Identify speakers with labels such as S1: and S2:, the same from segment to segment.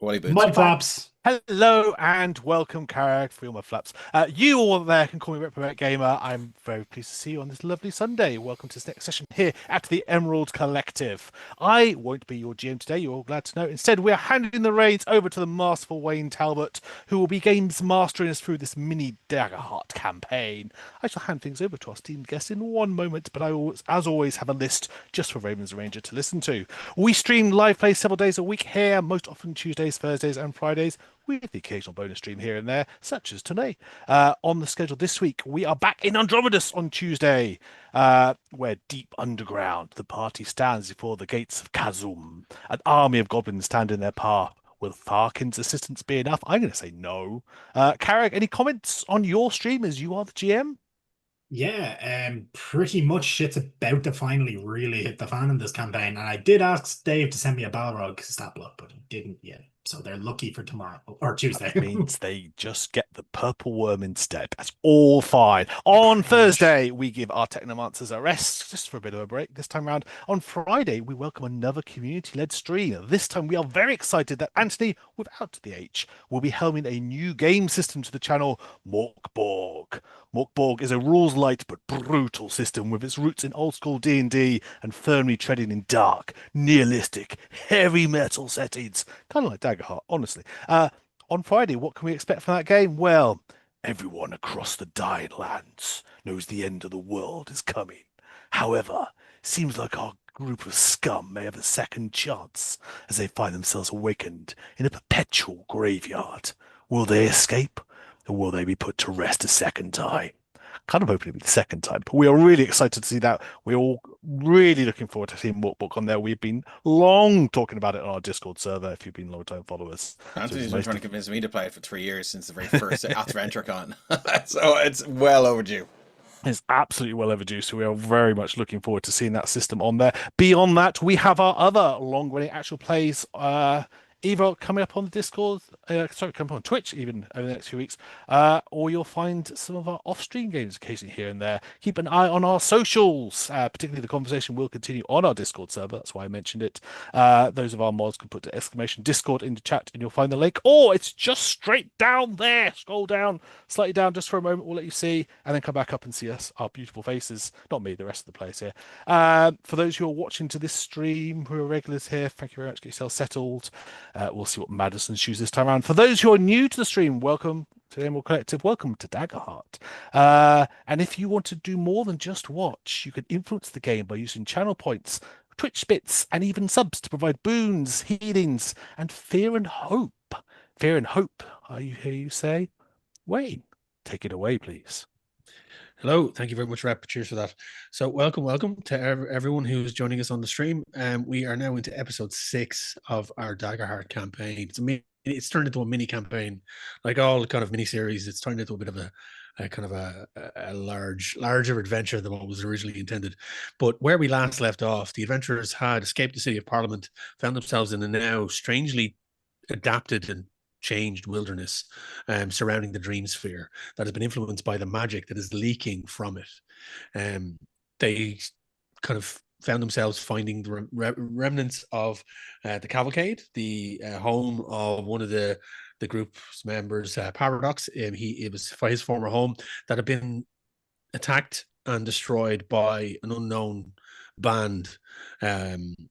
S1: Wally Boots.
S2: Mud flaps.
S3: Hello and welcome, Carag, for all my flaps. You all there can call me Reprobate Gamer. I'm very pleased to see you on this lovely Sunday. Welcome to this next session here at the Emerald Collective. I won't be your GM today, you're all glad to know. Instead, we are handing the reins over to the masterful Wayne Talbot, who will be games mastering us through this mini Daggerheart campaign. I shall hand things over to our esteemed guest in one moment, but I always, as always, have a list just for Ravens Ranger to listen to. We stream live play several days a week here, most often Tuesdays, Thursdays, and Fridays, with the occasional bonus stream here and there, such as today. On the schedule this week, we are back in Andromedus on Tuesday, where deep underground the party stands before the gates of Kazum. An army of goblins stand in their path. Will Farkin's assistance be enough? I'm going to say no. Carrick, any comments on your stream as you are the GM?
S2: Yeah, pretty much shit's about to finally really hit the fan in this campaign. And I did ask Dave to send me a Balrog stat block, but he didn't yet. So they're lucky for tomorrow or
S3: That
S2: Tuesday.
S3: means they just get the purple worm instead. That's all fine. On
S2: Pretty much.
S3: Thursday, we give our technomancers a rest, just for a bit of a break this time around. On Friday, we welcome another community-led stream. This time, we are very excited that Anthony, without the H, will be helming a new game system to the channel, Morkborg. Morkborg is a rules-light but brutal system with its roots in old-school D&D and firmly treading in dark, nihilistic, heavy metal settings. Kind of like Daggerheart, honestly. On Friday, what can we expect from that game? Well, everyone across the Dying Lands knows the end of the world is coming. However, seems like our group of scum may have a second chance as they find themselves awakened in a perpetual graveyard. Will they escape, or will they be put to rest a second time? Kind of hoping it'll be the second time, but we are really excited to see that. We're all really looking forward to seeing Walkbook on there. We've been long talking about it on our Discord server if you've been long-time followers. So
S1: Anthony's
S3: it's
S1: been
S3: nice
S1: trying
S3: to
S1: to convince me to play it for 3 years since the very first AdventureCon. So it's well overdue.
S3: It's absolutely well overdue, so we are very much looking forward to seeing that system on there. Beyond that, we have our other long-running actual plays, either coming up on the Discord, sorry, coming up on Twitch even over the next few weeks, or you'll find some of our off-stream games occasionally here and there. Keep an eye on our socials, particularly the conversation will continue on our Discord server. That's why I mentioned it. Those of our mods can put the exclamation Discord in the chat and you'll find the link, or it's just straight down there. Scroll down, slightly down just for a moment. We'll let you see, and then come back up and see us, our beautiful faces. Not me, the rest of the players here. For those who are watching to this stream, who are regulars here, thank you very much. Get yourself settled. We'll see what Madison chooses this time around. For those who are new to the stream, welcome to the Emerald Collective. Welcome to Daggerheart. And if you want to do more than just watch, you can influence the game by using channel points, Twitch bits, and even subs to provide boons, healings, and fear and hope. Fear and hope, are you hear you say? Wayne, take it away, please.
S4: Hello, thank you very much, Rep. Cheers for that. So, welcome to everyone who's joining us on the stream. We are now into episode 6 of our Daggerheart campaign. It's turned into a mini campaign, like all kind of mini series. It's turned into a bit of a kind of a larger adventure than what was originally intended. But where we last left off, the adventurers had escaped the city of Parliament, found themselves in a now strangely adapted and changed wilderness surrounding the Dreamsphere that has been influenced by the magic that is leaking from it. They kind of found themselves finding the remnants of the cavalcade, the home of one of the group's members, Paradox. It was his former home that had been attacked and destroyed by an unknown band. And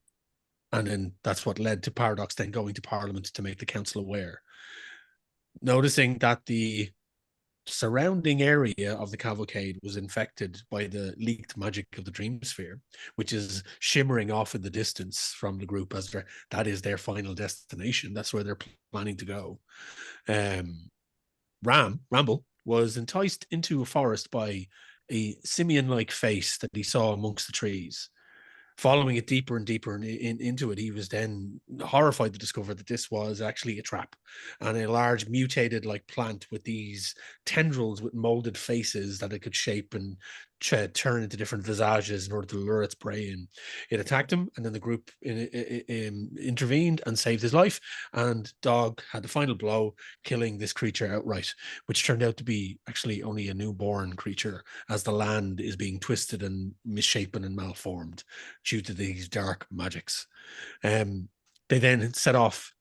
S4: then that's what led to Paradox then going to Parliament to make the council aware. Noticing that the surrounding area of the cavalcade was infected by the leaked magic of the Dreamsphere, which is shimmering off in the distance from the group as that is their final destination. That's where they're planning to go. Ramble was enticed into a forest by a simian-like face that he saw amongst the trees. Following it deeper and deeper into it, he was then horrified to discover that this was actually a trap and a large mutated like plant with these tendrils with molded faces that it could shape and turn into different visages in order to lure its prey in. It attacked him, and then the group intervened and saved his life, and Dog had the final blow, killing this creature outright, which turned out to be actually only a newborn creature, as the land is being twisted and misshapen and malformed due to these dark magics. They then set off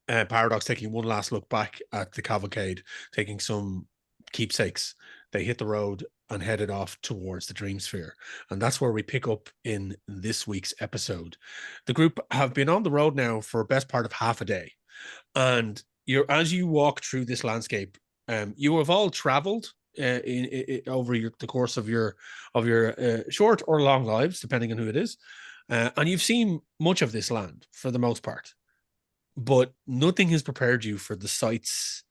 S4: Paradox taking one last look back at the cavalcade, taking some keepsakes. They hit the road and headed off towards the Dreamsphere. And that's where we pick up in this week's episode. The group have been on the road now for best part of half a day. And as you walk through this landscape, you have all traveled over the course of your short or long lives, depending on who it is. And you've seen much of this land for the most part. But nothing has prepared you for the sights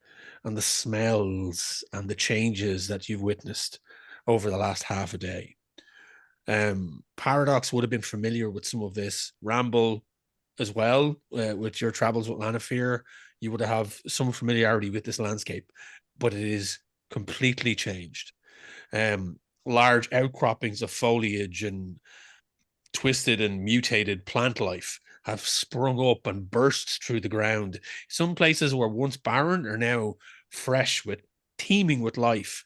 S4: and the smells and the changes that you've witnessed over the last half a day. Paradox would have been familiar with some of this. Ramble as well, with your travels with Lanafear, you would have some familiarity with this landscape, but it is completely changed. Large outcroppings of foliage and twisted and mutated plant life have sprung up and burst through the ground. Some places were once barren are now fresh, with teeming with life.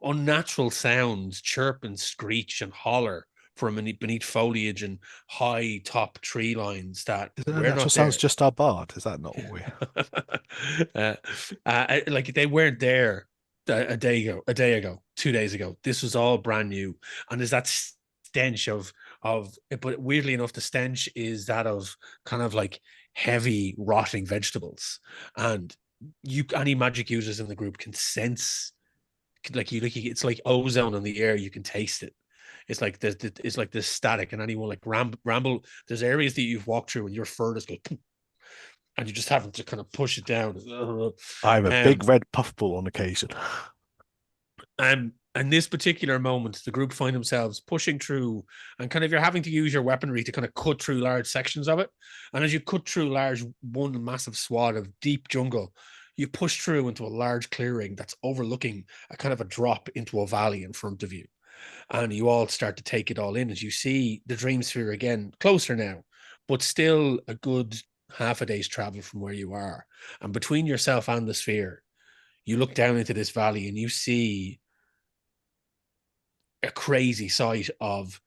S4: Unnatural sounds chirp and screech and holler from beneath foliage and high top tree lines that
S3: natural sounds just our bard. Is that not what we
S4: like they weren't there a day ago, 2 days ago. This was all brand new. And there's that stench of but weirdly enough, the stench is that of kind of like heavy rotting vegetables. And any magic users in the group can sense, it's like ozone in the air. You can taste it. It's like this static, and anyone like ramble. There's areas that you've walked through and your fur just goes, and you're just having to kind of push it down.
S3: I'm a big red puffball on occasion.
S4: And this particular moment, the group find themselves pushing through, and kind of you're having to use your weaponry to kind of cut through large sections of it. And as you cut through one massive swath of deep jungle, you push through into a large clearing that's overlooking a kind of a drop into a valley in front of you. And you all start to take it all in as you see the Dreamsphere again, closer now, but still a good half a day's travel from where you are. And between yourself and the sphere, you look down into this valley and you see a crazy sight of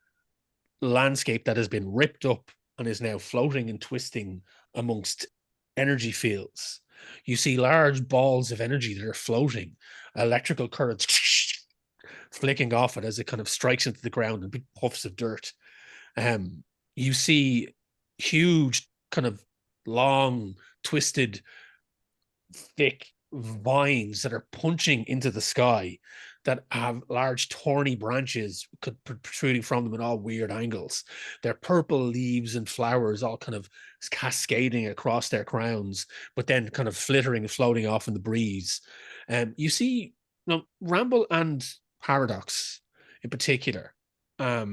S4: landscape that has been ripped up and is now floating and twisting amongst energy fields. You see large balls of energy that are floating, electrical currents flicking off it as it kind of strikes into the ground and big puffs of dirt. You see huge, kind of long, twisted, thick vines that are punching into the sky that have large thorny branches protruding from them in all weird angles. Their purple leaves and flowers all kind of cascading across their crowns, but then kind of flittering and floating off in the breeze. You see, Ramble and Paradox in particular. I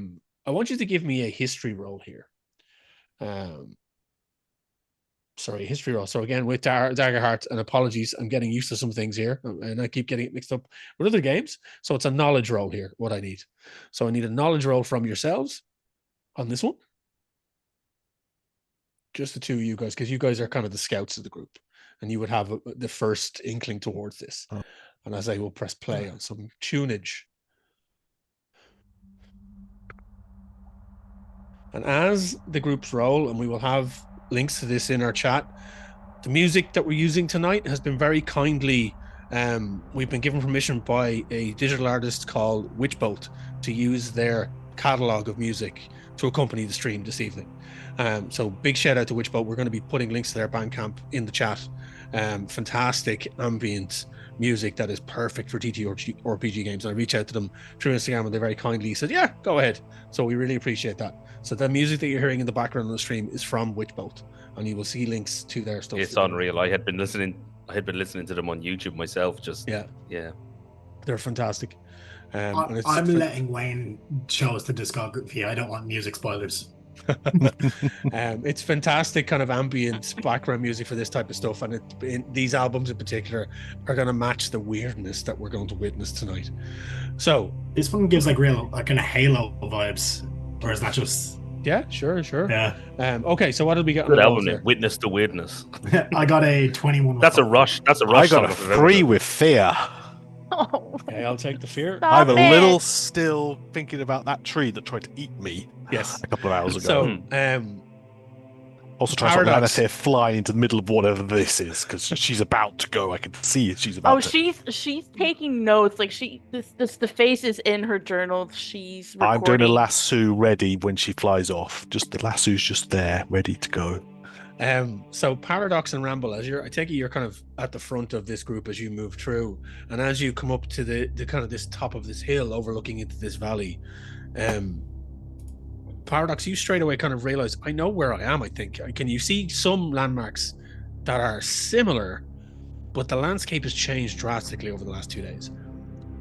S4: want you to give me a history roll here. History roll. So again, with Daggerheart, and apologies, I'm getting used to some things here, and I keep getting it mixed up with other games. So it's a knowledge roll here, what I need. So I need a knowledge roll from yourselves on this one. Just the two of you guys, because you guys are kind of the scouts of the group, and you would have the first inkling towards this. Oh. And as I will press play on some tunage. And as the groups roll, and we will have links to this in our chat, the music that we're using tonight has been very kindly, we've been given permission by a digital artist called Witchbolt to use their catalog of music to accompany the stream this evening. So big shout out to Witchbolt. We're going to be putting links to their Bandcamp in the chat. Fantastic ambient music that is perfect for TTRPG games. And I reached out to them through Instagram, and they very kindly said, yeah, go ahead. So we really appreciate that. So the music that you're hearing in the background on the stream is from Witchbolt, and you will see links to their stuff.
S5: It's unreal. I had been listening to them on YouTube myself. Yeah,
S4: they're fantastic.
S2: I'm letting Wayne show us the discography. I don't want music spoilers.
S4: It's fantastic kind of ambient background music for this type of stuff, and these albums in particular are going to match the weirdness that we're going to witness tonight. So
S2: this one gives like kind of Halo vibes, or is that just?
S4: Yeah, sure.
S2: Yeah.
S4: Okay, so what did we get?
S5: Good album, Witness the Weirdness.
S2: I got a 21.
S5: That's a rush.
S3: I got a 3 with Fear.
S4: Okay, I'll take the Fear.
S3: I'm a little still thinking about that tree that tried to eat me.
S4: Yes,
S3: a couple of hours ago.
S4: So,
S3: Also try to
S4: Paradox.
S3: Lanathir fly into the middle of whatever this is, because she's about to go. I can see she's about
S6: Oh,
S3: to.
S6: she's taking notes. Like the face is in her journal. She's recording.
S3: I'm doing a lasso ready when she flies off. Just the lasso's just there, ready to go.
S4: So Paradox and Ramble, I take it you're kind of at the front of this group as you move through, and as you come up to the kind of this top of this hill overlooking into this valley, Paradox, you straight away kind of realize, I know where I am. I think can you see some landmarks that are similar, but the landscape has changed drastically over the last 2 days,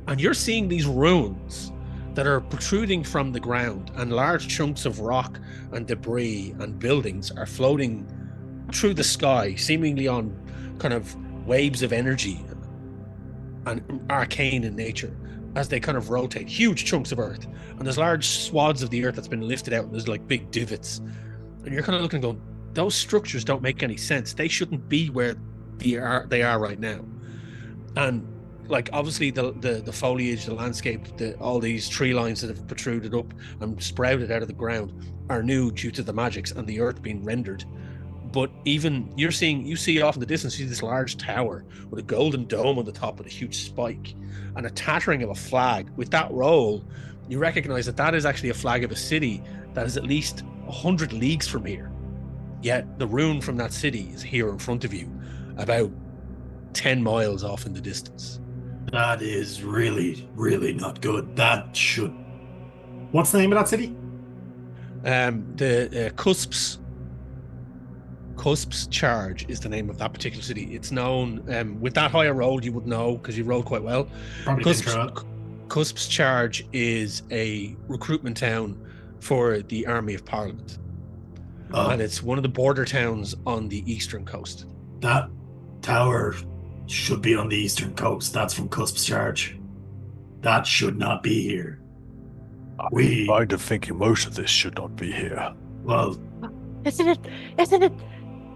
S4: and you're seeing these ruins that are protruding from the ground, and large chunks of rock and debris and buildings are floating through the sky, seemingly on kind of waves of energy and arcane in nature as they kind of rotate. Huge chunks of earth, and there's large swaths of the earth that's been lifted out, and there's like big divots, and you're kind of looking and going, those structures don't make any sense. They shouldn't be where they are right now. And like obviously the foliage, the landscape, all these tree lines that have protruded up and sprouted out of the ground are new due to the magics and the earth being rendered. But even you see off in the distance, you see this large tower with a golden dome on the top with a huge spike and a tattering of a flag. With that roll, you recognize that is actually a flag of a city that is at least 100 leagues from here. Yet the rune from that city is here in front of you, about 10 miles off in the distance.
S2: That is really, really not good. That should... What's the name of that city?
S4: The Cusp's Charge is the name of that particular city. It's known, with that higher roll, you would know because you rolled quite well.
S2: Probably
S4: Cusp's Charge is a recruitment town for the Army of Parliament. And it's one of the border towns on the eastern coast.
S2: That tower should be on the eastern coast. That's from Cusp's Charge. That should not be here.
S3: I'm kind of thinking most of this should not be here.
S2: Well...
S6: Isn't it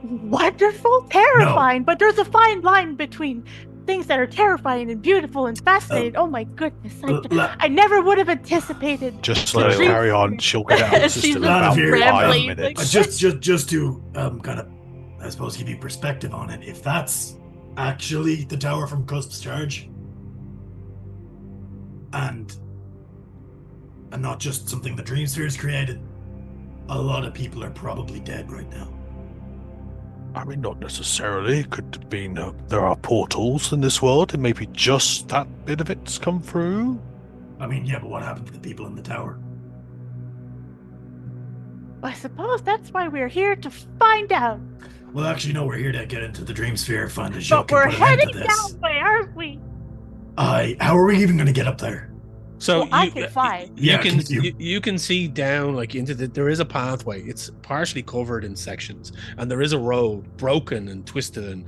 S6: wonderful? Terrifying,
S2: No.
S6: but there's a fine line between things that are terrifying and beautiful and fascinating. Oh my goodness. I never would have anticipated.
S3: Just let her carry on. She'll get out of the
S6: She's
S3: system in
S2: not
S3: about
S2: here.
S3: 5
S6: Rambling,
S3: minutes.
S2: Just to kind of, I suppose, give you perspective on it. If that's actually the tower from Cusp's Charge, and not just something the Dreamsphere's created, a lot of people are probably dead right now.
S3: I mean, not necessarily. It could have been there are portals in this world, and maybe just that bit of it's come through.
S2: I mean, yeah, but what happened to the people in the tower?
S6: I suppose that's why we're here to find out.
S2: Well, actually, no, we're here to get into the Dreamsphere, find a
S6: But
S2: joke,
S6: we're
S2: and put an end
S6: heading
S2: to this.
S6: that way, aren't we?
S2: How are we even going to get up there?
S4: So
S6: Well, I can fly.
S4: You can see down like into there is a pathway. It's partially covered in sections, and there is a road broken and twisted, and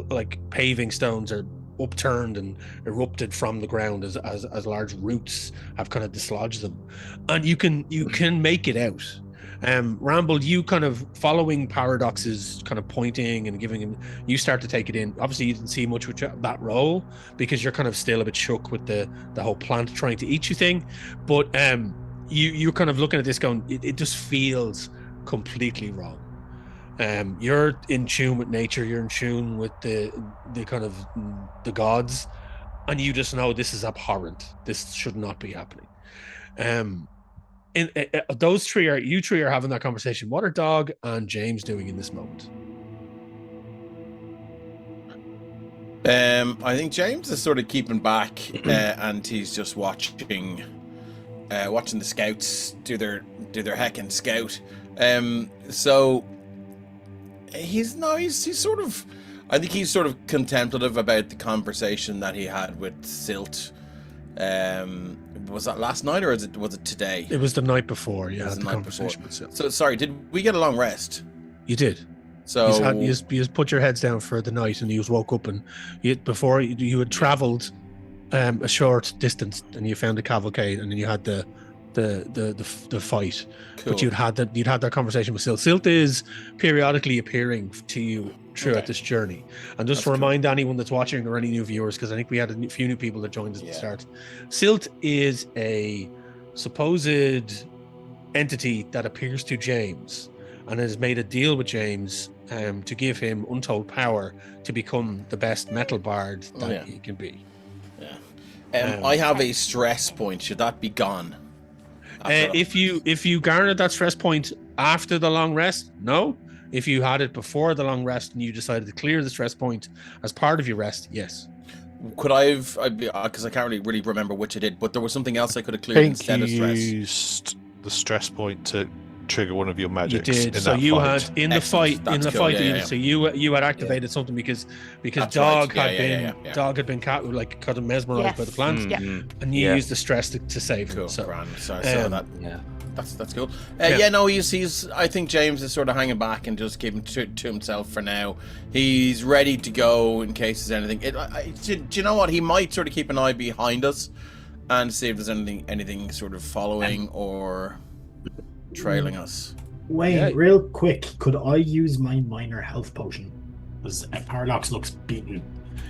S4: like paving stones are upturned and erupted from the ground as large roots have kind of dislodged them, and you can make it out. Ramble, you kind of following Paradox's kind of pointing and giving him, you start to take it in. Obviously, you didn't see much with that roll because you're kind of still a bit shook with the whole plant trying to eat you thing. But you're kind of looking at this going, it just feels completely wrong. You're in tune with nature. You're in tune with the kind of the gods, and you just know this is abhorrent. This should not be happening. Those three are having that conversation. What are Dog and James doing in this moment?
S1: I think James is sort of keeping back, and he's just watching the scouts do their heckin' scout. So he's sort of, I think he's sort of contemplative about the conversation that he had with Silt. Was that last night or was it today?
S4: It was the night before. Yeah,
S1: the
S4: the
S1: night
S4: conversation
S1: before.
S4: with Silt.
S1: So sorry, did we get a long rest?
S4: You did.
S1: So
S4: you just put your heads down for the night, and you woke up, and before you had travelled a short distance, and you found a cavalcade, and then you had the fight.
S1: Cool.
S4: But you'd had that conversation with Silt. Silt is periodically appearing to you throughout this journey. And just to remind anyone that's watching or any new viewers, because I think we had a few new people that joined us at the start. Silt is a supposed entity that appears to James and has made a deal with James to give him untold power to become the best metal bard that he can be.
S1: I have a stress point. Should that be gone?
S4: If you garnered that stress point after the long rest, no. If you had it before the long rest and you decided to clear the stress point as part of your rest, yes.
S1: Could I've because I can't really remember which I did, but there was something else I could have cleared instead of stress.
S3: Used the stress point to trigger one of your magics.
S4: You did.
S3: In
S4: so
S3: that
S4: you
S3: fight.
S4: had in the
S1: Excellent.
S4: fight.
S1: That's cool.
S4: So you had activated something because
S1: That's
S4: Dog
S1: right.
S4: Dog had been kind of mesmerized by the plant, and you used the stress to save him.
S1: Cool.
S4: So
S1: Grand. So that's cool. He's. I think James is sort of hanging back and just keeping to himself for now. He's ready to go in case there's anything. Do you know what? He might sort of keep an eye behind us and see if there's anything sort of following or trailing us.
S2: Wayne, real quick, could I use my minor health potion? Because Paradox looks beaten.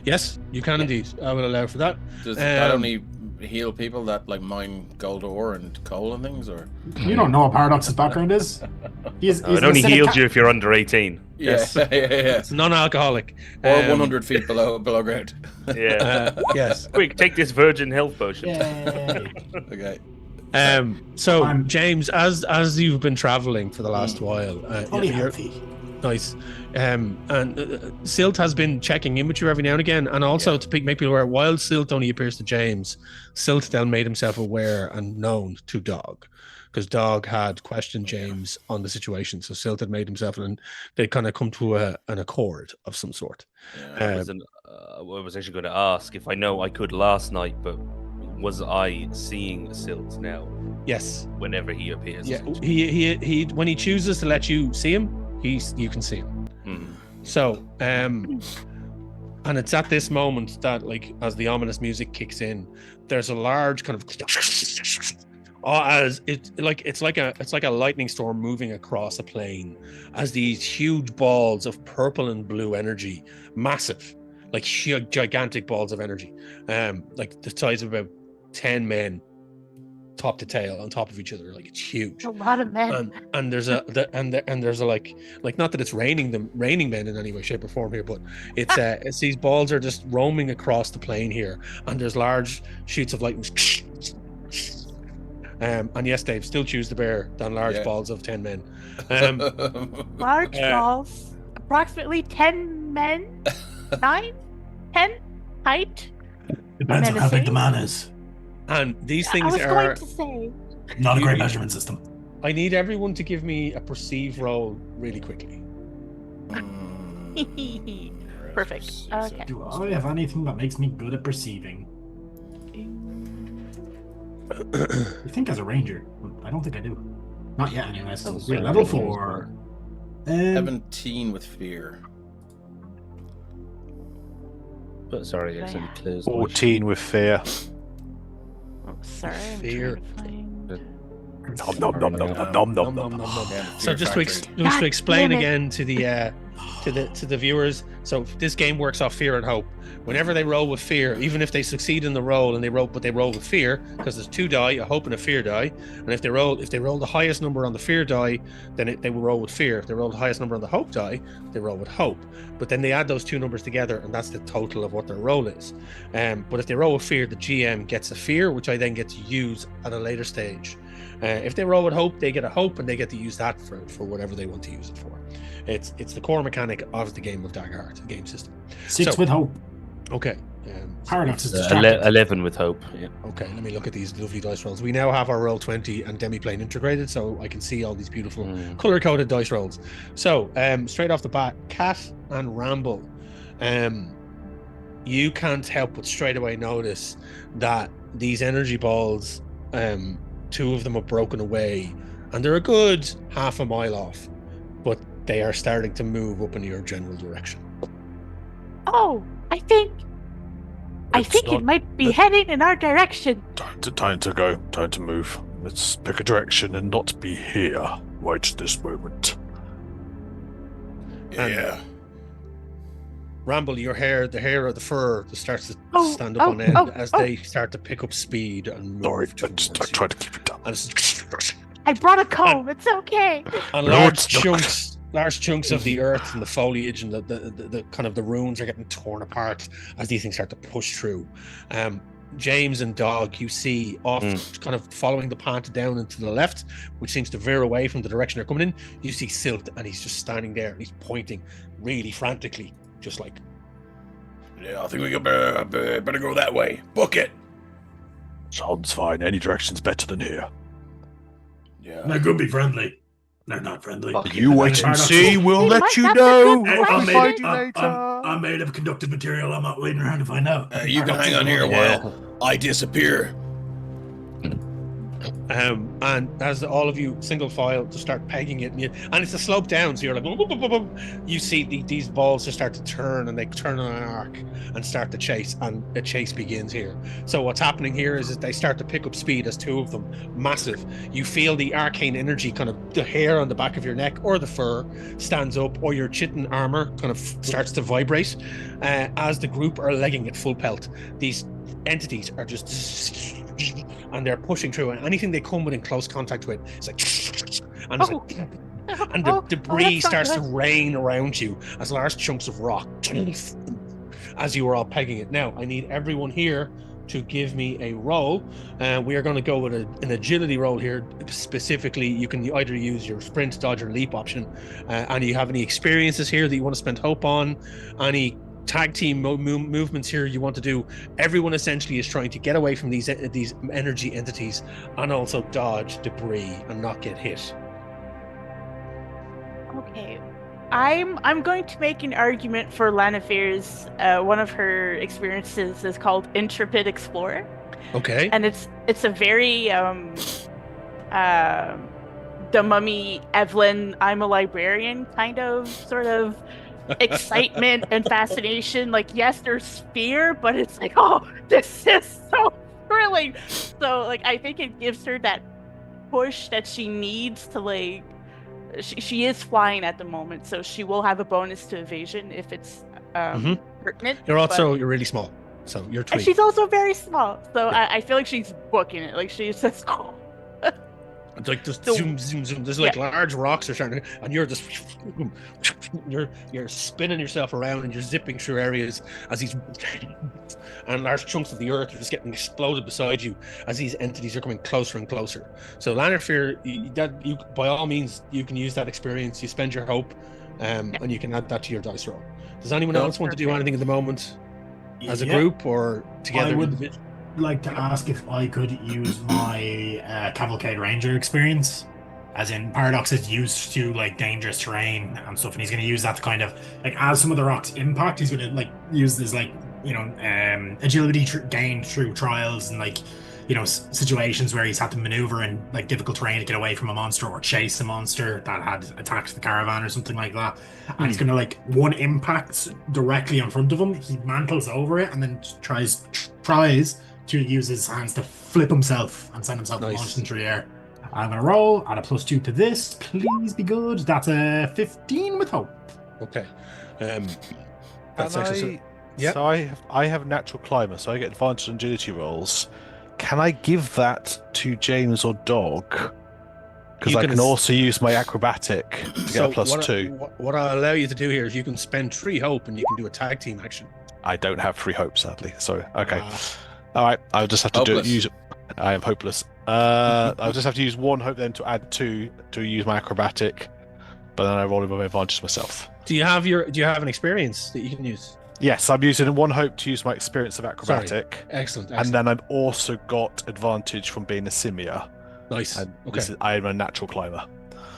S4: Yes, you can indeed. I will allow for that.
S1: Does that only heal people that like mine gold ore and coal and things, or
S2: you don't know what Paradox's background is? He's
S5: it only heals you if you're under 18.
S1: Yes,
S4: It's non-alcoholic
S1: or 100 feet below ground.
S4: Yes.
S5: Quick, take this virgin health potion.
S1: Okay.
S4: So James, as you've been traveling for the last while,
S2: fully healthy.
S4: Nice. And Silt has been checking in with you every now and again, and also to make people aware, while Silt only appears to James, Silt then made himself aware and known to Dog, because Dog had questioned James on the situation. So Silt had made himself, and they kind of come to an accord of some sort.
S5: I was actually going to ask if I know I could last night, but was I seeing Silt now?
S4: Yes.
S5: Whenever he appears.
S4: Yeah. He when he chooses to let you see him, you can see him. So and it's at this moment that, like, as the ominous music kicks in, there's a large kind of it's like a lightning storm moving across a plain, as these huge balls of purple and blue energy, massive, like gigantic balls of energy, like the size of about 10 men, top to tail, on top of each other. Like, it's huge.
S6: A lot of men.
S4: And there's a like not that it's raining men in any way, shape, or form here, but it's these balls are just roaming across the plain here, and there's large sheets of lightning. And yes, Dave, still choose the bear than large balls of 10 men.
S6: Large balls, approximately 10 men, 9, 10 height.
S2: Depends on how big the man is.
S4: And these things
S6: are going to say
S2: not a great measurement system.
S4: I need everyone to give me a perceive roll really quickly.
S6: Perfect. Okay.
S2: Do I have anything that makes me good at perceiving? I think as a ranger. I don't think I do. Not yet, anyways. We're level 4.
S1: 17 with fear.
S5: But sorry, I said closed.
S3: 14 with fear.
S6: Oh, sorry.
S4: Fear.
S3: Nom, nom, nom, nom, nom, nom, nom.
S4: So just to explain again to the viewers, so this game works off fear and hope. Whenever they roll with fear, even if they succeed in the roll and they roll with fear, because there's 2 die, a hope and a fear die, and if they roll the highest number on the fear die, then they will roll with fear. If they roll the highest number on the hope die, they roll with hope. But then they add those 2 numbers together, and that's the total of what their roll is. But if they roll with fear, the GM gets a fear, which I then get to use at a later stage. If they roll with hope, they get a hope, and they get to use that for whatever they want to use it for. It's the core mechanic of the game of Daggerheart, the game system.
S2: 6 with hope.
S4: Okay.
S2: Paradox is distracted.
S5: 11 with hope. Yeah.
S4: Okay, let me look at these lovely dice rolls. We now have our roll 20 and demiplane integrated, so I can see all these beautiful color-coded dice rolls. So, straight off the bat, Cat and Ramble, you can't help but straight away notice that these energy balls, 2 of them are broken away, and they're a good half a mile off, but they are starting to move up in your general direction.
S6: Oh, I think it might be heading in our direction.
S3: Time to go. Time to move. Let's pick a direction and not be here right this moment.
S1: Yeah.
S4: Ramble, the hair of the fur starts to stand up on end as they start to pick up speed and move.
S3: Sorry, I'm trying to keep it down.
S4: And
S6: I brought a comb. It's okay.
S4: And large chunks of the earth and the foliage and the kind of the runes are getting torn apart as these things start to push through. James and Dog, you see off kind of following the path down into the left, which seems to veer away from the direction they're coming in. You see Silt, and he's just standing there and he's pointing really frantically, just like,
S1: Yeah, I think we better go that way. Book it.
S3: Sounds fine. Any direction's better than here.
S1: Yeah.
S2: They could be friendly. They're not friendly.
S3: You wait and see. We'll
S6: They
S3: let
S6: might
S3: you
S6: have a
S3: know.
S6: good
S3: We'll
S6: plan.
S3: find you later.
S2: I'm made of conductive material. I'm not waiting around to find out.
S1: You can hang on here while I disappear.
S4: and as all of you single file to start pegging it, and it's a slope down, so you're like, boom, boom, boom, boom. You see these balls just start to turn, and they turn on an arc and start to chase, and a chase begins here. So what's happening here is that they start to pick up speed as two of them, massive. You feel the arcane energy, kind of the hair on the back of your neck or the fur stands up, or your chitin armor kind of starts to vibrate as the group are legging at full pelt. These entities are just, and they're pushing through, and anything they come within close contact with, it's like, and it's like, and the debris starts to rain around you as large chunks of rock as you are all pegging it. Now, I need everyone here to give me a roll. We are going to go with an agility roll here. Specifically, you can either use your sprint, dodge, or leap option. And you have any experiences here that you want to spend hope on? Any tag team movements here you want to do? Everyone essentially is trying to get away from these energy entities and also dodge debris and not get hit.
S6: Okay. I'm going to make an argument for Lanifear's. One of her experiences is called Intrepid Explorer.
S4: Okay.
S6: And it's a very the Mummy Evelyn, I'm a librarian kind of sort of excitement and fascination. Like, yes, there's fear, but it's like, oh, this is so thrilling. So like I think it gives her that push that she needs to, like, she is flying at the moment, so she will have a bonus to evasion if it's pertinent.
S4: You're really small, so you're
S6: and she's also very small, so yeah. I feel like she's booking it. Like, she's just
S4: it's like just zoom. There's like large rocks are starting, and you're just you're spinning yourself around and you're zipping through areas as these and large chunks of the earth are just getting exploded beside you as these entities are coming closer and closer. So Lanifear, you by all means you can use that experience. You spend your hope, and you can add that to your dice roll. Does anyone else want to do anything at the moment as a group or together?
S2: I would like to ask if I could use my Cavalcade Ranger experience. As in, Paradox is used to like dangerous terrain and stuff, and he's going to use that to kind of like, as some of the rocks impact, he's going to like use this like, you know, agility gained through trials and like, you know, situations where he's had to maneuver in like difficult terrain to get away from a monster or chase a monster that had attacked the caravan or something like that. And he's gonna, like, one impacts directly in front of him, he mantles over it and then tries to use his hands to flip himself and send himself launching through the air. I'm gonna roll, add a +2 to this, please be good. That's a 15 with hope.
S4: Okay.
S3: That's actually. Yeah. So I have natural climber, so I get advantage on agility rolls. Can I give that to James or Dog? Because I can also use my acrobatic to get a +2.
S4: What I'll allow you to do here is you can spend 3 hope and you can do a tag team action.
S3: I don't have 3 hope, sadly. So okay. All right. I'll just have to use. I am hopeless. I'll just have to use 1 hope then to add 2 to use my acrobatic, but then I roll with my advantage myself.
S4: Do you have an experience that you can use?
S3: Yes, I'm using 1 hope to use my experience of acrobatic.
S4: Excellent.
S3: And then I've also got advantage from being a simia.
S4: Nice.
S3: And I am a natural climber.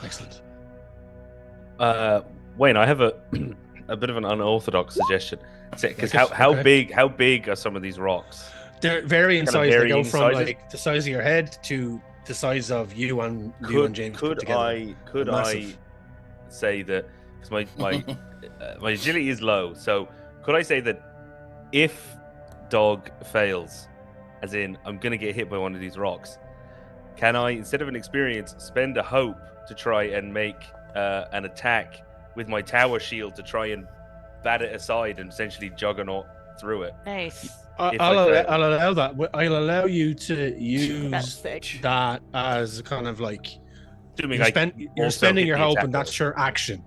S4: Excellent.
S5: Wayne, I have a bit of an unorthodox suggestion. Because how big are some of these rocks?
S4: They're varying size. They go from like the size of your head to the size of you and James put together.
S5: Could I say that, because my agility is low, so could I say that if Dog fails, as in I'm going to get hit by one of these rocks, can I, instead of an experience, spend a hope to try and make an attack with my tower shield to try and bat it aside and essentially juggernaut through it?
S6: Nice.
S4: I'll allow that. I'll allow you to use that as kind of like
S5: Assuming
S4: you're
S5: also
S4: spending
S5: hit
S4: your
S5: the
S4: hope,
S5: attack
S4: and that's
S5: roll.
S4: your action.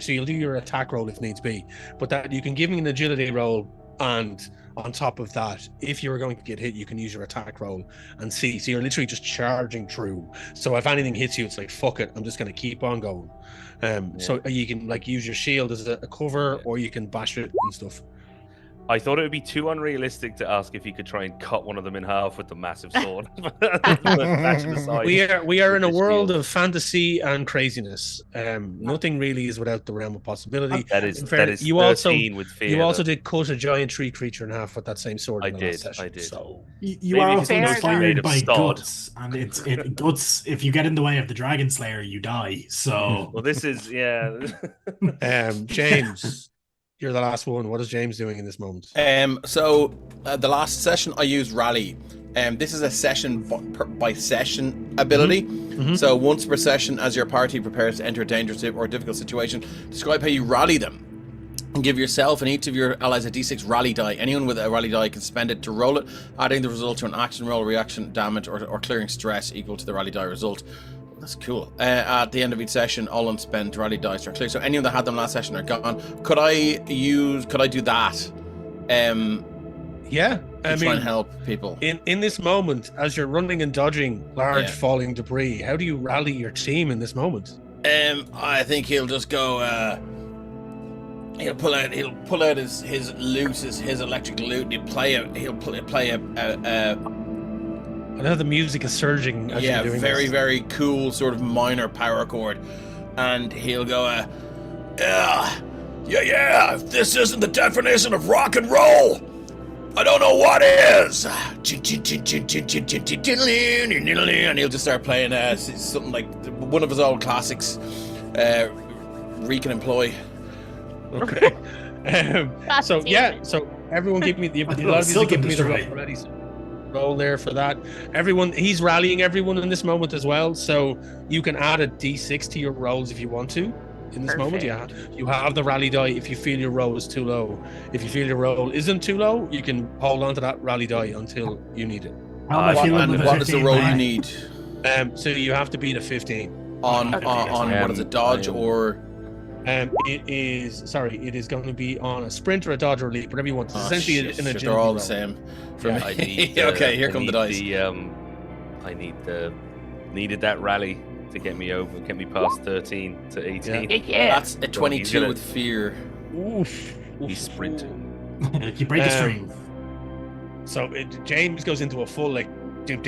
S4: So you'll do your attack roll if needs be, but that you can give me an agility roll, and on top of that, if you were going to get hit, you can use your attack roll and see. So you're literally just charging through. So if anything hits you, it's like, fuck it, I'm just going to keep on going. So you can like use your shield as a cover, or you can bash it and stuff.
S5: I thought it would be too unrealistic to ask if he could try and cut one of them in half with the massive sword.
S4: We are in a world of fantasy and craziness. Nothing really is without the realm of possibility.
S5: That is
S4: you
S5: 13 with fear.
S4: You also did cut a giant tree creature in half with that same sword.
S5: I
S4: in the last
S5: did.
S4: session,
S5: I did.
S4: So
S2: You
S5: Maybe
S2: are
S5: if
S2: also
S5: it's
S6: made
S2: inspired
S5: of
S2: by
S5: sod.
S2: guts, and guts. If you get in the way of the Dragon Slayer, you die. So
S5: Well, this is
S4: James, you're the last one. What is James doing in this moment?
S1: So the last session I used rally. This is a session by session ability. So once per session, as your party prepares to enter a dangerous or difficult situation, describe how you rally them. And give yourself and each of your allies a d6 rally die. Anyone with a rally die can spend it to roll it, adding the result to an action roll, reaction, damage, or clearing stress equal to the rally die result. That's cool. At the end of each session, all unspent rally dice are clear. So anyone that had them last session are gone. Could I do that?
S4: Yeah,
S1: To try and help people.
S4: in this moment, as you're running and dodging large falling debris, how do you rally your team in this moment?
S1: I think he'll just go. He'll pull out his lute, his electric lute. And he'll play a
S4: I know the music is surging as you're doing
S1: very
S4: this.
S1: very cool sort of minor power chord, and he'll go. Yeah. If this isn't the definition of rock and roll, I don't know what is. And he'll just start playing something like one of his old classics, Reek and Employ.
S4: Okay. So everyone give me the a lot of you give me the roll already. So roll there for that. He's rallying everyone in this moment as well. So you can add a d6 to your rolls if you want to. In this moment, you have the rally die if you feel your roll is too low. If you feel your roll isn't too low, you can hold on to that rally die until you need it.
S2: how am I feeling with a
S1: What is the
S2: 15
S1: roll
S2: now?
S1: you need?
S4: So you have to beat a 15.
S1: On what is it, dodge or?
S4: It is going to be on a sprint or a dodge or a leap, whatever you want. It's essentially an agility
S1: They're all
S4: roll.
S1: the same for
S5: I
S1: me.
S5: need,
S1: Okay, here come the dice.
S5: I needed that rally to get me past 13 to 18.
S6: Yeah.
S1: That's a 22 with fear.
S4: Oof.
S5: He's sprinting.
S2: You break a stream.
S4: So James goes into a full like, and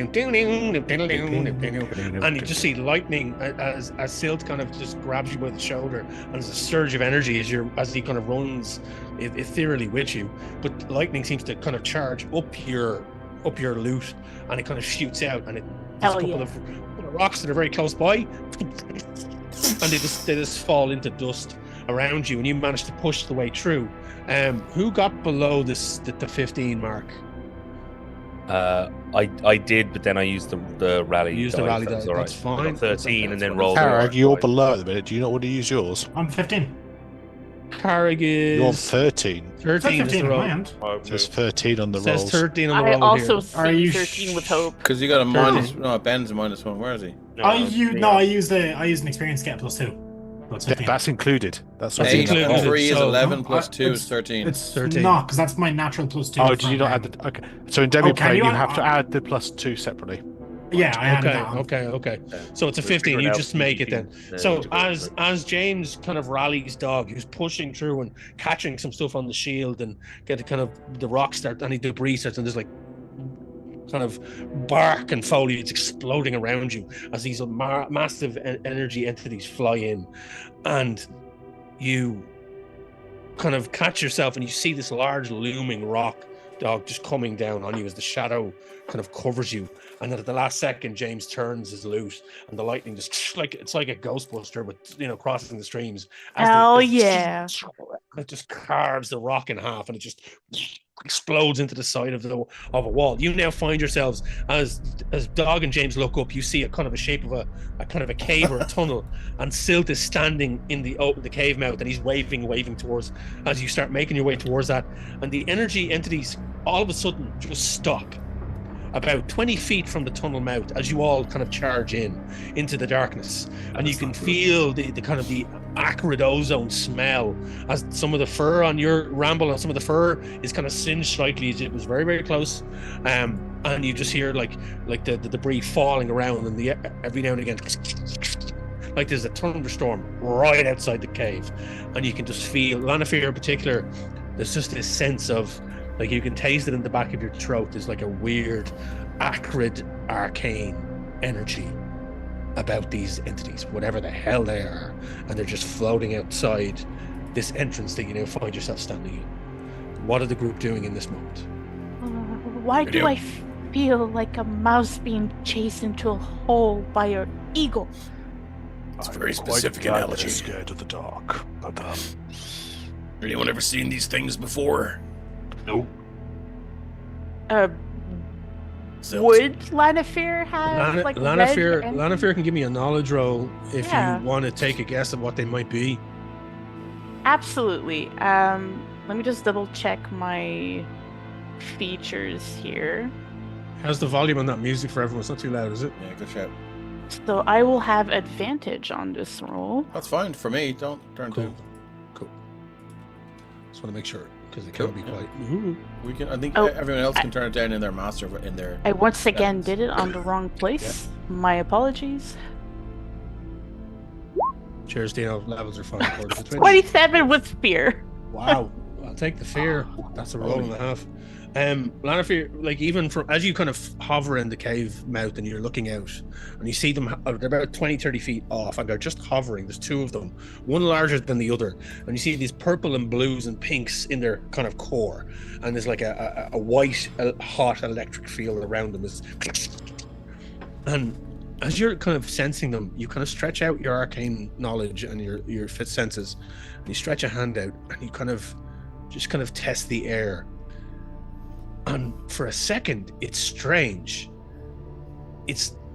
S4: you just see lightning as Silt kind of just grabs you by the shoulder, and there's a surge of energy as he kind of runs ethereally with you. But lightning seems to kind of charge up your loot, and it kind of shoots out, and there's a couple of rocks that are very close by, and they just fall into dust around you, and you manage to push the way through. Who got below the 15 mark?
S5: I did, but then I used the rally.
S4: You used the rally die.
S5: All right.
S4: That's fine.
S5: I got 13 and then
S4: That's
S5: rolled.
S3: Carrag, you're below at the minute. Do you not want to use yours?
S2: I'm 15.
S4: Carrag is
S3: You're on 13.
S4: 13 is
S2: 15
S4: the
S2: in
S4: roll.
S2: my hand.
S3: There's 13 on the
S4: Says
S3: rolls.
S4: 13 on the
S6: I
S4: roll
S6: also
S4: here.
S2: Are
S6: see
S2: you
S6: 13 with hope.
S1: Because you got a minus. No, Ben's a -1. Where is he?
S2: I used an experience to get +2. That's 15.
S3: That's included. That's what
S1: 8
S4: included.
S1: plus 3 is
S4: So-
S1: 11 plus 2
S2: It's-
S1: is 13.
S2: It's
S4: 13.
S2: not, because that's my natural +2.
S3: Oh, did you not add the? Okay. So in demi
S2: Oh, can
S3: play,
S2: you
S3: you
S2: add-
S3: have to add the +2 separately.
S2: Yeah, I added that on.
S4: Okay. So it's a
S5: We'll
S4: 15.
S5: figure it
S4: You
S5: out
S4: just make it then.
S5: PvP,
S4: So
S5: to go
S4: as James kind of rallies dog, who's pushing through and catching some stuff on the shield and get kind of the rock start, any debris starts, and there's like kind of bark and foliage exploding around you as these massive energy entities fly in, and you kind of catch yourself and you see this large looming rock dog just coming down on you as the shadow kind of covers you. And then at the last second, James turns his loot, and the lightning just it's like a Ghostbuster, but crossing the streams.
S6: Yeah.
S4: It just carves the rock in half, and it just explodes into the side of a wall. You now find yourselves as Dog and James look up. You see a kind of a shape of a kind of a cave or a tunnel, and Silt is standing in the cave mouth, and he's waving towards as you start making your way towards that. And the energy entities all of a sudden just stop. about 20 feet from the tunnel mouth as you all kind of charge into the darkness. And you can feel the kind of the acrid ozone smell as some of the fur on your ramble, and some of the fur is kind of singed slightly as it was very, very close. And you just hear like the debris falling around, and every now and again, like there's a thunderstorm right outside the cave. And you can just feel, Lanafir in particular, there's just this sense of, like, you can taste it in the back of your throat. There's like a weird, acrid, arcane energy about these entities, whatever the hell they are. And they're just floating outside this entrance that you now find yourself standing in. What are the group doing in this moment?
S6: Why do I feel like a mouse being chased into a hole by an eagle?
S1: It's a very specific analogy.
S3: Scared of the dark. But,
S1: anyone ever seen these things before?
S3: Nope.
S6: Would Lanafir have
S4: Lanafir can give me a knowledge roll if you want to take a guess at what they might be.
S6: Absolutely. Let me just double check my features here.
S4: How's the volume on that music for everyone? It's not too loud, is it?
S1: Yeah, good shout.
S6: So I will have advantage on this roll.
S1: That's fine for me. Don't turn
S4: Cool.
S1: down.
S4: Cool. Just want to make sure, because it can be quite. Ooh.
S1: We can. I think everyone else can turn it down in their master. In their.
S6: I once again did it on the wrong place. Yeah. My apologies.
S4: Cheers, Dino. Levels are fine.
S6: 27 with fear.
S4: Wow. I'll take the fear. That's a roll and a half. Lanafir, like, even from as you kind of hover in the cave mouth and you're looking out and you see them, they're about 20-30 feet off and they're just hovering. There's two of them, one larger than the other, and you see these purple and blues and pinks in their kind of core, and there's like a white hot electric field around them. And as you're kind of sensing them, you kind of stretch out your arcane knowledge and your fifth senses, and you stretch a hand out and you kind of test the air. And for a second, it's strange.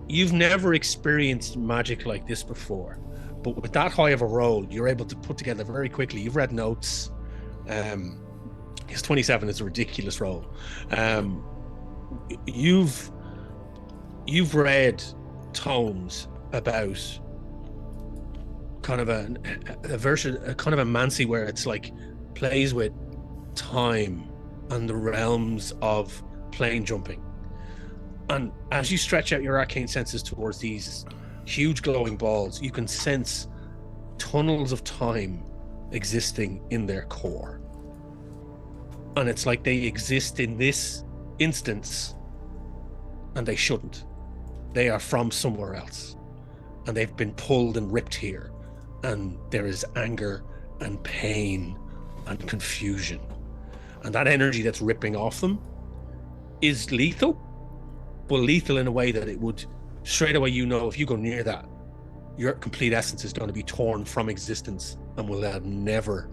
S4: You've never experienced magic like this before, but with that high of a roll, you're able to put together very quickly. You've read notes. His 27 is a ridiculous roll. You've read tomes about kind of a version, a kind of a mancy where it's like plays with time and the realms of plane jumping. And as you stretch out your arcane senses towards these huge glowing balls, you can sense tunnels of time existing in their core. And it's like they exist in this instance, and they shouldn't. They are from somewhere else, and they've been pulled and ripped here. And there is anger and pain and confusion. And that energy that's ripping off them is lethal, but lethal in a way that it would, straight away, you know, if you go near that, your complete essence is going to be torn from existence and will have never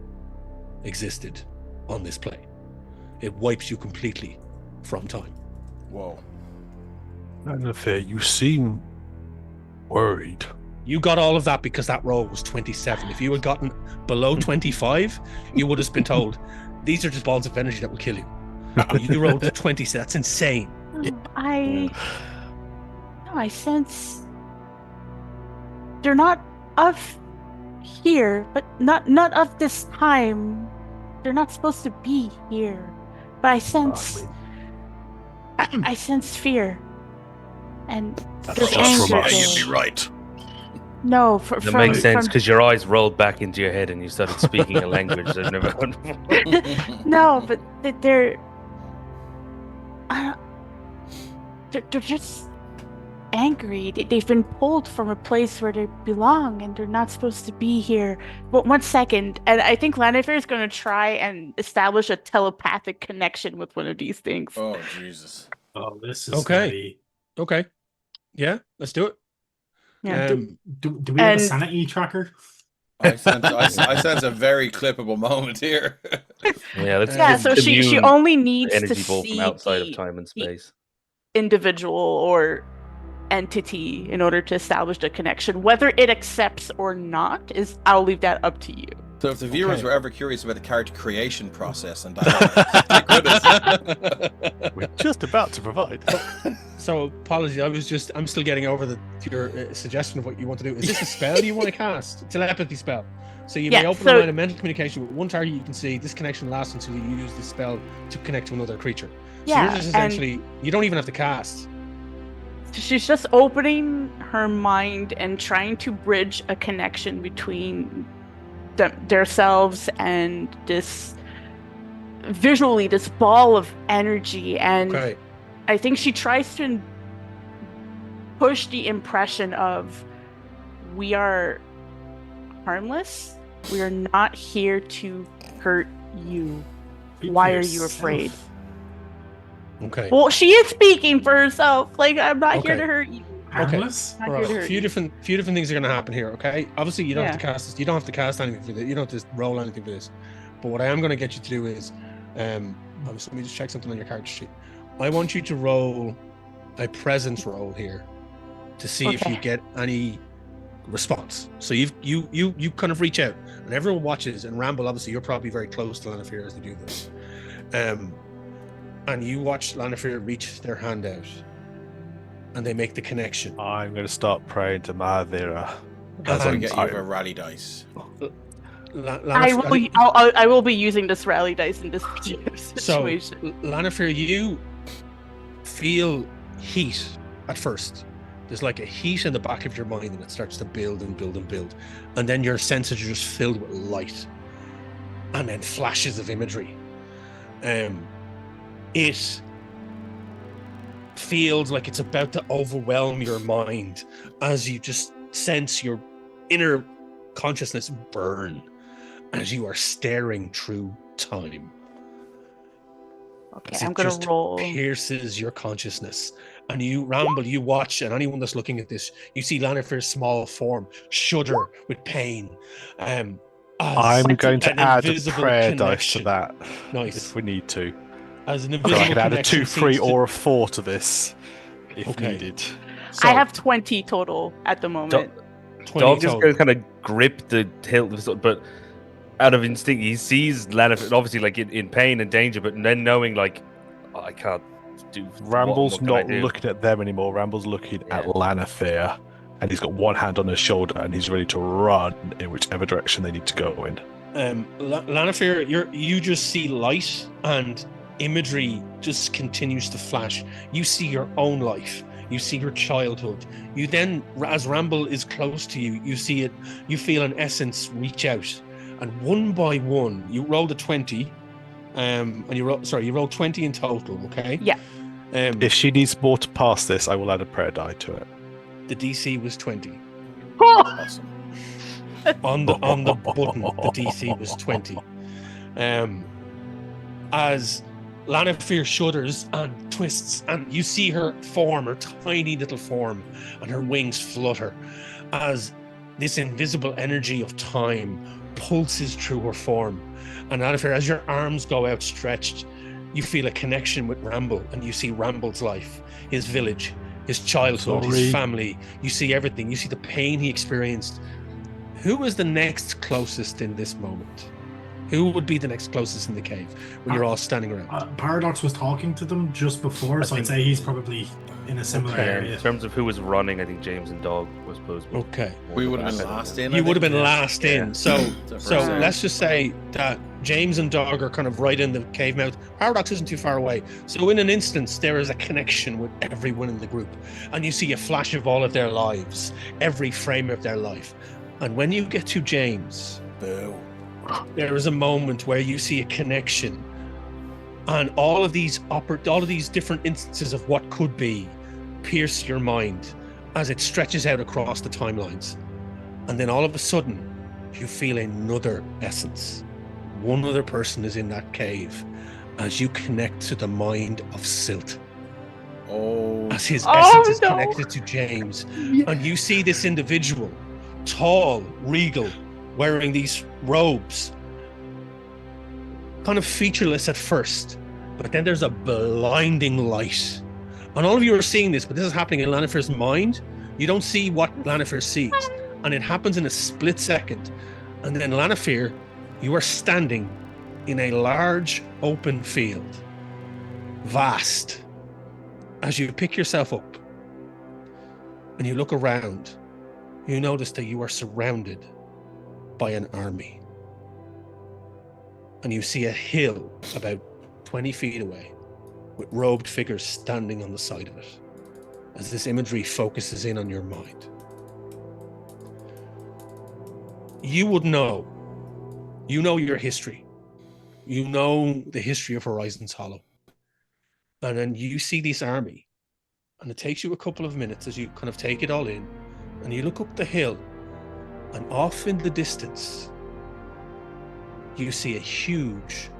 S4: existed on this plane. It wipes you completely from time.
S1: Whoa.
S3: Lanafir, you seem worried.
S4: You got all of that because that roll was 27. If you had gotten below 25, you would have been told, these are just balls of energy that will kill you. You rolled a 20, so that's insane.
S6: I sense they're not of here, but not of this time. They're not supposed to be here. But I sense I sense fear. And there's anger there.
S1: You'd be right.
S6: No,
S5: that makes sense because your eyes rolled back into your head and you started speaking a language I've never heard before.
S6: No, but they're just angry. They've been pulled from a place where they belong and they're not supposed to be here. But 1 second, and I think Lanafir is going to try and establish a telepathic connection with one of these things.
S1: Oh, Jesus.
S2: Oh, this is
S4: okay.
S2: Heavy.
S4: Okay. Yeah, let's do it.
S6: Yeah.
S2: Do we have a sanity tracker?
S1: I sense a very clippable moment here.
S5: Yeah,
S6: so she only needs
S5: energy
S6: to
S5: ball
S6: see
S5: from outside of time and space.
S6: Individual or entity in order to establish the connection. Whether it accepts or not I'll leave that up to you.
S1: So if the viewers
S4: Okay.
S1: were ever curious about the character creation process and stick with us.
S3: We're just about to provide.
S4: So apologies, I'm still getting over your suggestion of what you want to do. Is this a spell you want to cast? Telepathy spell. So you may open a line of mental communication with one target you can see. This connection lasts until you use the spell to connect to another creature. So
S6: Yeah,
S4: you're just essentially, you don't even have to cast.
S6: She's just opening her mind and trying to bridge a connection between themselves and this ball of energy. And
S4: Okay.
S6: I think she tries to push the impression of, we are harmless. We are not here to hurt you. Why are you afraid?
S4: Okay.
S6: Well, she is speaking for herself. Like, I'm not here
S4: Okay.
S6: to hurt you.
S2: Harmless?
S6: Not
S4: All
S6: here
S4: right.
S6: to
S4: A
S6: hurt
S4: few
S6: you.
S4: different things are going to happen here. Okay. Obviously, you don't have to
S6: Yeah.
S4: cast this. You don't have to cast anything for this. You don't have to roll anything for this. But what I am going to get you to do is, let me just check something on your character sheet. I want you to roll a presence roll here to see if you
S6: Okay.
S4: get any response. So you kind of reach out, and everyone watches. And Ramble, obviously, you're probably very close to Lanafir as they do this. And you watch Lanafir reach their hand out, and they make the connection.
S3: I'm going to start praying to Mahavira.
S1: That's what I
S4: And
S1: get you a rally dice.
S6: I will be using this rally dice in this particular situation.
S4: So, Lanafir, you feel heat at first. There's like a heat in the back of your mind, and it starts to build and build and build. And then your senses are just filled with light. And then flashes of imagery. It feels like it's about to overwhelm your mind as you just sense your inner consciousness burn as you are staring through time.
S6: Okay,
S4: As
S6: I'm
S4: it
S6: gonna
S4: just
S6: roll.
S4: pierces your consciousness, and you Ramble, you watch, and anyone that's looking at this, you see Lanafir's small form shudder with pain.
S3: I'm going to
S4: an
S3: add a
S4: invisible
S3: prayer dice to
S4: connection-
S3: that
S4: Nice.
S3: if we need to.
S4: As an
S3: So
S4: invisible
S3: I can add a
S4: connection
S3: 2, 3,
S4: seems to-
S3: or a 4 to this if
S4: Okay.
S3: needed.
S4: So,
S6: I have 20 total at the moment.
S4: 20
S5: Dog is
S4: total.
S5: going to kind of grip the hilt, but out of instinct, he sees Lanafir obviously like in pain and danger, but then knowing like, I can't do.
S3: Ramble's
S5: what can I
S3: not
S5: do?
S3: looking at them anymore. Ramble's looking at
S5: Yeah.
S3: Lanafir, and he's got one hand on his shoulder, and he's ready to run in whichever direction they need to go in.
S4: Lanafir, you just see light, and imagery just continues to flash. You see your own life. You see your childhood. You then, as Ramble is close to you, you see it. You feel an essence reach out, and one by one, you rolled a 20, and you rolled 20 in total. Okay.
S6: Yeah.
S3: If she needs more to pass this, I will add a prayer die to it.
S4: The DC was 20.
S1: Awesome.
S4: on the button, the DC was 20. As Lanafir shudders and twists, and you see her form, her tiny little form, and her wings flutter as this invisible energy of time pulses through her form. And Lanafir, as your arms go outstretched, you feel a connection with Ramble, and you see Ramble's life, his village, his childhood,
S3: Sorry.
S4: his family. You see everything. You see the pain he experienced. Who was the next closest in this moment? Who would be the next closest in the cave when you're all standing around?
S2: Paradox was talking to them just before, so I'd say he's probably in a similar
S4: Okay.
S2: area.
S5: In terms of who was running, I think James and Dog was supposed to be.
S4: Okay.
S1: We would have been last in. I
S4: You would have
S1: think.
S4: been last in.
S5: Yeah.
S4: So
S1: So
S4: let's just say that James and Dog are kind of right in the cave mouth. Paradox isn't too far away. So in an instance, there is a connection with everyone in the group. And you see a flash of all of their lives, every frame of their life. And when you get to James,
S1: Boo.
S4: there is a moment where you see a connection, and all of these different instances of what could be pierce your mind as it stretches out across the timelines. And then all of a sudden you feel another essence. One other person is in that cave as you connect to the mind of Silt,
S1: Oh.
S4: as his
S6: Oh,
S4: essence is
S6: no.
S4: connected to James. And you see this individual, tall, regal, wearing these robes, kind of featureless at first, but then there's a blinding light. And all of you are seeing this, but this is happening in Lanafir's mind. You don't see what Lanafir sees, and it happens in a split second. And then Lanafir, You are standing in a large open field, vast. As you pick yourself up and you look around, you notice that you are surrounded by an army. And you see a hill about 20 feet away with robed figures standing on the side of it as this imagery focuses in on your mind. You would know. You know your history. You know the history of Horizons Hollow. And then you see this army, and it takes you a couple of minutes as you kind of take it all in, and you look up the hill, and off in the distance, you see a huge,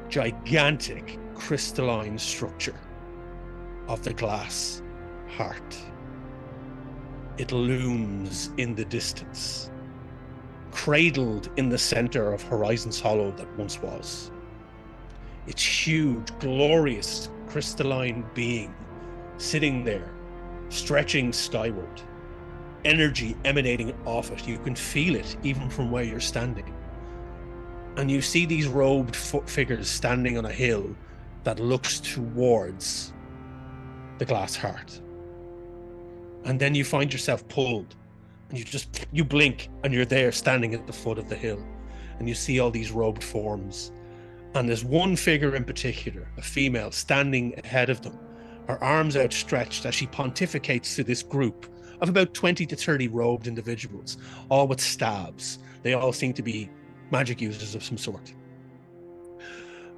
S4: gigantic, crystalline structure of the glass heart. It looms in the distance, cradled in the center of Horizons Hollow that once was. Its huge, glorious, crystalline being sitting there, stretching skyward, energy emanating off it. You can feel it even from where you're standing. And you see these robed figures standing on a hill that looks towards the glass heart. And then you find yourself pulled, and you blink, and you're there standing at the foot of the hill, and you see all these robed forms. And there's one figure in particular, a female, standing ahead of them, her arms outstretched as she pontificates to this group of about 20 to 30 robed individuals, all with stabs. They all seem to be magic users of some sort.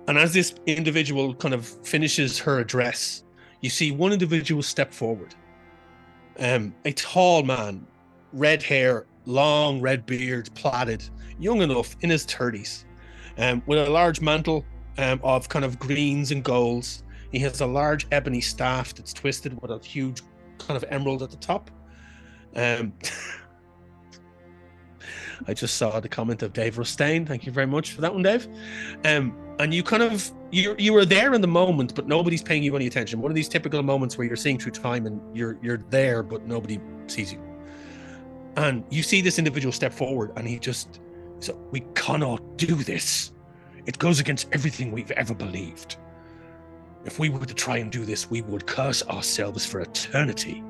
S4: And as this individual kind of finishes her address, you see one individual step forward. A tall man, red hair, long red beard, plaited, young enough, in his 30s, with a large mantle of kind of greens and golds. He has a large ebony staff that's twisted with a huge kind of emerald at the top. I just saw the comment of Dave Rustain. Thank you very much for that one, Dave. And you kind of, you were there in the moment, but nobody's paying you any attention. One of these typical moments where you're seeing through time and you're there, but nobody sees you. And you see this individual step forward, and so we cannot do this. It goes against everything we've ever believed. If we were to try and do this, we would curse ourselves for eternity.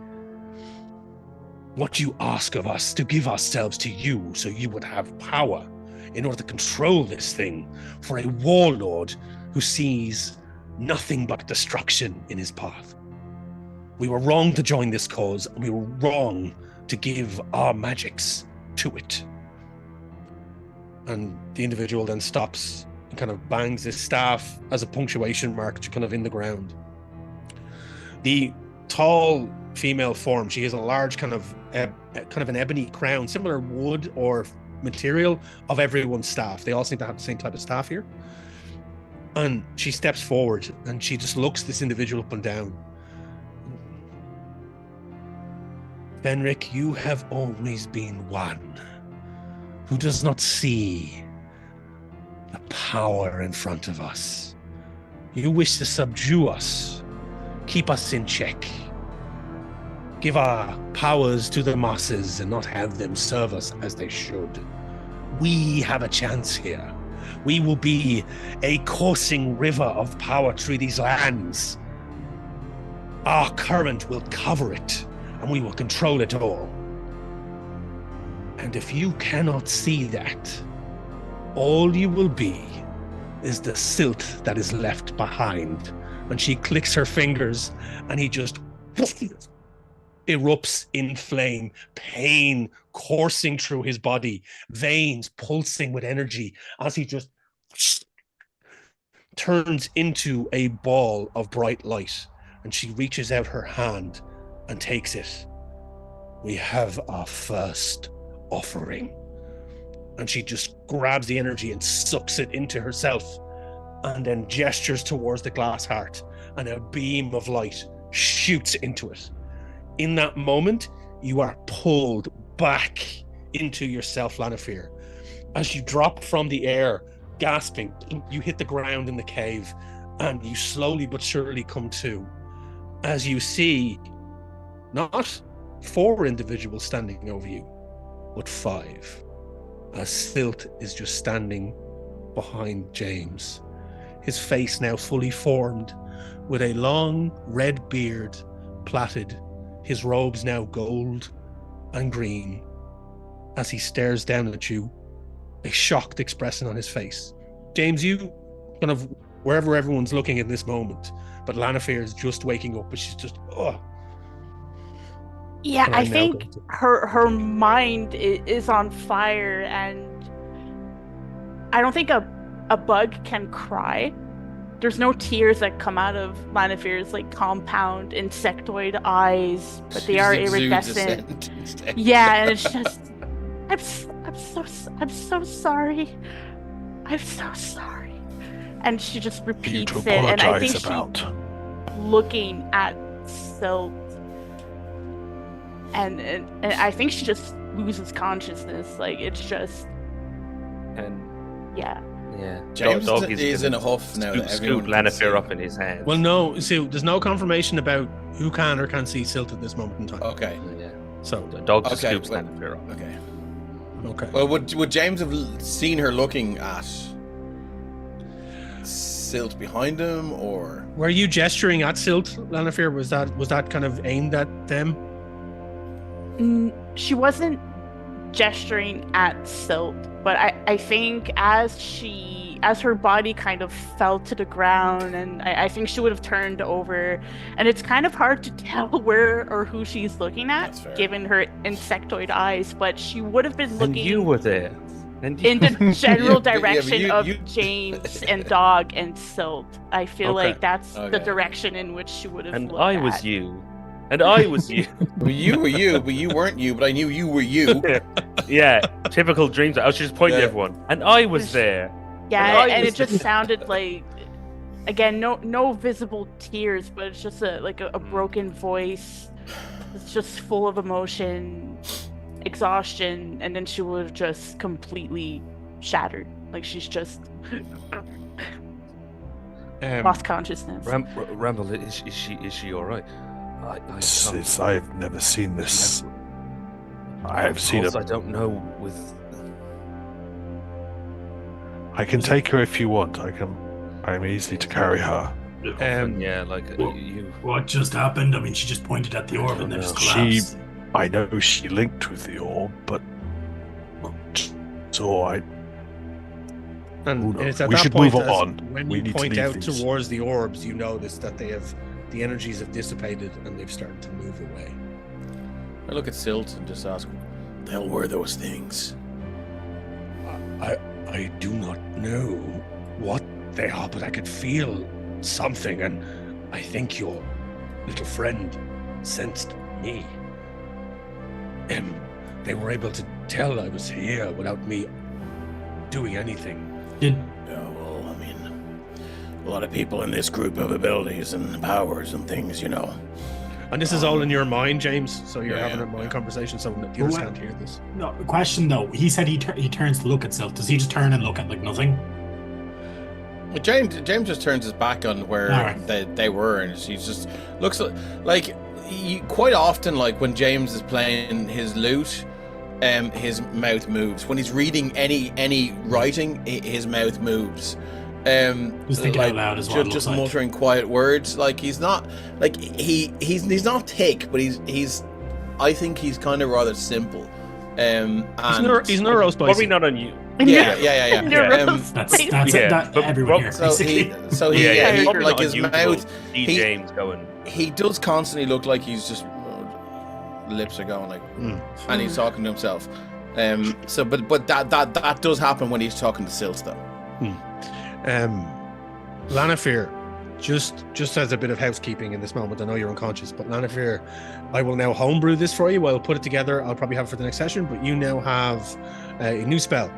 S4: What you ask of us to give ourselves to you so you would have power in order to control this thing for a warlord who sees nothing but destruction in his path. We were wrong to join this cause, and we were wrong to give our magics to it. And the individual then stops and kind of bangs his staff as a punctuation mark kind of in the ground. The tall female form, she has a large kind of an ebony crown, similar wood or material of everyone's staff. They all seem to have the same type of staff here. And she steps forward and she just looks this individual up and down. Fenric, you have always been one who does not see the power in front of us. You wish to subdue us, keep us in check, give our powers to the masses and not have them serve us as they should. We have a chance here. We will be a coursing river of power through these lands. Our current will cover it, and we will control it all. And if you cannot see that, all you will be is the silt that is left behind. And she clicks her fingers, and he just erupts in flame, pain coursing through his body, veins pulsing with energy as he just turns into a ball of bright light. And she reaches out her hand and takes it. We have our first offering. And she just grabs the energy and sucks it into herself, and then gestures towards the glass heart, and a beam of light shoots into it. In that moment, you are pulled back into yourself, Lanafir. As you drop from the air, gasping, you hit the ground in the cave, and you slowly but surely come to, as you see not 4 individuals standing over you, but 5. As Silt is just standing behind James, his face now fully formed, with a long red beard plaited, his robes now gold and green, as he stares down at you, a shocked expression on his face. James, you kind of wherever everyone's looking in this moment, but Lanafear is just waking up, but she's just
S6: Yeah,
S4: And
S6: I
S4: I'm now
S6: think
S4: going to-
S6: her mind is on fire, and I don't think a bug can cry. There's no tears that come out of Lanafear's like compound insectoid eyes, but they are iridescent. Yeah, and it's just, I'm so sorry. I'm so sorry. And she just
S3: For you
S6: repeats
S3: to
S6: it, and I think
S3: apologize about.
S6: she's looking at Silt, and I think she just loses consciousness. Like it's just,
S5: And
S6: yeah.
S5: yeah,
S1: James
S5: Dog
S1: is in a huff now. that
S5: Scoop
S1: everyone can
S5: Lanafear
S1: see.
S5: up in his hands.
S4: Well, no, see, there's no confirmation about who can or can't see Silt at this moment in time.
S1: Okay.
S5: Yeah.
S4: So,
S5: The dog just
S1: Okay,
S5: scoops
S1: wait.
S5: Lanafear up.
S1: Okay.
S4: okay.
S1: Well, would James have seen her looking at Silt behind him, or
S4: Were you gesturing at Silt, Lanafear? Was that kind of aimed at them?
S6: She wasn't gesturing at Silt, but I think as her body kind of fell to the ground, and I think she would have turned over, and it's kind of hard to tell where or who she's looking at,
S1: That's fair.
S6: given her insectoid eyes, but she would have been
S5: And
S6: looking
S5: you were there. And you...
S6: in the general
S1: Yeah, but
S6: direction
S1: you-
S6: of
S1: you-
S6: James and Dog and Silt. I feel
S4: Okay.
S6: like that's the
S1: Okay.
S6: direction in which she would have
S5: and
S6: looked
S5: I was
S6: at.
S5: you. And I was you.
S1: well, you were you, but you weren't you, but I knew you were you.
S5: Yeah, typical dreams. I was just pointing
S1: Yeah.
S5: at everyone. And I was there.
S6: Yeah,
S5: And I
S6: and
S5: was
S6: it just sounded like, again, no visible tears, but it's just a broken voice. It's just full of emotion, exhaustion, and then she would have just completely shattered. Like she's just lost consciousness.
S5: Ramble, is she all right?
S3: I've never seen this. I have seen it.
S5: I don't know with.
S3: I can take her if you want. I'm easy to carry her.
S5: Yeah, like
S2: Well,
S5: you.
S2: What just happened? I mean, she just pointed at the orb and then just
S3: She-
S2: collapsed.
S3: I know she linked with the orb, but so I.
S4: And
S3: Who knows?
S4: it's at
S3: We
S4: that
S3: should
S4: point
S3: move
S4: as
S3: on.
S4: when
S3: We
S4: you
S3: need to
S4: point
S3: leave
S4: out
S3: these.
S4: towards the orbs, you notice that the energies have dissipated and they've started to move away.
S1: I look at Silt and just ask, "What the hell were those things?"
S4: I do not know what they are, but I could feel something, and I think your little friend sensed me. They were able to tell I was here without me doing anything.
S2: Did
S1: Yeah, well, I mean, a lot of people in this group have abilities and powers and things, you know.
S4: And this is all in your mind, James, so you're
S1: Yeah,
S4: having a
S1: yeah,
S4: mind
S1: yeah.
S4: conversation, so the
S2: Well,
S4: others
S2: what-
S4: can't hear this.
S2: no question though? He said he turns to look at Silt. Does he just turn and look at like nothing?
S1: But James just turns his back on where
S2: Alright.
S1: they were, and he just looks like quite often, like when James is playing his lute, his mouth moves. When he's reading any writing, his mouth moves.
S2: Just thinking out loud as well, it
S1: Just
S2: looks like.
S1: muttering quiet words. Like he's not like he's not thick, but he's I think he's kind of rather simple. And
S4: He's neuro
S5: Probably
S4: spicy.
S5: not on you.
S1: yeah.
S6: Neuros.
S2: That's
S5: Yeah,
S2: that
S5: but
S2: everyone here.
S1: So he,
S2: Basically.
S1: so he,
S5: Yeah,
S1: he
S5: probably
S1: like
S5: not
S1: his
S5: unusual
S1: mouth.
S5: to see
S1: he-
S5: James going.
S1: He does constantly look like he's just lips are going like, and he's talking to himself. So, but that does happen when he's talking to Silt though.
S4: Lanafear, just as a bit of housekeeping in this moment, I know you're unconscious, but Lanafear, I will now homebrew this for you. I'll put it together. I'll probably have it for the next session, but you now have a new spell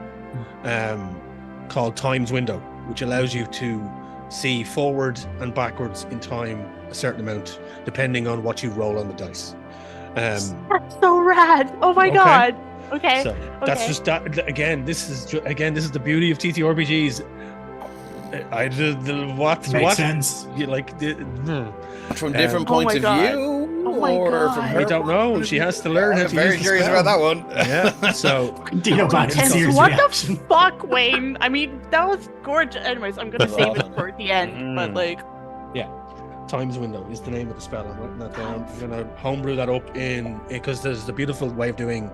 S4: called Time's Window, which allows you to see forward and backwards in time a certain amount, depending on what you roll on the dice.
S6: That's so rad. Oh my
S4: Okay.
S6: god. Okay.
S4: So that's
S6: okay.
S4: just that. Again, this is the beauty of TTRPGs.
S2: Makes sense.
S4: you like
S1: From different
S6: Oh
S1: points
S6: my
S1: of
S6: God.
S1: view.
S6: Oh Oh my
S1: or
S6: God.
S1: from her?
S4: We don't know. She has to learn how
S1: I'm
S4: to
S1: very
S4: use the
S1: curious
S4: spell.
S1: about that one.
S4: Yeah. So
S2: Dino back in
S6: And
S2: Sears
S6: what
S2: reaction.
S6: the fuck, Wayne? I mean, that was gorgeous. Anyways, I'm gonna
S1: That's
S6: save it
S1: awesome.
S6: for the end, but
S5: Mm.
S6: like,
S4: Times Window is the name of the spell. I'm writing that down. I'm gonna homebrew that up because there's the beautiful way of doing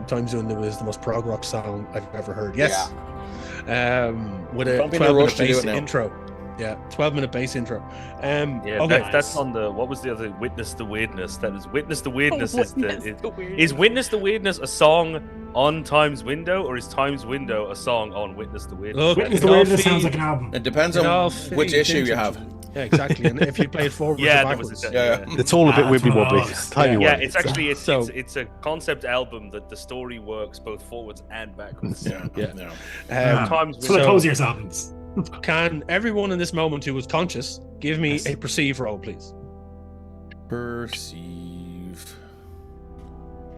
S4: Times Window is the most prog rock song I've ever heard. Yes. With a
S1: Don't be in a
S4: 12-minute
S1: rush to do
S4: bass
S1: it now.
S4: intro. Yeah, 12-minute bass intro.
S5: Yeah,
S4: Okay.
S5: that's on the. What was the other? Witness the Weirdness. That was Witness the Weirdness.
S6: Witness
S5: Is
S6: the Weirdness.
S5: is Witness the Weirdness a song on Times Window, or is Times Window a song on Witness the Weirdness?
S4: Look,
S2: Witness
S4: it
S2: the
S4: all
S2: Weirdness sounds
S4: feeds-
S2: like an album.
S1: It depends
S4: it all
S1: on which
S4: feeds
S1: issue
S4: into
S1: you
S4: each
S1: have.
S4: other. Yeah, exactly. And if you play it forwards
S5: Yeah,
S4: or
S5: there was
S4: backwards.
S5: a-
S1: Yeah.
S3: It's all a bit
S2: That's
S3: wibbly
S2: one of
S3: wobbly.
S2: those.
S3: Tell you
S5: Yeah,
S3: what.
S5: it's actually
S4: So-
S5: it's a concept album that the story works both forwards and backwards.
S1: Yeah.
S4: Um,
S5: Times
S2: So the
S5: Window.
S2: Posier's albums.
S4: Can everyone in this moment who was conscious give me a perceive roll, please?
S1: Perceive.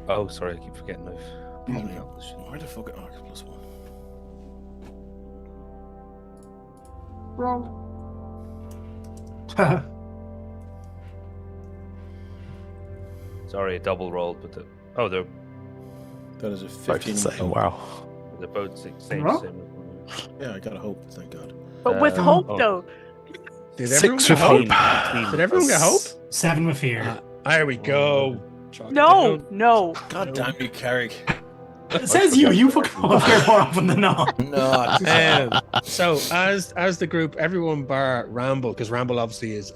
S5: Oh, sorry, I keep forgetting.
S1: Where the fuck? Oh, +1.
S5: Sorry, a double rolled, but they're
S1: That is a
S3: Like to
S1: 15.
S3: say, wow.
S5: both same.
S2: What?
S1: Yeah, I got a hope. Thank God.
S6: but with hope though.
S4: Did
S3: 6
S4: everyone
S3: with
S4: get hope?
S3: hope.
S4: Did everyone get hope?
S2: 7 with fear.
S4: There we go. Chalk it
S6: No,
S4: down.
S6: no.
S1: God damn you, Carrick.
S2: It says you. You fucking come up here more often than not.
S1: No.
S4: So as the group, everyone bar Ramble, because Ramble obviously is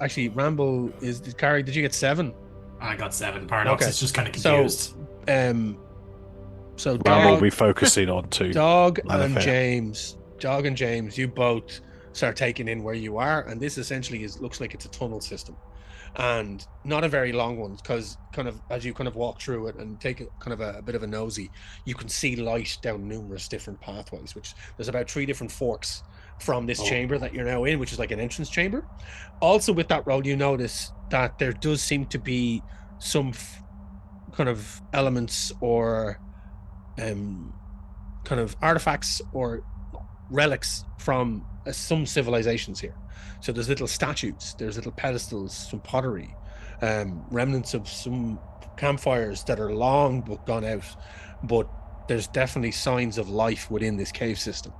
S4: Carrie. Did you get 7?
S2: I got 7. Paradox
S4: Okay.
S2: is just kind of
S4: So-
S2: confused.
S4: So
S3: Well, we'll
S4: Dog,
S3: be focusing on two.
S4: Dog
S3: Line of
S4: and
S3: fire.
S4: James, you both start taking in where you are, and this essentially looks like it's a tunnel system, and not a very long one, because kind of as you kind of walk through it and take a bit of a nosy, you can see light down numerous different pathways. Which there's about 3 different forks from this chamber that you're now in, which is like an entrance chamber. Also, with that road, you notice that there does seem to be some kind of elements or kind of artifacts or relics from some civilizations here. So there's little statues, there's little pedestals, some pottery, remnants of some campfires that are long but gone out, but there's definitely signs of life within this cave system.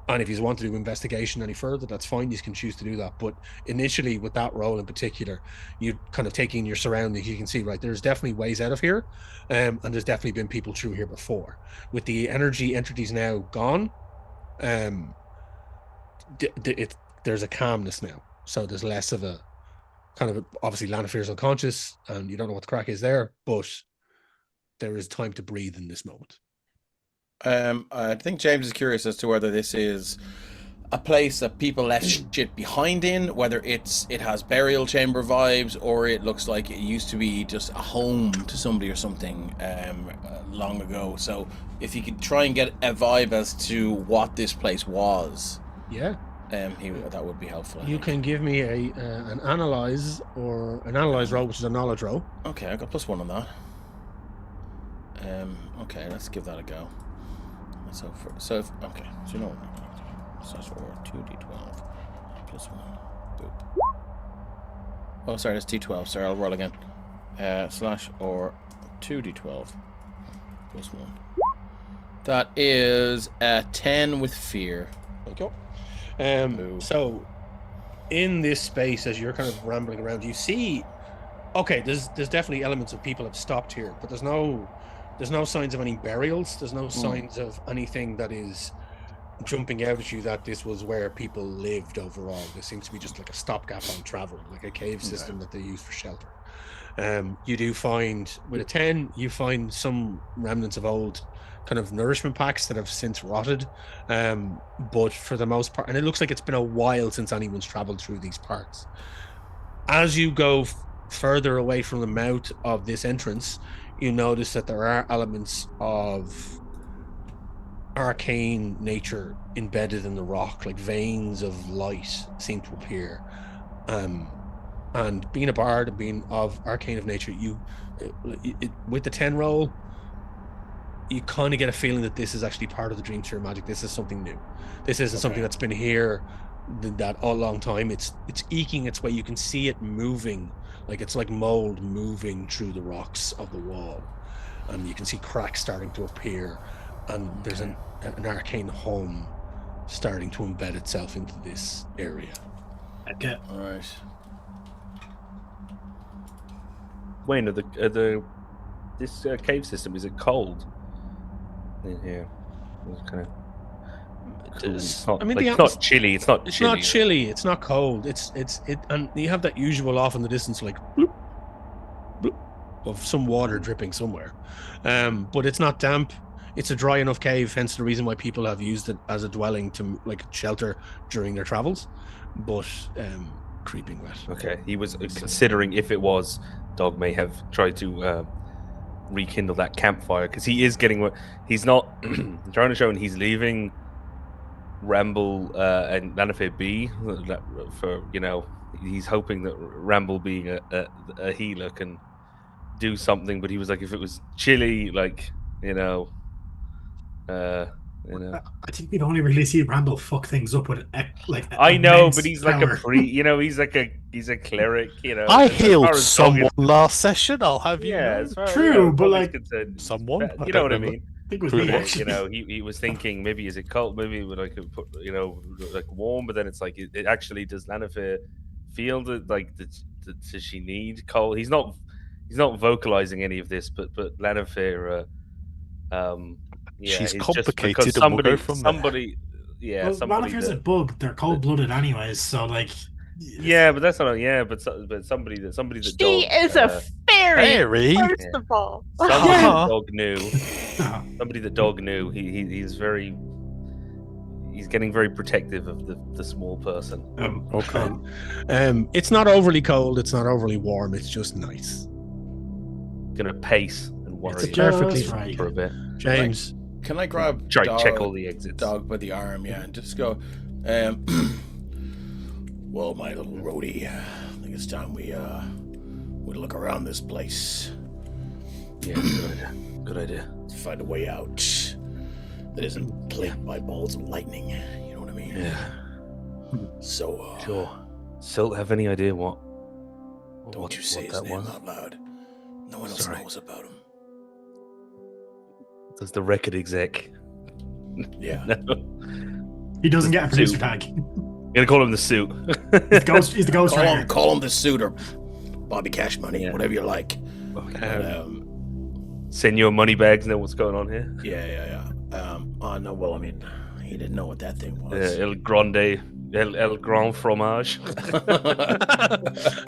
S4: And if you want to do investigation any further, that's fine, you can choose to do that. But initially, with that role in particular, you kind of taking your surroundings, you can see, right, there's definitely ways out of here, and there's definitely been people through here before. With the energy entities now gone, there's a calmness now. So there's less of a kind of, obviously Lanfear's unconscious, and you don't know what the crack is there, but there is time to breathe in this moment.
S1: I think James is curious as to whether this is a place that people left shit behind in, whether it has burial chamber vibes, or it looks like it used to be just a home to somebody or something long ago. So if you could try and get a vibe as to what this place was,
S4: Yeah.
S1: that would be helpful. I
S4: You
S1: think.
S4: can give me an analyze roll, which is a knowledge roll.
S1: Okay, I got +1 on that. Okay, let's give that a go. So you know what? So that's for 2d12 +1. Boop. Oh, sorry, that's d12. Sorry, I'll roll again. Slash or 2d12 +1. That is 10 with fear.
S4: Okay.
S1: Ooh.
S4: So in this space, as you're kind of rambling around, you see, okay, there's definitely elements of people have stopped here, but there's no signs of any burials. There's no signs of anything that is jumping out at you that this was where people lived overall. This seems to be just like a stopgap on travel, like a cave system that they use for shelter. You do find, with a 10, you find some remnants of old kind of nourishment packs that have since rotted, but for the most part, and it looks like it's been a while since anyone's traveled through these parts. As you go further away from the mouth of this entrance, you notice that there are elements of arcane nature embedded in the rock, like veins of light seem to appear. And being a bard and being of arcane of nature, with the 10 roll, you kind of get a feeling that this is actually part of the Dreamsphere magic. This is something new. This isn't something that's been here that all long time. It's eking its way. You can see it moving, like it's like mold moving through the rocks of the wall, and you can see cracks starting to appear, and there's an arcane hum starting to embed itself into this area.
S2: Okay.
S1: All right.
S5: Wayne, this cave system, is it cold in here? It's kind of. It's not,
S4: I mean,
S5: it's not chilly. It's not.
S4: It's
S5: chilly.
S4: not chilly. It's not cold. It, and you have that usual off in the distance, like bloop, bloop, of some water dripping somewhere. But it's not damp. It's a dry enough cave, hence the reason why people have used it as a dwelling to like shelter during their travels. But creeping wet.
S5: Okay, he was considering if it was, Dog may have tried to rekindle that campfire, because he is getting what he's not trying to show, and he's leaving Ramble and Lanafe be for, you know, he's hoping that Ramble, being a healer, can do something. But he was like, if it was chilly, like, you know.
S2: I think we'd only really see Ramble fuck things up with
S5: I know,
S2: immense
S5: but he's like
S2: power.
S5: he's a cleric, you know.
S3: I
S5: as far
S3: healed
S5: as
S3: someone
S5: Dog
S3: last session. I'll have
S5: is,
S3: you
S5: yeah,
S3: know.
S5: as far
S2: True, but,
S5: Dog is
S2: like,
S5: concerned,
S3: someone. I
S5: you
S3: don't
S5: know what I
S3: remember.
S5: mean.
S2: I think it was
S3: True.
S2: me,
S3: Yeah,
S2: actually.
S5: You know, he was thinking maybe is it cold, maybe I could put, you know, like warm, but then it's like it actually, does Lanafe feel that, like, does she need cold? He's not vocalizing any of this, but Lanafe, yeah,
S3: She's
S5: it's just
S3: complicated,
S5: because
S3: and we'll go from there.
S5: somebody, yeah,
S2: Well,
S5: somebody
S2: Lannifer's a
S5: that,
S2: bug. They're cold-blooded anyways, so like.
S5: yeah, but that's not, yeah, but somebody that
S6: She
S5: Dog,
S6: is a fairy.
S3: Fairy?
S6: First
S5: Yeah.
S6: of all.
S5: somebody
S2: Yeah.
S5: that Dog knew.
S2: No.
S5: Somebody that Dog knew. He's getting very protective of the small person.
S3: Okay.
S4: It's not overly cold. It's not overly warm. It's just nice.
S5: Gonna pace and worry
S4: It's
S2: just
S4: perfectly
S2: right.
S5: for a bit.
S4: James.
S1: Can I grab
S5: Try
S1: dog,
S5: check all the exits.
S1: Dog by the arm, yeah, and just go, well, my little roadie, I think it's time we look around this place.
S5: Yeah, good idea.
S1: Let's find a way out that isn't plagued by balls of lightning. You know what I mean?
S5: Yeah,
S1: So,
S5: sure. Still have any idea what
S1: don't you say
S5: what
S1: his
S5: that
S1: name
S5: was?
S1: out loud. No one else
S5: Sorry.
S1: knows about him.
S5: That's the record exec.
S1: Yeah.
S5: No.
S2: He doesn't get a producer
S5: Suit.
S2: tag.
S5: I'm gonna call him the suit.
S2: He's the ghost rider.
S1: Call him the suitor, Bobby Cash Money,
S5: Yeah.
S1: whatever you like.
S5: Okay. Send your money bags. Know what's going on here?
S1: Yeah. Oh no, well, I mean, he didn't know what that thing was.
S5: Yeah, El Grand Fromage.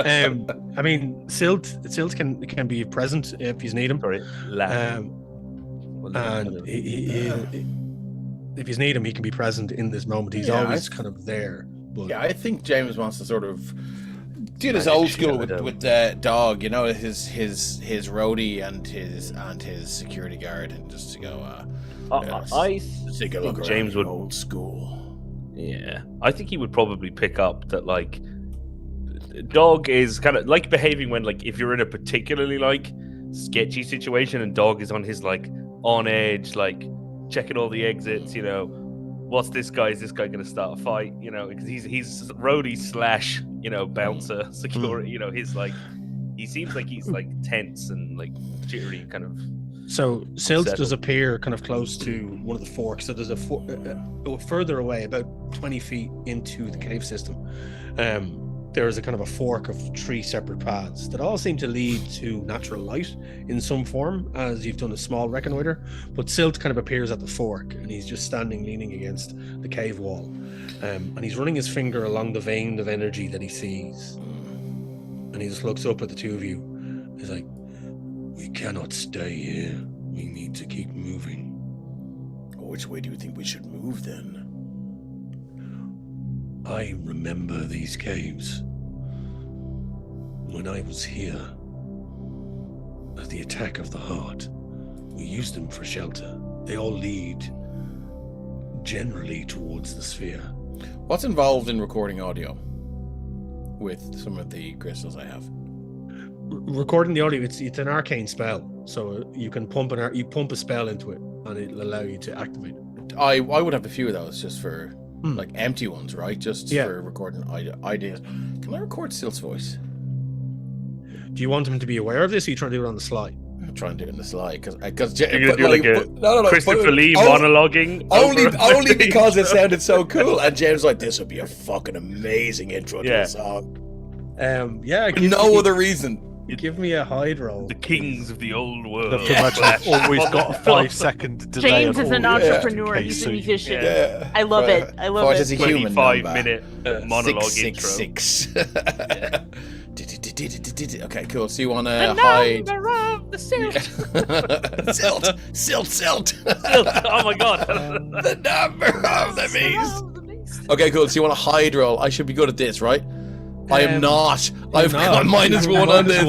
S4: I mean, Silt can be present if you need him.
S5: Sorry, lad.
S4: And if you need him, he can be present in this moment. He's
S1: Yeah,
S4: always kind of there. But
S1: Yeah, I think James wants to sort of do this
S5: I
S1: old
S5: think
S1: school
S5: she would,
S1: with Dog, you know, his roadie and his security guard, and just to go.
S5: I
S1: Take a look around
S5: James
S1: the
S5: would.
S1: old school.
S5: Yeah, I think he would probably pick up that, like, Dog is kind of like behaving when, like, if you're in a particularly, like, sketchy situation and Dog is on his, like, on edge, like, checking all the exits, you know, what's this guy? Is this guy going to start a fight? You know, because he's roadie slash, you know, bouncer, security, you know, his, like, he seems like he's, like, tense and, like, jittery, kind of.
S4: so Silt
S5: Settled.
S4: does appear kind of close to one of the forks. So there's a further away, about 20 feet into the cave system. There is a kind of a fork of 3 separate paths that all seem to lead to natural light in some form, as you've done a small reconnoiter. But Silt kind of appears at the fork, and he's just standing leaning against the cave wall. And he's running his finger along the vein of energy that he sees. And he just looks up at the two of you. He's like, "We cannot stay here. We need to keep moving."
S1: Which way do you think we should move then?
S4: I remember these caves. When I was here, at the attack of the heart, we used them for shelter. They all lead generally towards the sphere.
S1: What's involved in recording audio with some of the crystals I have?
S4: Recording the audio, it's an arcane spell, so you can pump a spell into it, and it'll allow you to activate it.
S1: I would have a few of those just for like empty ones, right? Just for recording ideas. Can I record Silt's voice?
S4: Do you want him to be aware of this, or are you trying to do it on the sly?
S1: I'm trying to do it in the slide because
S5: You're gonna do like a Christopher Lee monologuing.
S1: Only because it sounded so cool, and James was like, "This would be a fucking amazing intro to a song."
S4: No
S1: other reason.
S4: Give me a hide roll.
S5: The kings of the old world.
S3: The I've always got a 5-second delay.
S6: James is an entrepreneur. He's a musician.
S1: Yeah.
S6: I love it. I love it.
S1: As a human
S5: 25-minute monologue
S1: 666. Okay, cool. So you want to
S6: The
S1: hide?
S6: number of the silt.
S1: Silt.
S5: Oh my god.
S1: The number of the beast. Okay, cool. So you want a hide roll? I should be good at this, right? I am not. I've got -1 on this.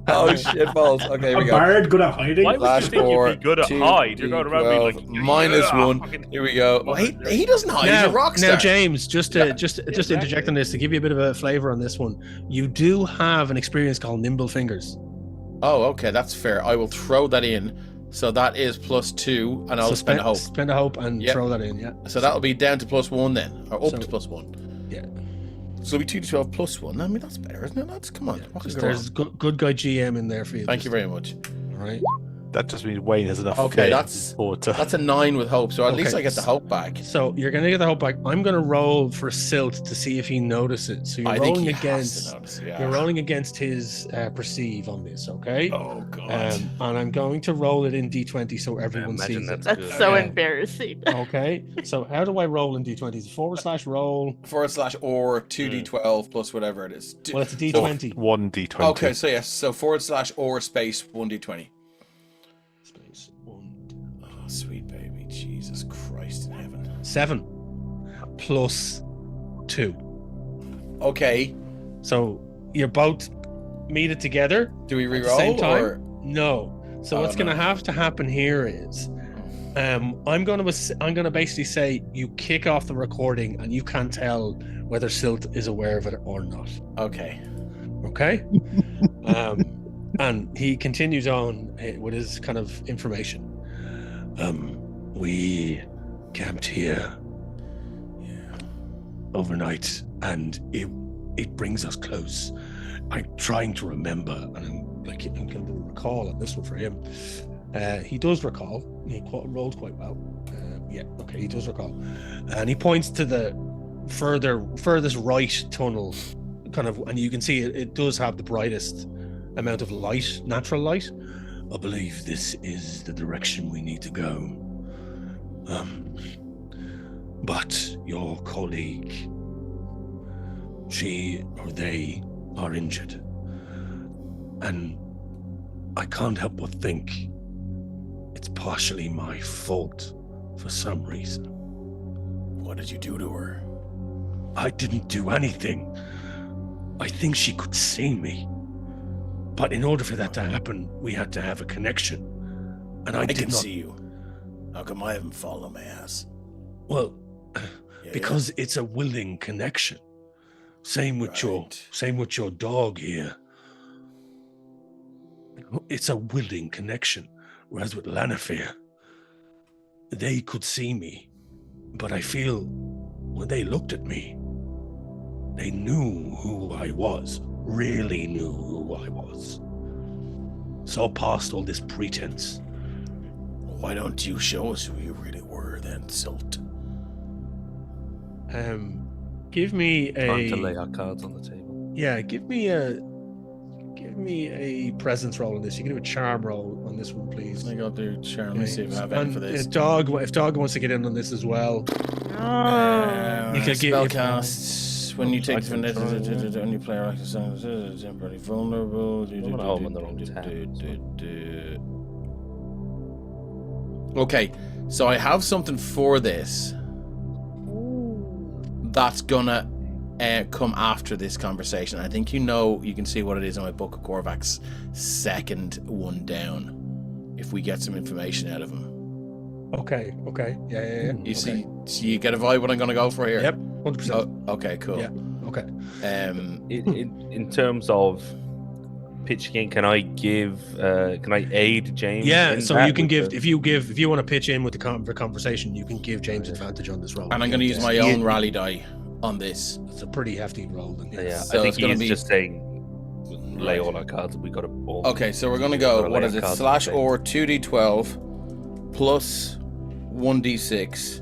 S1: Oh shit balls. Okay, here we
S2: A
S1: go.
S2: bard good at hiding?
S5: Why would you think you'd be good at hide? You're going around being like
S1: -1. Here we go. Well, he doesn't hide. He's a rock star.
S4: Now, James, just to interject on this, to give you a bit of a flavor on this one, you do have an experience called Nimble Fingers.
S1: Oh, okay, that's fair. I will throw that in. So that is +2, and I'll spend a hope.
S4: Spend a hope and throw that in, yeah.
S1: So that'll be down to +1 then, or up to +1.
S4: Yeah.
S1: So it'll be 2d12 +1. I mean, that's better, isn't it? That's come on.
S4: Yeah, there's good guy GM in there for you.
S1: Thank you very much.
S4: All right.
S3: That just means Wayne has enough.
S1: Okay, that's a 9 with hope. So at least I get the hope back.
S4: So you're gonna get the hope back. I'm gonna roll for Silt to see if he notices. So you're rolling against. You're rolling against his perceive on this. Okay.
S1: Oh god.
S4: And I'm going to roll it in D20 so everyone sees it.
S6: That's so embarrassing.
S4: Okay. So how do I roll in D20? /roll
S1: / or 2d12 plus whatever it is.
S4: Well, it's a D20.
S3: 1d20.
S1: Okay, so yes, so / or space 1d20.
S4: Space 1.
S1: Oh, sweet baby, Jesus Christ in heaven.
S4: 7 plus 2.
S1: Okay.
S4: So you're both meted together.
S1: Do we
S4: at
S1: reroll
S4: the same time?
S1: or
S4: No. So what's going to have to happen here is, I'm going to basically say you kick off the recording and you can't tell whether Silt is aware of it or not.
S1: Okay.
S4: Okay. And he continues on with his kind of information. We camped here overnight, and it brings us close. I'm trying to remember, and I'm going to recall on this one for him. He does recall. He rolled quite well. He does recall, and he points to the furthest right tunnel, kind of, and you can see it does have the brightest amount of light, natural light. I believe this is the direction we need to go. But your colleague, she or they are injured. And I can't help but think it's partially my fault for some reason.
S1: What did you do to her?
S4: I didn't do anything. I think she could see me. But in order for that to happen, we had to have a connection. And I did not
S1: see you. How come I haven't followed my ass?
S4: Well, because it's a willing connection. Same with your dog here. It's a willing connection. Whereas with Lanafir, they could see me, but I feel when they looked at me, they knew who I was, really knew who I was. So past all this pretense.
S1: Why don't you show us who you really were then, Silt?
S4: Give me a...
S5: Time to lay our cards on the table.
S4: Yeah, give me a presence roll on this. You can do a charm roll on this one, please.
S1: I got the charm. Let me see if I have any for this.
S4: If Dog wants to get in on this as well.
S1: You can spellcasts. When you take when you play a temporarily vulnerable. Okay, so I have something for this. That's gonna come after this conversation. I think you can see what it is on my Book of Korvac's second one down. If we get some information out of him.
S4: Okay. Yeah.
S1: You see, so you get a vibe what I'm gonna go for here?
S4: Yep, 100%.
S1: Oh, okay, cool.
S4: Yeah, okay.
S5: In terms of pitch again, can I aid James?
S4: Yeah,
S5: in
S4: so
S5: that
S4: you can
S5: with
S4: give
S5: the-
S4: if you want to pitch in with the conversation, you can give James advantage on this roll.
S1: And I'm going to use my own rally die on this.
S4: It's a pretty hefty roll. Then,
S5: Yeah,
S1: So
S5: I
S1: it's
S5: think
S1: gonna
S5: he's
S1: be-
S5: just saying lay
S1: Right.
S5: all our cards. We got to all.
S1: Okay, so we're going to
S5: We've
S1: go,
S5: gotta
S1: what
S5: lay
S1: is
S5: our
S1: it,
S5: cards
S1: slash
S5: on the
S1: or 2d12 plus 1d6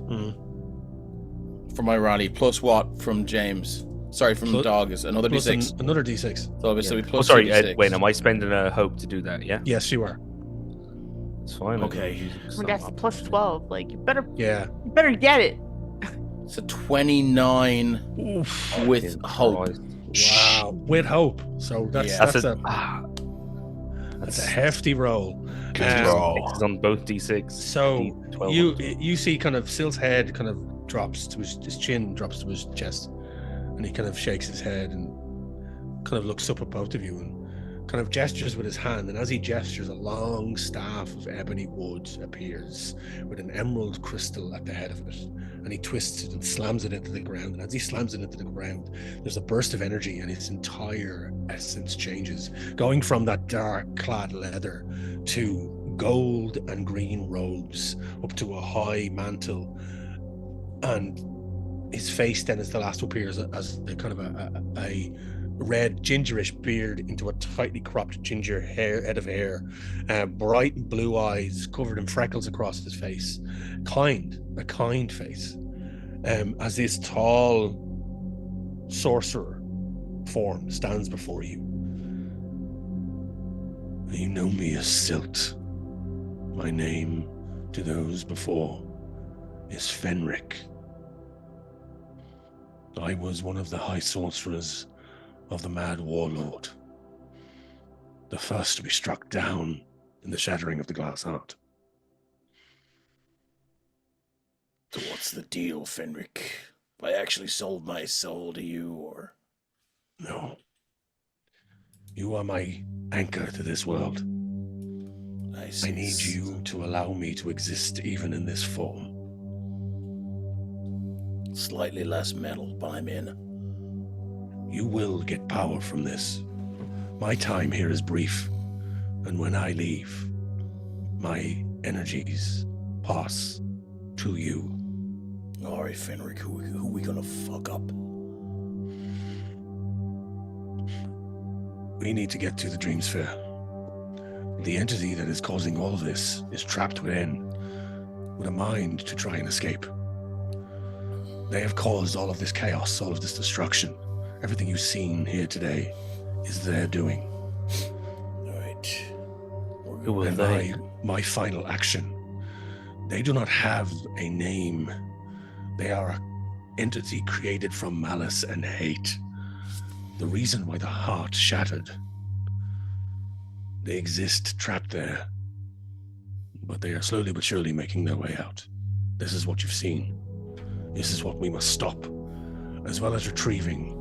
S1: for my rally, plus what from James? Sorry, from
S4: Plus-
S1: Dog is another
S4: plus
S1: d6.
S4: another d6.
S1: So obviously we
S5: Oh,
S1: plus
S5: sorry.
S1: 2d6.
S5: Wait, am I spending a hope to do that? Yeah,
S4: Yes, you are.
S5: it's fine.
S1: Okay.
S6: I mean, that's plus 12. Like, you better get it.
S1: It's a 29 with
S5: Fucking
S1: hope.
S5: Christ.
S4: Wow, with hope. So that's
S1: Yeah.
S4: that's a
S5: That's
S4: hefty roll.
S5: Sixes on both d6.
S4: So
S5: D12.
S4: you see kind of Sil's head kind of drops to his chin, drops to his chest, and he kind of shakes his head and kind of looks up at both of you and kind of gestures with his hand. And as he gestures, a long staff of ebony wood appears with an emerald crystal at the head of it. And he twists it and slams it into the ground. And as he slams it into the ground, there's a burst of energy and its entire essence changes, going from that dark clad leather to gold and green robes up to a high mantle. And his face then is the last to appear as a kind of a red gingerish beard into a tightly cropped ginger head of hair, bright blue eyes covered in freckles across his face, a kind face, as this tall sorcerer form stands before you. You know me as Silt. My name to those before is Fenric. I was one of the high sorcerers of the Mad Warlord, the first to be struck down in the shattering of the Glass Heart.
S1: So what's the deal, Fenric? I actually sold my soul to you, or?
S4: No. You are my anchor to this world. I need you to allow me to exist even in this form.
S1: Slightly less metal, but I'm in.
S4: You will get power from this. My time here is brief, and when I leave, my energies pass to you.
S1: Alright, Fenric, who we gonna fuck up?
S4: We need to get to the Dreamsphere. The entity that is causing all of this is trapped within, with a mind to try and escape. They have caused all of this chaos, all of this destruction. Everything you've seen here today is their doing.
S1: Alright.
S5: Who will
S4: And
S5: they?
S4: my final action. They do not have a name. They are an entity created from malice and hate. The reason why the heart shattered. They exist trapped there. But they are slowly but surely making their way out. This is what you've seen. This is what we must stop. As well as retrieving.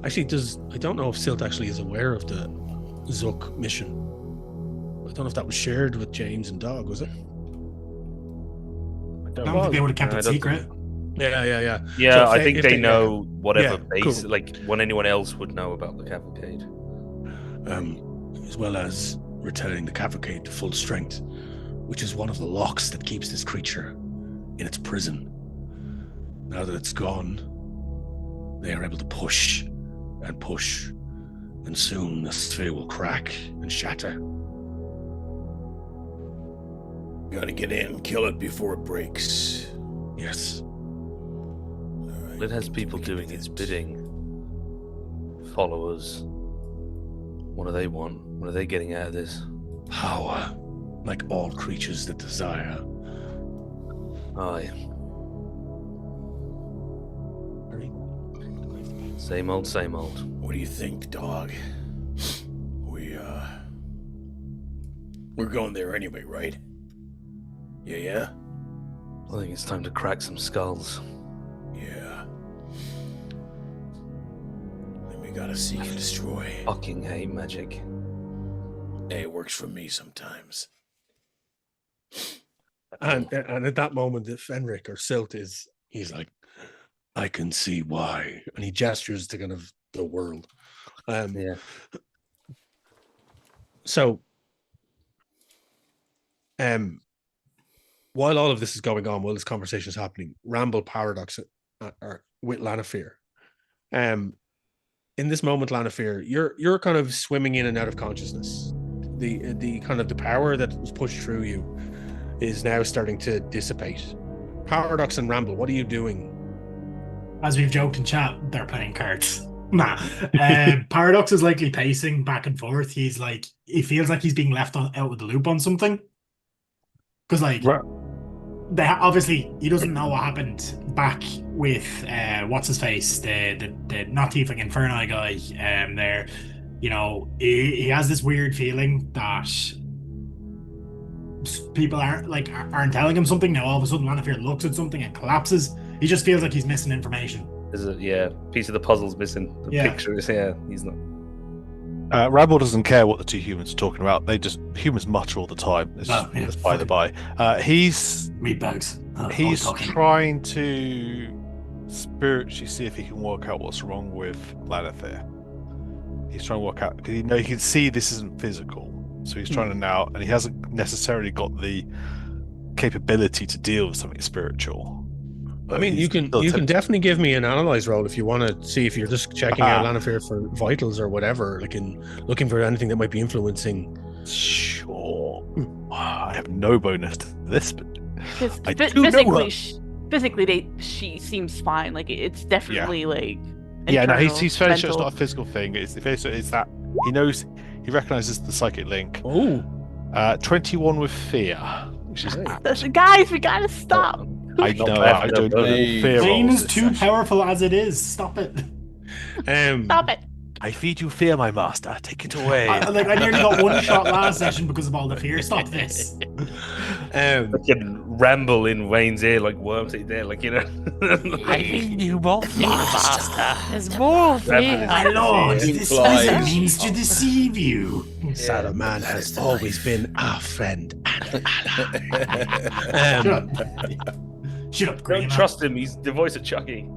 S4: Actually, I don't know if Silt actually is aware of the Zook mission. I don't know if that was shared with James and Dog, was it?
S2: I don't think they would have kept
S5: I
S2: it
S5: don't
S2: secret.
S4: Yeah.
S5: Yeah,
S4: So if
S5: I think
S4: if
S5: they know whatever
S4: yeah,
S5: base,
S4: cool.
S5: like what anyone else would know about the cavalcade.
S4: As well as returning the cavalcade to full strength, which is one of the locks that keeps this creature in its prison. Now that it's gone, they are able to push, and soon the sphere will crack and shatter.
S1: Gotta get in, kill it before it breaks.
S4: Yes.
S1: Alright,
S5: It has people doing its bidding. Followers. What do they want? What are they getting out of this?
S4: Power, like all creatures that desire.
S5: Aye. Same old, same old.
S1: What do you think, Dog? We're going there anyway, right? Yeah?
S5: I think it's time to crack some skulls.
S1: Yeah. Then we gotta seek and destroy.
S5: Fucking hate magic.
S1: Hey, it works for me sometimes.
S4: And at that moment, the Fenric or Silt he's like, I can see why. And he gestures to kind of the world.
S5: Yeah.
S4: So, while all of this is going on, while this conversation is happening, Ramble Paradox are with Lanafear. In this moment, Lanafear, you're kind of swimming in and out of consciousness. The kind of the power that was pushed through you is now starting to dissipate. Paradox and Ramble, what are you doing?
S2: As we've joked in chat, they're playing cards. Nah. Paradox is likely pacing back and forth. He feels like he's being left out of the loop on something. Because obviously he doesn't know what happened back with what's his face, the not tiefling Inferni guy. There, he has this weird feeling that people aren't telling him something. Now all of a sudden Lanafear looks at something and collapses. He just feels like he's missing information.
S5: Piece of the puzzle's missing. The picture is he's not.
S3: Ramble doesn't care what the two humans are talking about. Humans mutter all the time. It's by the by. He's
S2: meatbags.
S3: He's trying to spiritually see if he can work out what's wrong with Lanafear. He's trying to work out because he can see this isn't physical. So he's trying to now, and he hasn't necessarily got the capability to deal with something spiritual.
S4: I mean, you can definitely give me an analyze roll if you want to see if you're just checking out Lanafear for vitals or whatever, looking for anything that might be influencing.
S3: Sure. I have no bonus to this, but
S6: physically, she seems fine. Like it's definitely
S3: he's fairly sure it's not a physical thing. It's that he knows, he recognizes the psychic link. 21 with fear, which is
S6: guys, we gotta stop.
S3: I don't know.
S2: Pain is too powerful as it is. Stop it.
S6: Stop it.
S3: I feed you fear, my master. Take it away.
S2: I nearly got one shot last session because of all the fear. Stop this.
S5: Ramble in Wayne's ear like worms there,
S3: I feed you more fear, master. There's more fear.
S2: My lord, this is a means to deceive you.
S4: Saruman has always been our friend and ally.
S2: Shut up,
S5: Don't trust him. He's the voice of Chucky.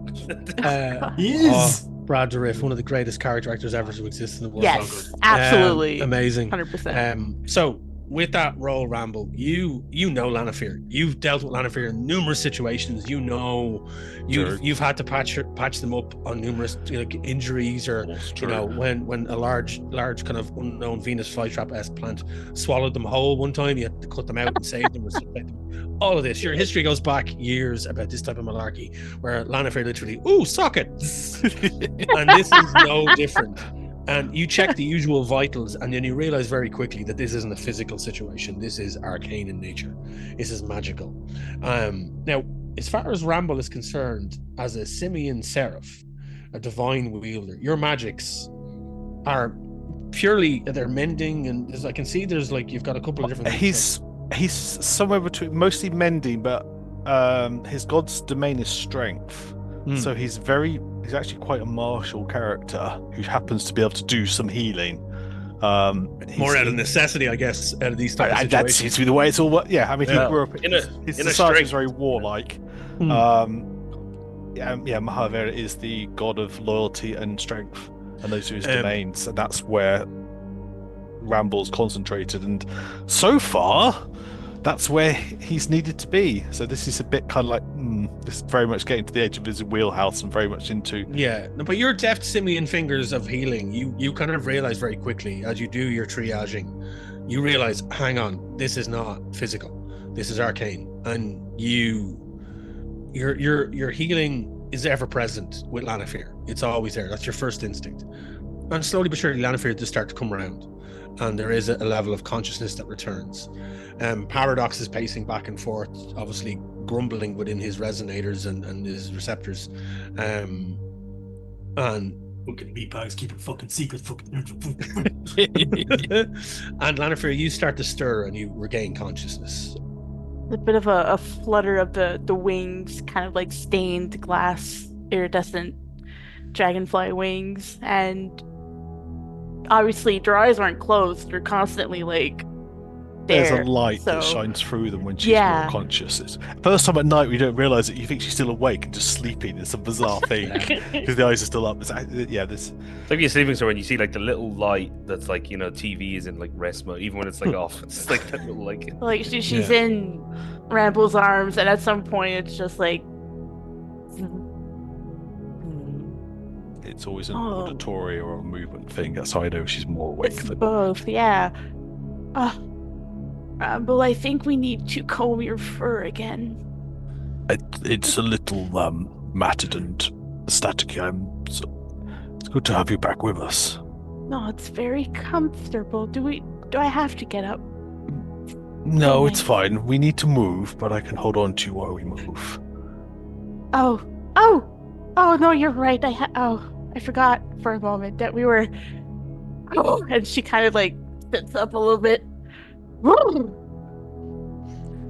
S2: He is.
S4: Brad Dourif, one of the greatest character actors ever to exist in the world.
S6: Yes, absolutely.
S4: Amazing.
S6: 100%.
S4: So with that role, Ramble, you know Lanafear. You've dealt with Lanafear in numerous situations. You've had to patch them up on numerous injuries, or when a large kind of unknown Venus flytrap-esque plant swallowed them whole one time, you had to cut them out and save them, resuscitate them. All of this, your history goes back years about this type of malarkey, where Lanafear literally, socket, and this is no different. And you check the usual vitals, and then you realize very quickly that this isn't a physical situation. This is arcane in nature. This is magical. Now, as far as Ramble is concerned, as a simian seraph, a divine wielder, your magics are purely, they're mending, and I can see there's you've got a couple of different things.
S3: He's somewhere between, mostly mending, but his god's domain is strength. So he's actually quite a martial character who happens to be able to do some healing.
S4: More out of necessity, I guess, out of these types of situations.
S3: That seems to be the way it's all. Yeah, I mean, he grew up. His society is very warlike. Mahavira is the god of loyalty and strength, and those are his domains, and that's where Ramble's concentrated. And so far, that's where he's needed to be. So this is a bit kind of this is very much getting to the edge of his wheelhouse and very much into.
S4: Yeah, but your deft simian fingers of healing, you kind of realize very quickly as you do your triaging, you realize, hang on, this is not physical, this is arcane, and your healing is ever present with Lanafear. It's always there. That's your first instinct, and slowly but surely Lanafear does start to come around, and there is a level of consciousness that returns. Paradox is pacing back and forth, obviously grumbling within his resonators and his receptors. And
S2: fucking meatbags, keep it fucking secret.
S4: And Lanafear, you start to stir and you regain consciousness.
S6: A bit of a flutter of the wings, kind of like stained glass, iridescent dragonfly wings, and obviously your eyes aren't closed. They're constantly
S3: there's
S6: there.
S3: a light that
S6: so-
S3: shines through them when she's
S6: Yeah.
S3: more conscious. It's, first time at night, we don't realize that you think she's still awake and just sleeping. It's a bizarre thing because the eyes are still up. This.
S5: It's like you're sleeping somewhere and you see like the little light that's like, you know, TV is in like rest mode, even when it's like off. It's like that little like.
S6: Like she's in Ramble's arms, and at some point it's just like.
S3: It's always an
S6: Oh.
S3: auditory or a movement thing. That's how I know she's more awake
S6: It's
S3: than.
S6: both, yeah. Ramble, I think we need to comb your fur again.
S3: It's a little matted and staticky. It's good to have you back with us.
S6: No, it's very comfortable. Do I have to get up?
S3: No, it's
S6: Nice.
S3: fine. We need to move, but I can hold on to you while we move.
S6: Oh, no, you're right. I forgot for a moment that we were. Oh, and she kind of like sits up a little bit.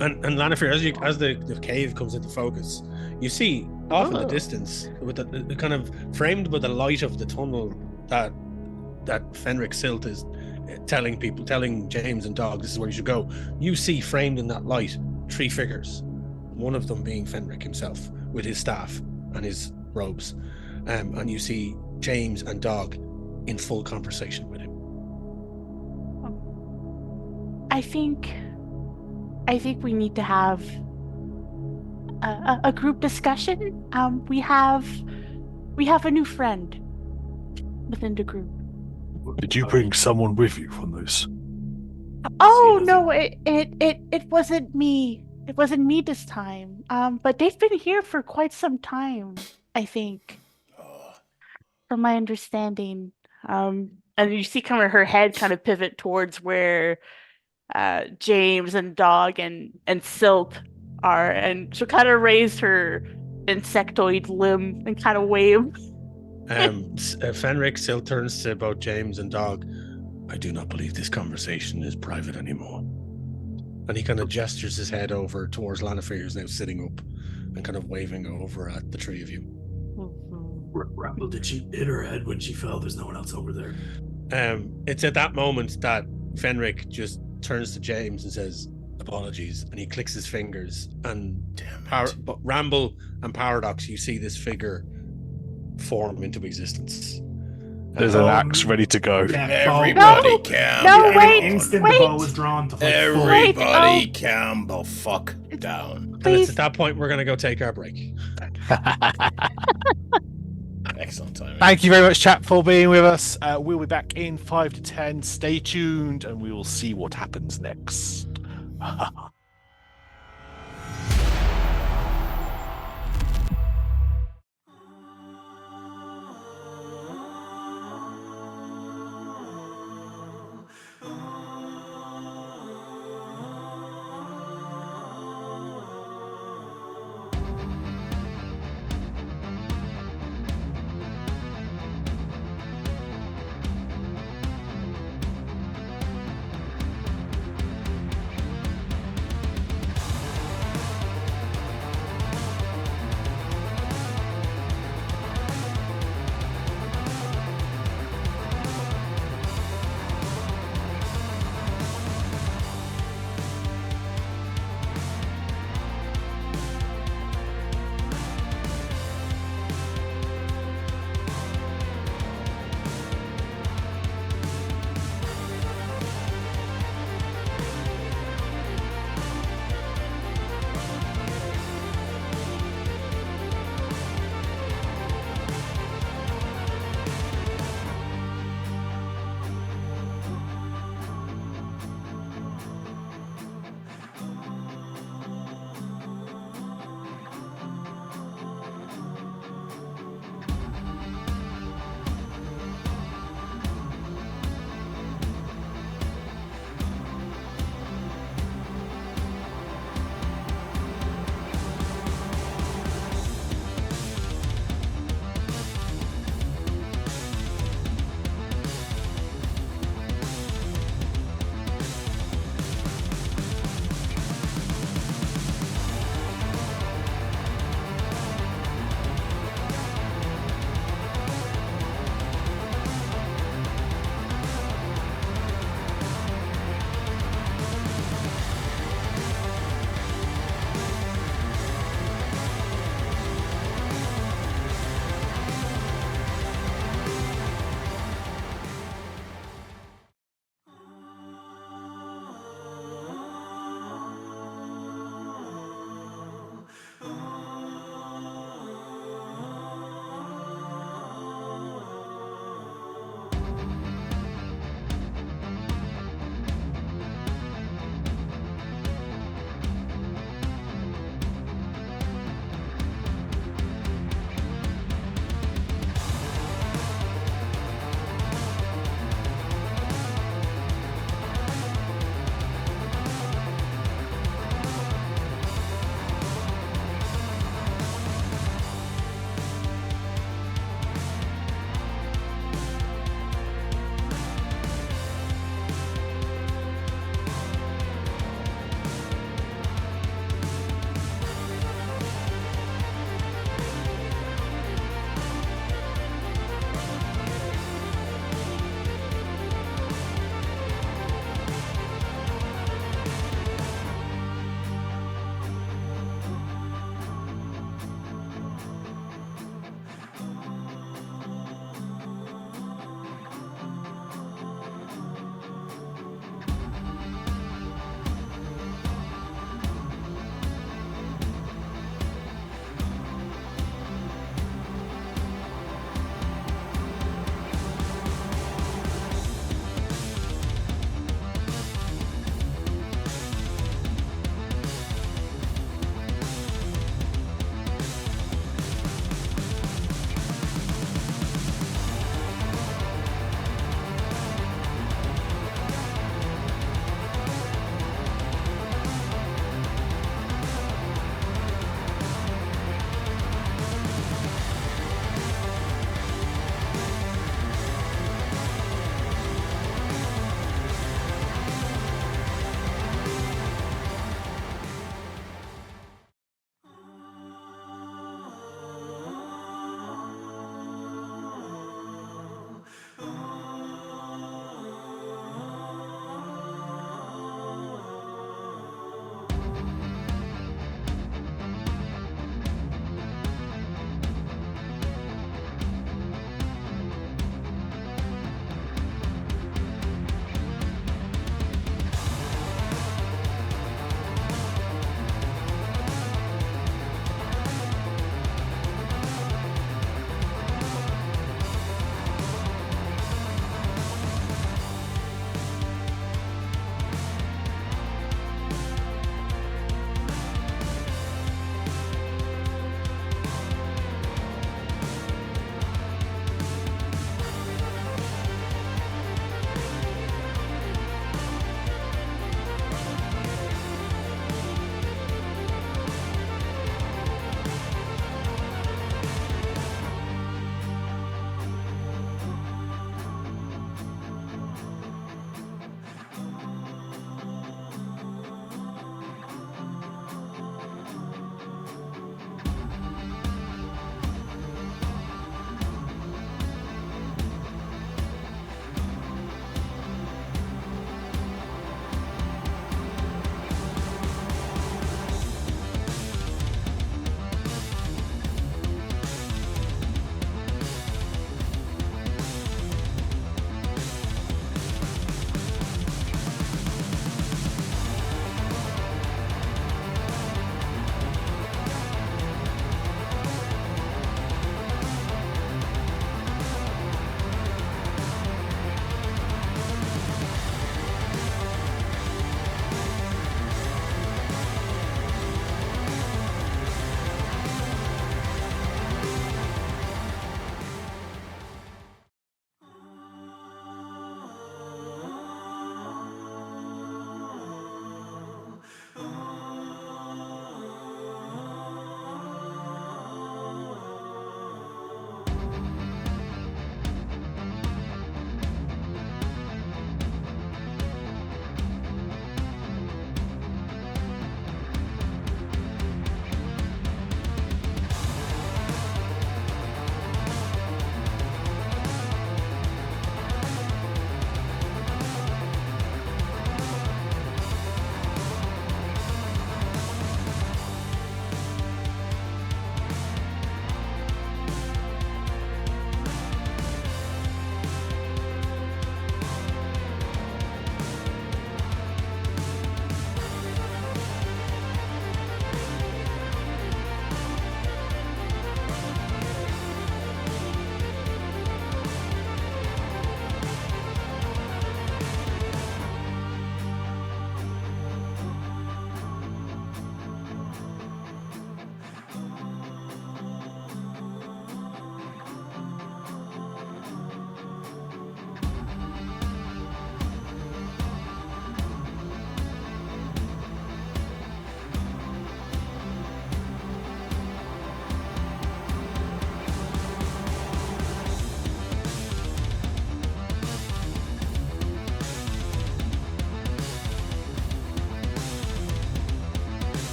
S4: And Lannifer, as the cave comes into focus, you see off in the distance, with the kind of framed by the light of the tunnel that Fenric Silt is telling James and Dog, this is where you should go. You see framed in that light 3 figures, one of them being Fenric himself with his staff and his robes, and you see James and Dog in full conversation with him.
S6: I think we need to have a group discussion. We have a new friend within the group.
S3: Did you bring someone with you from those?
S6: Oh no, it wasn't me. It wasn't me this time. But they've been here for quite some time, I think, from my understanding. And you see kind of her head kind of pivot towards where James and Dog and Silt are, and she'll kind of raise her insectoid limb and kind of wave.
S4: Fenric Silt turns to both James and Dog. I do not believe this conversation is private anymore. And he kind of gestures his head over towards Lannifer, who's now sitting up and kind of waving over at the 3 of you.
S2: Ramble, did she hit her head when she fell? There's no one else over there.
S4: It's at that moment that Fenric just turns to James and says, apologies, and he clicks his fingers, and but Ramble and Paradox, you see this figure form into existence.
S3: There's an axe ready to go.
S2: Yeah,
S1: Everybody
S6: No!
S1: calm
S6: No,
S1: down.
S6: wait,
S2: Instant
S6: wait.
S2: the bow was drawn to fight.
S1: Everybody
S6: Wait,
S1: calm the fuck down.
S4: And it's
S6: Please.
S4: at that point we're going to go take our break.
S1: Excellent timing.
S3: Thank you very much, chat, for being with us. We'll be back in 5 to 10. Stay tuned, and we will see what happens next.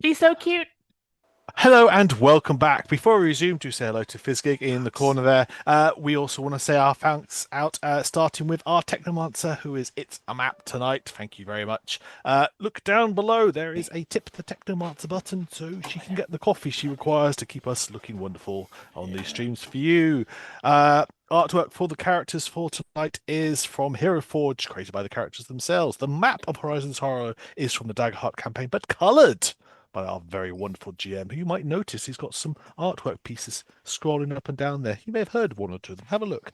S6: She's so cute.
S3: Hello and welcome back. Before we resume, do say hello to Fizzgig in the corner there. We also want to say our thanks out, starting with our Technomancer, who is It's a Map tonight. Thank you very much. Look down below. There is a tip the Technomancer button, so she can get the coffee she requires to keep us looking wonderful on these streams for you. Artwork for the characters for tonight is from Hero Forge, created by the characters themselves. The map of Horizons Horror is from the Daggerheart campaign, but coloured by our very wonderful GM, who you might notice he's got some artwork pieces scrolling up and down there. You may have heard of one or two of them. Have a look.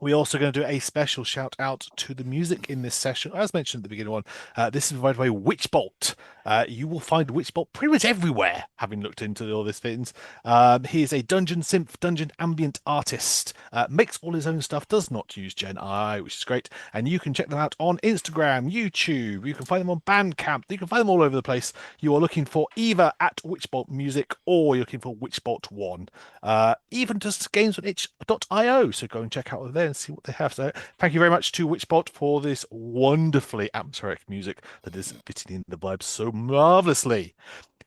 S3: We're also going to do a special shout out to the music in this session. As mentioned at the beginning one, this is provided by Witchbolt. You will find Witchbolt pretty much everywhere, having looked into all these things. He is a dungeon synth, dungeon ambient artist. Makes all his own stuff, does not use Gen I, which is great. And you can check them out on Instagram, YouTube. You can find them on Bandcamp. You can find them all over the place. You are looking for either at Witchbolt Music or you're looking for Witchbolt 1. Even just games on itch.io. So go and check out there and see what they have. So thank you very much to Witchbolt for this wonderfully atmospheric music that is fitting in the vibes so marvelously.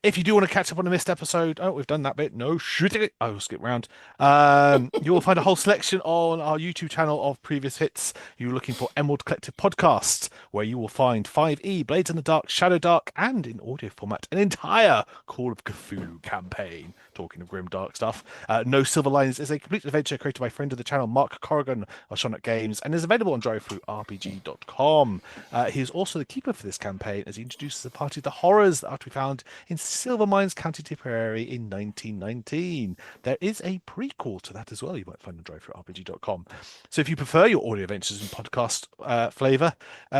S3: If you do want to catch up on a missed episode, we've done that bit. No shooting it. I will skip round. You will find a whole selection on our YouTube channel of previous hits. You're looking for Emerald Collective Podcast, where you will find 5E, Blades in the Dark, Shadow Dark, and in audio format, an entire Call of Cthulhu campaign. Talking of grim dark stuff. No Silver Linings is a complete adventure created by friend of the channel, Mark Corrigan of Shonut Games, and is available on drivethroughrpg.com. He is also the keeper for this campaign as he introduces a party of the horrors that are to be found in Silvermines, County Tipperary in 1919. There is a prequel to that as well. You might find on drivethroughrpg.com. So if you prefer your audio adventures in podcast flavour,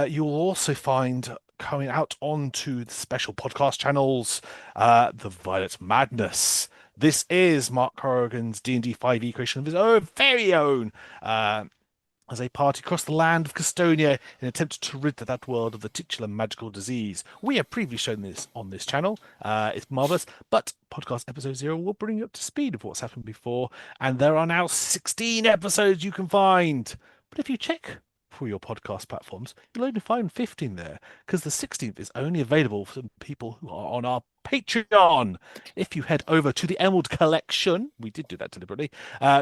S3: you'll also find coming out onto the special podcast channels, The Violet Madness. This is Mark Corrigan's D&D 5e creation of his own, very own, as a party across the land of Gastonia in an attempt to rid that world of the titular magical disease. We have previously shown this on this channel. It's marvellous, but podcast episode 0 will bring you up to speed of what's happened before, and there are now 16 episodes you can find. But if you check for your podcast platforms, you'll only find 15 there, because the 16th is only available for people who are on our Patreon. If you head over to the Emerald Collection, we did do that deliberately,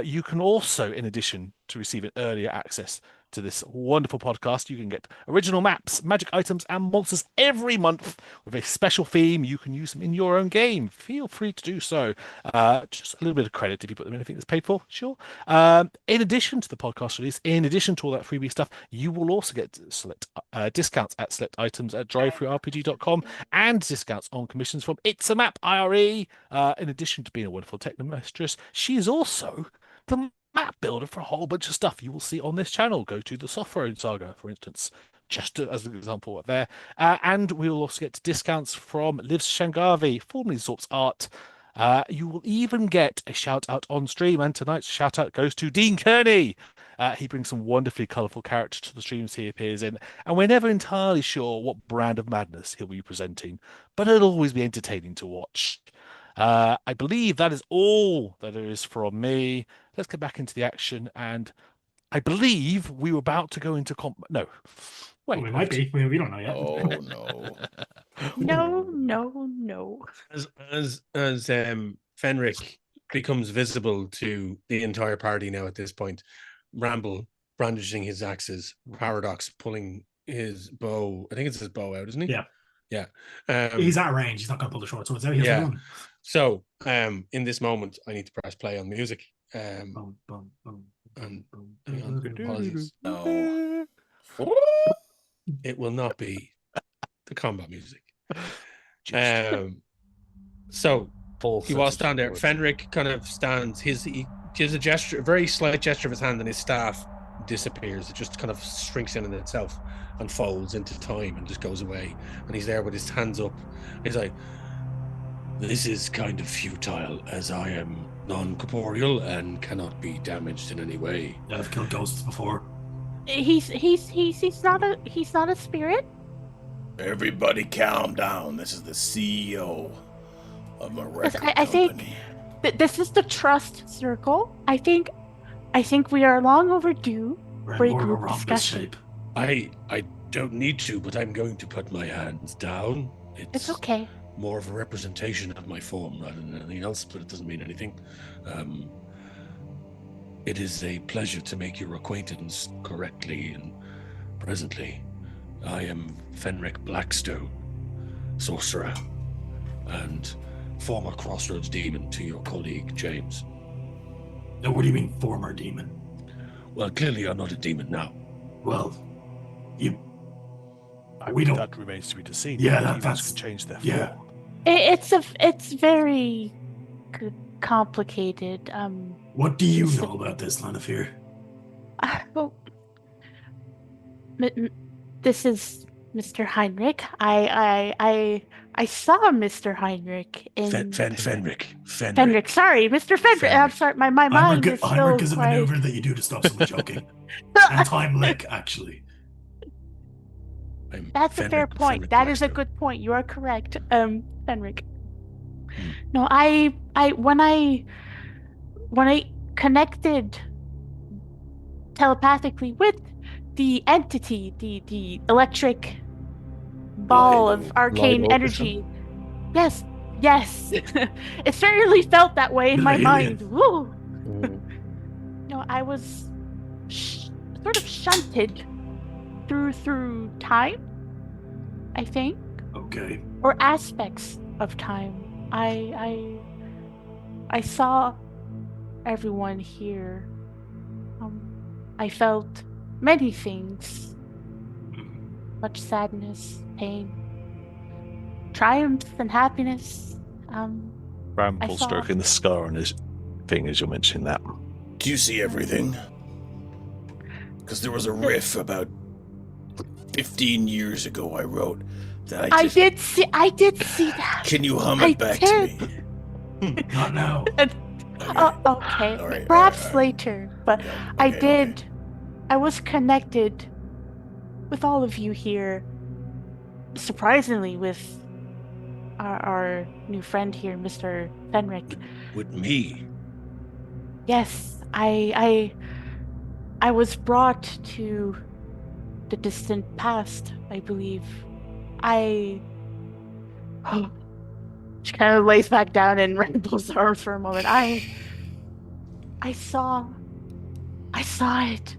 S3: you can also, in addition to receiving earlier access to this wonderful podcast, you can get original maps, magic items, and monsters every month with a special theme. You can use them in your own game. Feel free to do so. Just a little bit of credit if you put them in anything that's paid for, sure. In addition to the podcast release, in addition to all that freebie stuff, you will also get select discounts at select items at drivethroughrpg.com and discounts on commissions from It's a Map IRE. In addition to being a wonderful technomistress, she is also the map builder for a whole bunch of stuff you will see on this channel. Go to the Software Saga, for instance, just as an example there. And we will also get discounts from Liv Shangavi, formerly Zorp's Art. You will even get a shout out on stream, and tonight's shout out goes to Dean Kearney. He brings some wonderfully colourful characters to the streams he appears in, and we're never entirely sure what brand of madness he'll be presenting, but it'll always be entertaining to watch. I believe that is all that there is from me. Let's get back into the action, and I believe we were about to go into no. Wait,
S2: Well, we might be. We don't know yet.
S1: Oh
S6: No,
S1: no.
S6: no, no.
S4: As Fenric becomes visible to the entire party now at this point, Ramble brandishing his axes, Paradox pulling his bow. I think it's his bow out, isn't he?
S2: Yeah.
S4: Yeah.
S2: He's out of range. He's not going to pull the short swords out. He has
S4: Yeah.
S2: to run.
S4: So, in this moment, I need to press play on music.
S2: Boom, boom, boom,
S4: And
S2: boom,
S4: hang on,
S2: boom.
S4: apologies.
S1: No.
S4: It will not be the combat music. So he was stand there. Fenric kind of stands. He gives a gesture, a very slight gesture of his hand, and his staff disappears. It just kind of shrinks in itself and folds into time and just goes away. And he's there with his hands up. He's like, "This is kind of futile, as I am non-corporeal and cannot be damaged in any way."
S2: Yeah, I've killed ghosts before.
S6: He's not a spirit.
S1: Everybody calm down. This is the CEO of a record
S6: I think
S1: company.
S6: This is the trust circle. I think we are long overdue for a group discussion.
S4: I don't need to, but I'm going to put my hands down.
S6: It's okay.
S7: more of a representation of my form rather than anything else, but it doesn't mean anything. It is a pleasure to make your acquaintance correctly and presently. I am Fenric Blackstone, sorcerer, and former Crossroads demon to your colleague, James.
S2: No, what do you mean, former demon?
S7: Well, clearly you're not a demon now.
S2: Well,
S3: I
S2: we
S3: mean,
S2: don't-
S3: that remains to be seen.
S2: Yeah,
S3: Demons
S2: that's-
S3: can change their
S2: yeah.
S3: form.
S6: It's very complicated.
S2: What do you know about this, Lanafir?
S6: Well, this is Mr. Heinrich. I saw Mr. Heinrich in
S7: Fenric.
S6: Fenric. Sorry, Mr. Fenric. I'm sorry, my mind is
S2: Heinrich is
S6: still
S2: a
S6: quite...
S2: maneuver that you do to stop someone joking. And Heimlich, actually.
S6: That's a fair point. That is a good point. You are correct, Fenric. No, when I connected telepathically with the entity, the electric ball of arcane energy. Yes. It certainly felt that way in my mind. Woo. No, I was sort of shunted through time, I think.
S2: Okay.
S6: Or aspects of time. I saw everyone here. I felt many things. Much sadness, pain, triumph, and happiness.
S3: Bramble stroking the scar on his thing as you're mentioning that.
S1: Do you see everything? Because there was a riff about 15 years ago I wrote that
S6: I did see that.
S1: Can you hum it back to me?
S2: Not now.
S6: Okay.
S1: All right,
S6: Perhaps
S1: all right.
S6: later. But
S1: Yeah,
S6: I
S1: okay,
S6: did.
S1: okay.
S6: I was connected with all of you here. Surprisingly, with our new friend here, Mr. Fenric.
S7: With me?
S6: Yes, I was brought to the distant past, I believe. She kind of lays back down and Rainbow's arms for a moment. I saw it.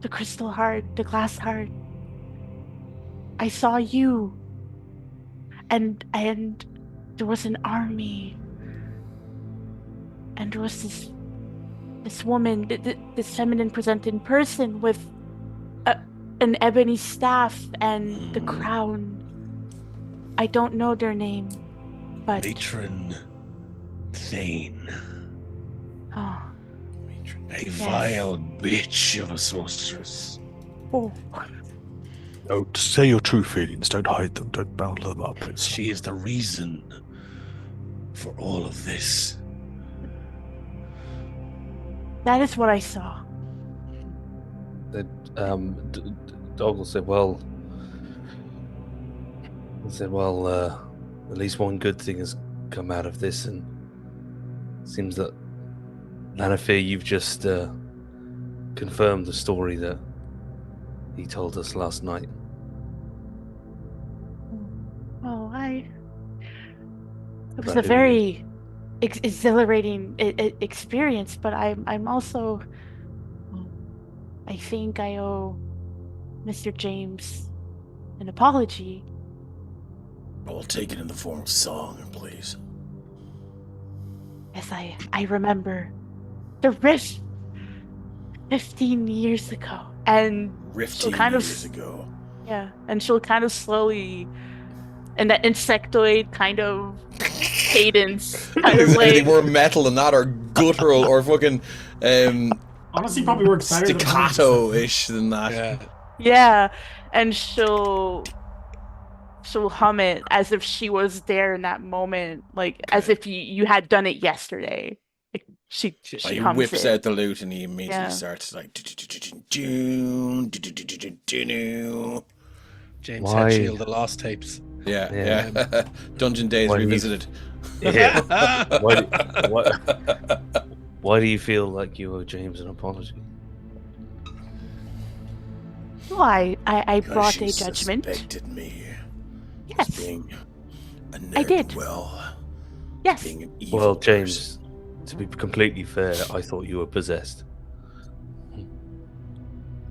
S6: The crystal heart, the glass heart. I saw you. And there was an army. And there was this woman, this feminine presented person with an ebony staff and the crown. I don't know their name, but...
S7: Matron Thane.
S6: Oh.
S7: A vile bitch of a sorceress.
S6: Oh.
S3: No, say your true feelings. Don't hide them. Don't bottle them up.
S7: She is the reason for all of this.
S6: That is what I saw.
S5: Doggle said, at least one good thing has come out of this, and it seems that Lanafir, you've just confirmed the story that he told us last night.
S6: Oh, it was
S5: About
S6: a
S5: who
S6: very exhilarating experience, but I'm also... I think I owe Mr. James an apology.
S1: I'll take it in the form of song, please.
S6: Yes, I remember the rift 15 years ago, and
S1: 15
S6: kind of
S1: years ago.
S6: Yeah, and she'll kind of slowly, in that insectoid kind of cadence, kind of
S1: Anything
S6: like
S1: more metal than that, or guttural, or fucking
S2: Honestly, probably works better than
S1: staccato-ish than that.
S4: Yeah.
S6: and she'll hum it as if she was there in that moment, like as if you had done it yesterday. Like she
S1: He
S6: hums
S1: whips
S6: it.
S1: out the lute and he immediately
S6: Yeah.
S1: starts like.
S4: James
S5: Why?
S4: Hetfield, the Lost Tapes.
S1: Yeah. Dungeon Days
S5: Why do you-
S1: revisited.
S5: Yeah. Why do you feel like you owe James an apology?
S6: Well, I
S1: Because
S6: brought
S1: she
S6: a judgment.
S1: suspected me as
S6: Yes.
S1: being a
S6: I
S1: ne'er
S6: did.
S1: do well.
S6: Yes.
S1: Being an evil
S5: Well,
S1: person.
S5: James, to be completely fair, I thought you were possessed.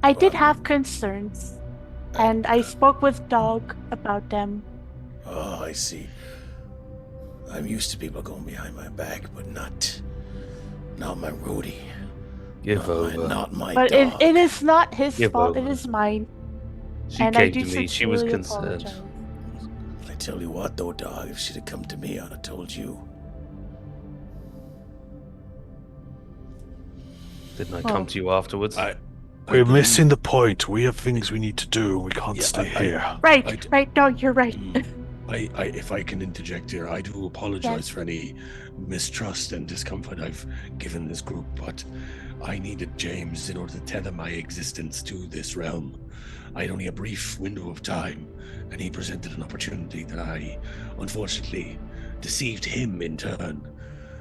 S6: I did
S1: Well,
S6: have concerns, and I spoke with Dog about them.
S1: Oh, I see. I'm used to people going behind my back, but not my roadie.
S5: Give over.
S1: Not my
S6: But
S1: dog.
S6: it is not his
S5: Give
S6: fault. It
S5: over.
S6: is mine.
S5: She
S6: And I
S5: came
S6: do
S5: to me. She was
S6: sincerely
S5: concerned.
S6: apologize.
S1: I tell you what, though, dog, if she'd have come to me, I'd have told you.
S5: Didn't I come to you afterwards?
S3: We're missing the point. We have things we need to do. We can't
S7: Yeah,
S3: stay here.
S6: Right. No, you're right.
S7: If I can interject here, I do apologize
S6: Yes.
S7: for any mistrust and discomfort I've given this group, but I needed James in order to tether my existence to this realm. I had only a brief window of time, and he presented an opportunity that I, unfortunately, deceived him in turn.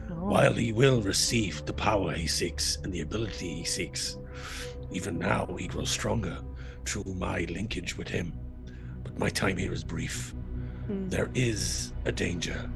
S7: While he will receive the power he seeks and the ability he seeks, even now he grows stronger through my linkage with him. But my time here is brief. There is a danger,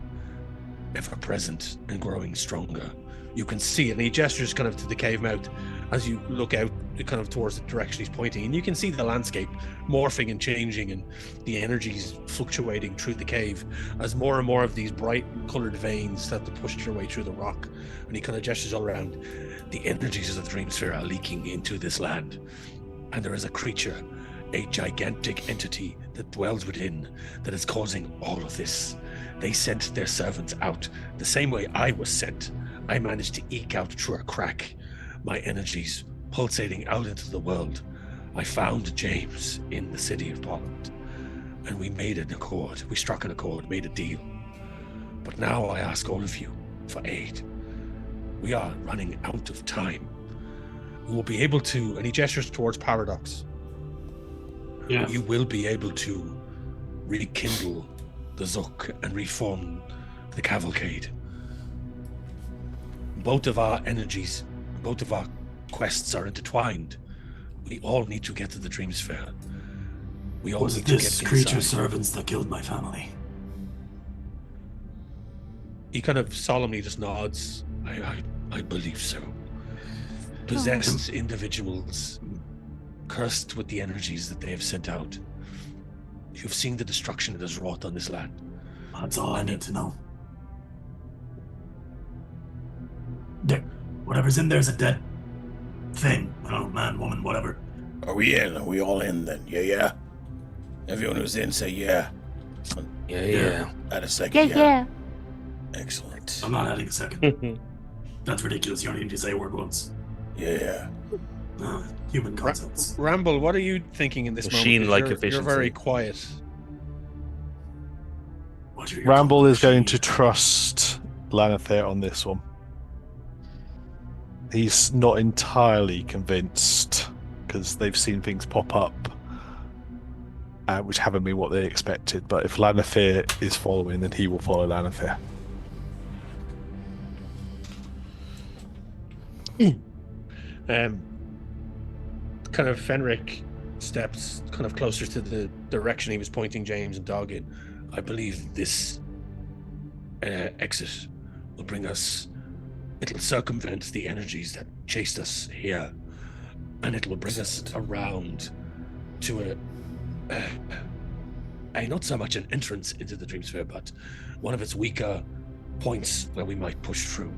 S7: ever present and growing stronger. You can see it, and he gestures kind of to the cave mouth as you look out kind of towards the direction he's pointing, and you can see the landscape morphing and changing and the energies fluctuating through the cave as more and more of these bright colored veins start to push their way through the rock. And he kind of gestures all around. The energies of the Dreamsphere are leaking into this land, and there is a creature, a gigantic entity that dwells within, that is causing all of this. They sent their servants out the same way I was sent. I managed to eke out through a crack, my energies pulsating out into the world. I found James in the city of Poland, and we made an accord. We struck an accord, made a deal. But now I ask all of you for aid. We are running out of time. We will be able to, and he gestures towards Paradox.
S2: Yeah.
S7: You will be able to rekindle the Zook and reform the cavalcade. Both of our energies, both of our quests are intertwined. We all need to get to the Dreamsphere. We all
S2: Was
S7: need
S2: it
S7: to
S2: this
S7: get
S2: creature's
S7: inside.
S2: servants that killed my family?
S7: He kind of solemnly just nods. I believe so. Possessed individuals, cursed with the energies that they have sent out. You've seen the destruction it has wrought on this land.
S2: That's all I need to know. There, whatever's in there's a dead thing. I don't know, man, woman, whatever.
S1: Are we in? Are we all in then? Yeah. Everyone who's in, say yeah.
S5: Yeah.
S1: Add a second.
S6: Yeah.
S1: Excellent.
S2: I'm not adding a second. That's ridiculous. You only need to say a word once.
S1: Yeah.
S2: Human concepts.
S4: Ramble, what are you thinking in this
S5: Machine-like
S4: moment? 'Cause you're
S5: efficiency.
S4: very quiet.
S2: What are your
S3: Ramble
S2: thoughts,
S3: is going to
S2: machine?
S3: trust Lanather on this one. He's not entirely convinced because they've seen things pop up which haven't been what they expected. But if Lanather is following, then he will follow Lanather.
S4: Kind of Fenric steps kind of closer to the direction he was pointing James and Dog in.
S7: I believe this exit will bring us. It'll circumvent the energies that chased us here, and it will bring us around to a not so much an entrance into the Dreamsphere, but one of its weaker points where we might push through.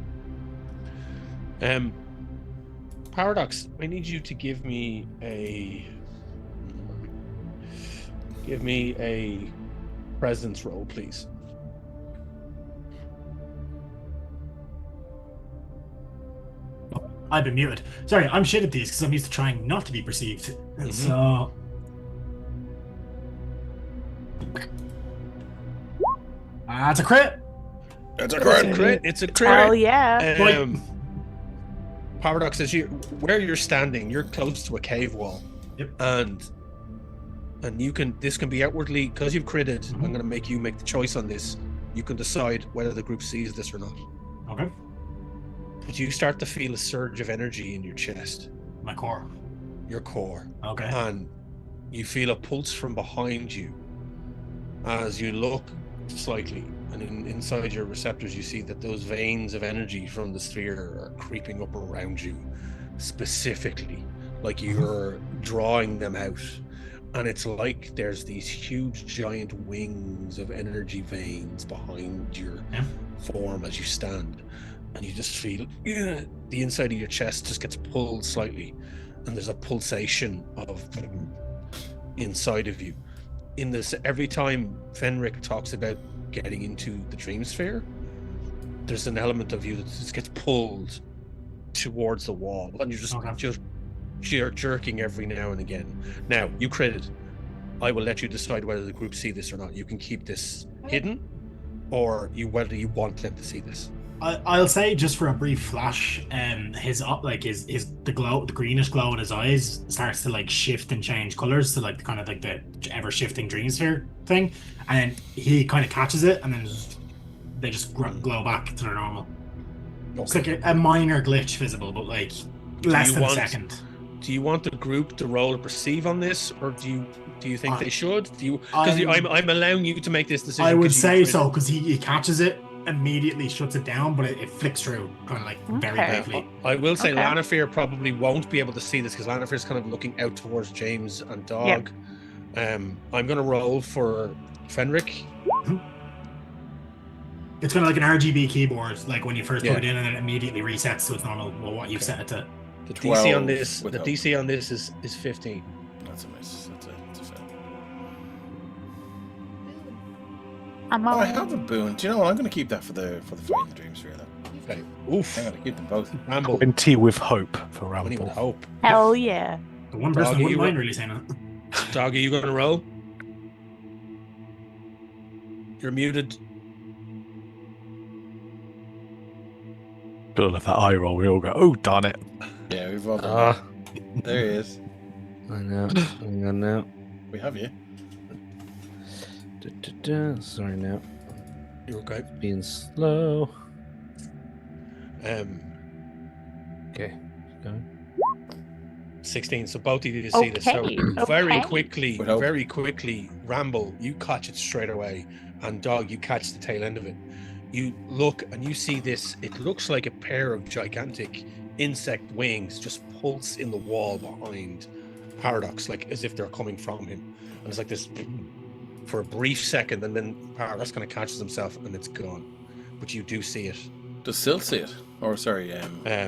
S4: Paradox, I need you to give me a presence roll, please.
S2: I've been muted. Sorry, I'm shit at these because I'm used to trying not to be perceived. And so. That's a crit.
S1: That's a crit.
S4: It's a crit.
S6: Hell yeah.
S4: Paradox, where you're standing, you're close to a cave wall.
S2: Yep.
S4: And this can be outwardly, because you've critted, I'm going to make you make the choice on this. You can decide whether the group sees this or not.
S2: Okay.
S4: But you start to feel a surge of energy in your chest,
S2: My core.
S4: your core.
S2: Okay.
S4: And you feel a pulse from behind you as you look
S7: slightly, and inside your receptors you see that those veins of energy from the sphere are creeping up around you, specifically, like you're drawing them out. And it's like there's these huge giant wings of energy veins behind your form as you stand, and you just feel the inside of your chest just gets pulled slightly, and there's a pulsation of inside of you. In this, every time Fenric talks about getting into the Dreamsphere, there's an element of you that just gets pulled towards the wall, and you're jerking every now and again. Now, you critted. I will let you decide whether the group see this or not. You can keep this hidden, or whether you want them to see this.
S2: I'll say, just for a brief flash, the greenish glow in his eyes starts to like shift and change colors to like kind of like the ever shifting Dreamsphere thing, and he kind of catches it, and then they just glow back to their normal. Okay. It's like a minor glitch visible, but like less than a second.
S7: Do you want the group to roll a perceive on this, or do you think they should? Because I'm allowing you to make this decision.
S2: I would say so, because he catches it, immediately shuts it down, but it flicks through kind of like very briefly.
S7: I will say Lanafir probably won't be able to see this, because Lanafir's kind of looking out towards James and Dog. Yep. I'm going to roll for Fenric.
S2: It's kind of like an RGB keyboard, like when you first put it in, and it immediately resets to its normal, what you've set it to.
S7: The DC on this is 15.
S1: That's a miss. That's a fail.
S6: I
S1: have a boon. Do you know what? I'm going to keep that for the fight in the Dreamsphere, though.
S7: Okay. Oof.
S1: I'm going to keep them both.
S7: Ramble.
S3: 20 with hope for Ramble.
S7: 20 with hope.
S6: Hell yeah.
S2: The one person who wouldn't mind really saying that.
S7: Dog, are you going to roll? You're muted.
S3: Good of that eye roll. We all go, oh, darn it.
S1: Yeah, we've all done that. There he is.
S5: I know. Hang on now.
S1: We have you.
S5: Sorry now.
S7: You're okay.
S5: Being slow. Okay. Going.
S7: 16. So both of you see this. So very quickly, Ramble, you catch it straight away, and Dog, you catch the tail end of it. You look and you see this. It looks like a pair of gigantic insect wings just pulse in the wall behind Paradox, like as if they're coming from him. And it's like this for a brief second, and then Paradox kind of catches himself and it's gone. But you do see it.
S1: Does Silt see it? Or sorry,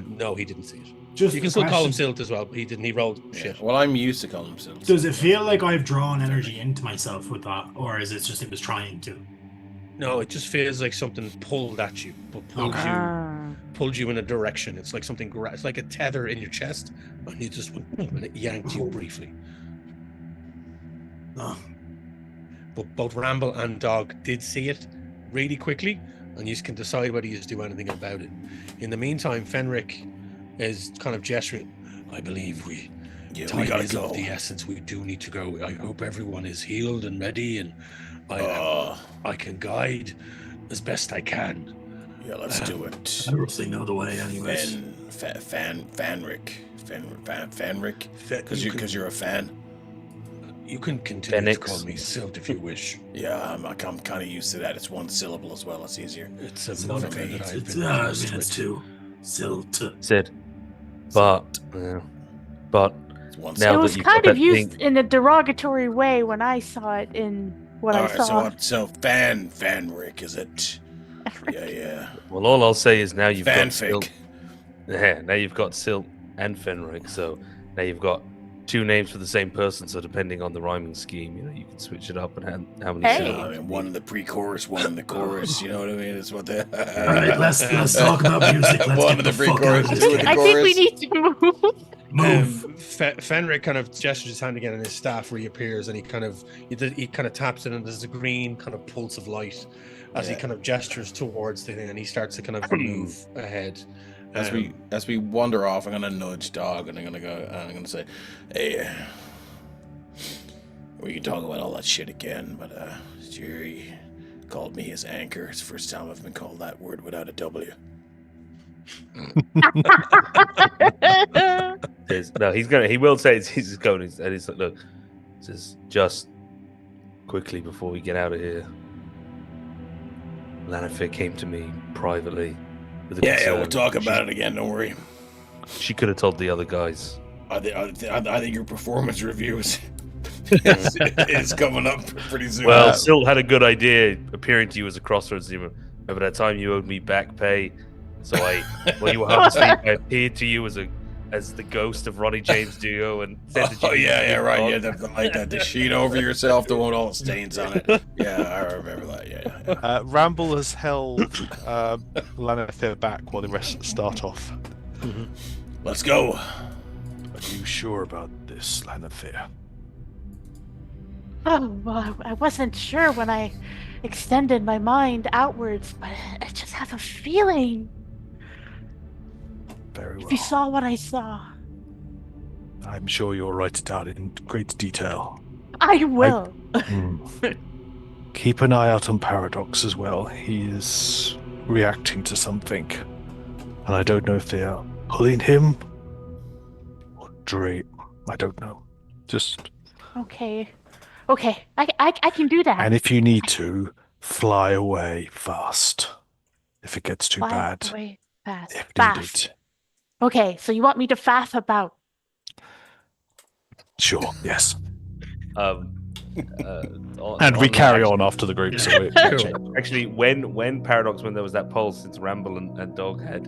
S7: no, he didn't see it.
S2: Just
S7: you can still call him Silt as well, but he didn't. He rolled shit.
S1: Well, I'm used to calling him Silt.
S2: Does it feel like I've drawn energy into myself with that, or is it just it was trying to?
S7: No, it just feels like something pulled at you, but pulled you in a direction. It's like something. It's like a tether in your chest, and you just went, and it yanked you briefly.
S2: Oh.
S7: But both Ramble and Dog did see it really quickly, and you can decide whether you just do anything about it. In the meantime, Fenric is kind of gesturing. I believe we gotta go. Of the essence, we do need to go. I hope everyone is healed and ready, and I can guide as best I can.
S1: Yeah, let's do it.
S2: I roughly know the way, anyways.
S1: Fenric, because you're a fan.
S7: You can continue to call me Silt if you wish.
S1: Yeah, I'm kind of used to that. It's one syllable as well. It's easier.
S7: It's a moniker that I've been used
S2: it's two. Silt.
S5: Sid. But
S6: it was kind of used in a derogatory way when I saw it in what I saw.
S1: So Fanric, is it? Yeah.
S5: Well, all I'll say is now you've got
S1: Fanfic.
S5: Silt. Yeah, now you've got Silt and Fenric, so now you've got two names for the same person. So depending on the rhyming scheme, you can switch it up and how many syllables.
S1: I mean, one in the pre-chorus, one in the chorus. You know what I mean? It's what they.
S2: All right, let's talk about music. Let's
S1: one
S2: get
S1: in the pre-chorus.
S6: I think we need to move.
S7: Fenric kind of gestures his hand again, and his staff reappears, and he kind of taps it, and there's a green kind of pulse of light as he kind of gestures towards the thing, and he starts to kind of move ahead.
S1: As we wander off, I'm gonna nudge Dog, and I'm gonna say, "Hey, we can talk about all that shit again, but Jerry called me his anchor. It's the first time I've been called that word without a W."
S5: No, he will say he's going, and he's like, look, says just quickly before we get out of here, Lanafit came to me privately with a
S1: Yeah, we'll
S5: concern.
S1: talk about it again. Don't worry.
S5: She could have told the other guys.
S1: I think your performance review is coming up pretty soon.
S5: Well, Syl had a good idea appearing to you as a crossroads demon. Remember that time you owed me back pay? So when you were half asleep, I appeared to you as the ghost of Ronnie James Dio and said that you
S1: Oh yeah, right. Yeah, the sheet over yourself, the one with all the stains on it. Yeah, I remember that. Yeah.
S3: Ramble has held Lanafir back while the rest start off.
S1: Let's go.
S3: Are you sure about this, Lanafir?
S6: Oh, well, I wasn't sure when I extended my mind outwards, but I just have a feeling.
S3: Very well.
S6: If you saw what I saw,
S3: I'm sure you'll write it down in great detail.
S6: I will.
S3: Keep an eye out on Paradox as well. He is reacting to something. And I don't know if they are pulling him or Dream. I don't know. Just...
S6: Okay. I can do that.
S3: And if you need to, fly away fast. If it gets too
S6: Fly
S3: bad.
S6: away fast.
S3: If
S6: Fast.
S3: needed.
S6: Okay, so you want me to faff about?
S3: Sure, yes.
S5: And
S3: we carry on after the group. So
S5: actually, when Paradox, when there was that pulse, since Ramble and Dog had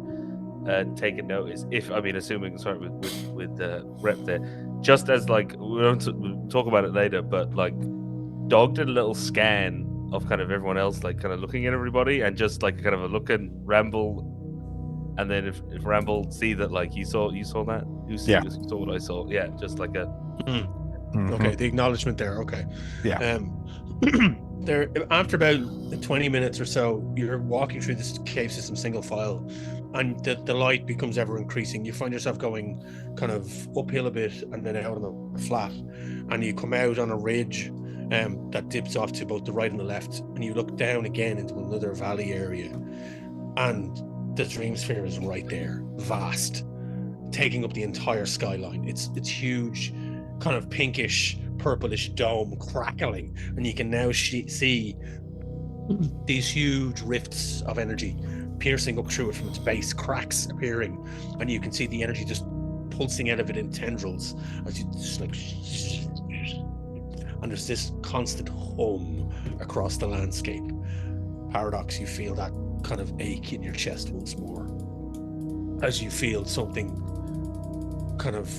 S5: taken notice, assuming with the rep there, just as like we'll talk about it later, but like Dog did a little scan of kind of everyone else, like kind of looking at everybody, and just like kind of a look at Ramble, and then if Ramble see that like you saw that, you saw what I saw, yeah, just like a.
S4: Okay, the acknowledgement there. Okay.
S3: Yeah.
S4: There, after about 20 minutes or so, you're walking through this cave system single file, and the light becomes ever increasing. You find yourself going kind of uphill a bit and then out on the flat, and you come out on a ridge that dips off to both the right and the left, and you look down again into another valley area, and the Dreamsphere is right there, vast, taking up the entire skyline. It's huge, kind of pinkish, purplish dome crackling, and you can now see these huge rifts of energy piercing up through it from its base, cracks appearing, and you can see the energy just pulsing out of it in tendrils as you just like, and there's this constant hum across the landscape. Paradox, you feel that kind of ache in your chest once more as you feel something kind of,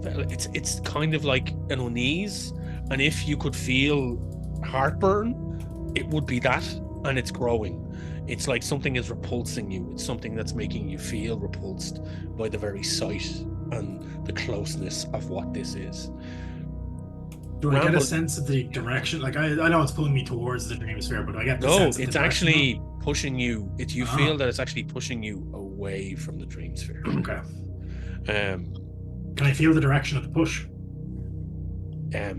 S4: it's kind of like an unease, and if you could feel heartburn, it would be that, and it's growing. It's like something is repulsing you. It's something that's making you feel repulsed by the very sight and the closeness of what this is.
S2: Do I get a sense of the direction? Like I know it's pulling me towards the Dreamsphere, but do I get the
S4: No,
S2: sense of
S4: it's
S2: the
S4: actually pushing you. You feel that it's actually pushing you away from the Dreamsphere.
S2: Okay. Can I feel the direction of the push?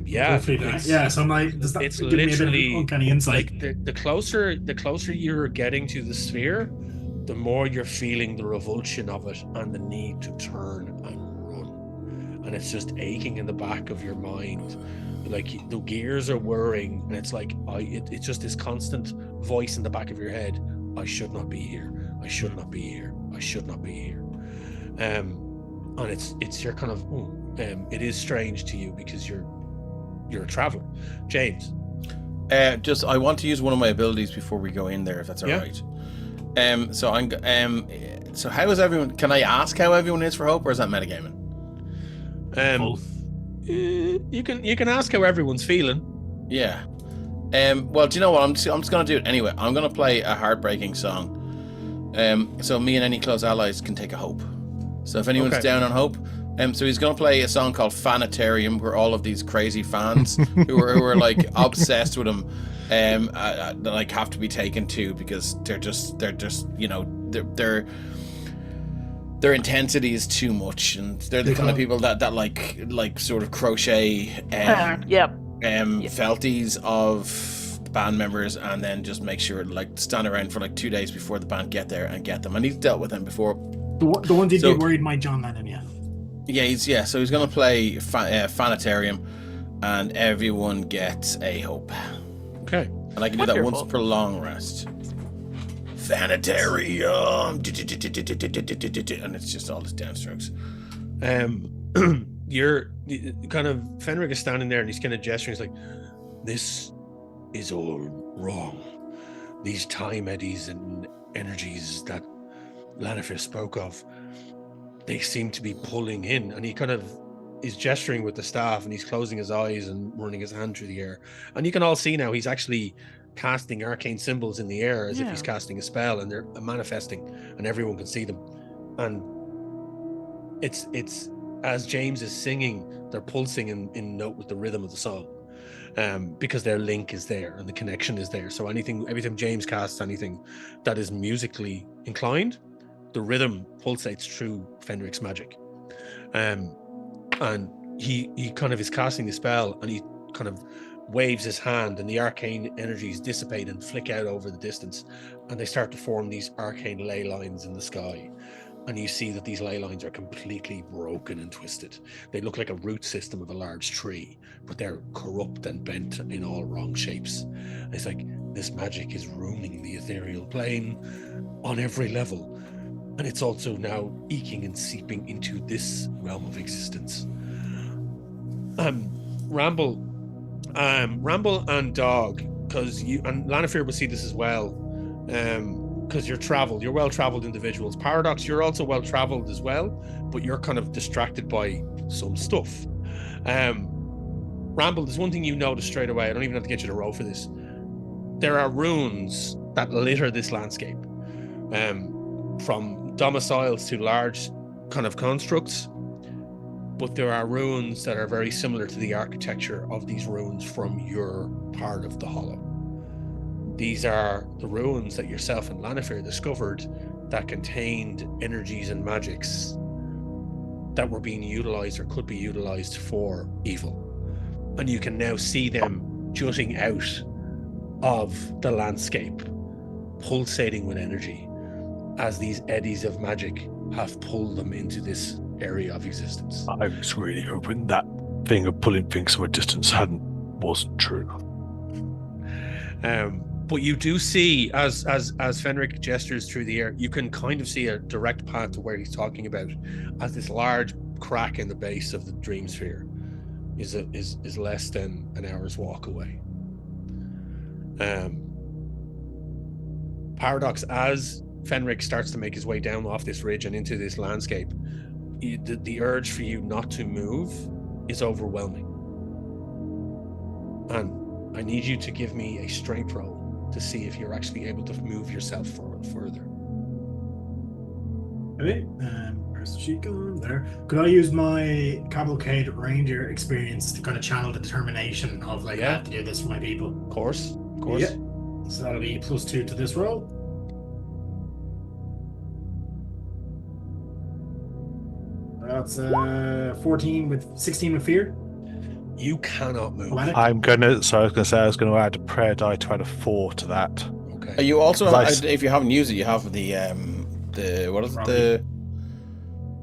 S4: Yeah.
S2: Yeah, so I'm like, does that
S4: it's
S2: give me a bit of uncanny insight?
S4: Like the closer you're getting to the sphere, the more you're feeling the revulsion of it and the need to turn and run. And it's just aching in the back of your mind. Like the gears are whirring, and it's like it's just this constant voice in the back of your head. I should not be here. I should not be here. I should not be here. And it's your kind of it is strange to you because you're a traveler. James,
S1: I want to use one of my abilities before we go in there, if that's all right. So how is everyone? Can I ask how everyone is for hope, or is that metagaming?
S4: You can ask how everyone's feeling.
S1: Yeah. Well, do you know what? I'm just gonna do it anyway. I'm gonna play a heartbreaking song. So me and any close allies can take a hope. So if anyone's down on hope, so he's gonna play a song called Fanatarium, where all of these crazy fans who are like obsessed with him, like have to be taken to, because they're just their intensity is too much, and they're the kind of people that like sort of crochet felties of the band members, and then just make sure like stand around for like 2 days before the band get there and get them. And he's dealt with them before.
S2: The ones he'd be worried might John Lennon, yeah.
S1: So he's gonna play Fanatarium, and everyone gets a hope.
S4: Okay.
S1: And I can do that once per long rest. Sanitarium, and it's just all his downstrokes.
S4: You're kind of Fenric is standing there and he's kind of gesturing. He's like, "This is all wrong. These time eddies and energies that Lannifer spoke of, they seem to be pulling in." And he kind of is gesturing with the staff and he's closing his eyes and running his hand through the air. And you can all see now he's actually casting arcane symbols in the air as if he's casting a spell, and they're manifesting and everyone can see them. And it's as James is singing, they're pulsing in note with the rhythm of the song, because their link is there and the connection is there. So every time James casts anything that is musically inclined, the rhythm pulsates through Fenric's magic. And he kind of is casting the spell, and he kind of waves his hand, and the arcane energies dissipate and flick out over the distance, and they start to form these arcane ley lines in the sky. And you see that these ley lines are completely broken and twisted. They look like a root system of a large tree, but they're corrupt and bent in all wrong shapes. And it's like this magic is roaming the ethereal plane on every level, and it's also now eking and seeping into this realm of existence. Ramble and Dog, because you and Lannifer will see this as well, because you're well-traveled individuals. Paradox, you're also well-traveled as well, but you're kind of distracted by some stuff. Ramble, there's one thing you notice straight away. I don't even have to get you to roll for this. There are runes that litter this landscape, from domiciles to large kind of constructs, but there are runes that are very similar to the architecture of these runes from your part of the Hollow. These are the runes that yourself and Lannifer discovered that contained energies and magics that were being utilized or could be utilized for evil. And you can now see them jutting out of the landscape, pulsating with energy, as these eddies of magic have pulled them into this area of existence.
S3: I was really hoping that thing of pulling things from a distance wasn't true.
S4: But you do see, as Fenric gestures through the air, you can kind of see a direct path to where he's talking about, as this large crack in the base of the Dreamsphere is less than an hour's walk away. Paradox, as Fenric starts to make his way down off this ridge and into this landscape, the urge for you not to move is overwhelming. And I need you to give me a strength roll to see if you're actually able to move yourself further.
S2: Okay, where's the sheet gone? There. Could I use my Cavalcade Ranger experience to kind of channel the determination of I have to do this for my people?
S4: Of course.
S2: Yeah. So that'll be +2 to this roll. That's 14 with 16 with fear.
S4: You cannot move.
S3: I was going to add a prayer die to add a 4 to that.
S4: Okay.
S1: You also, if you haven't used it, you have the what is it? The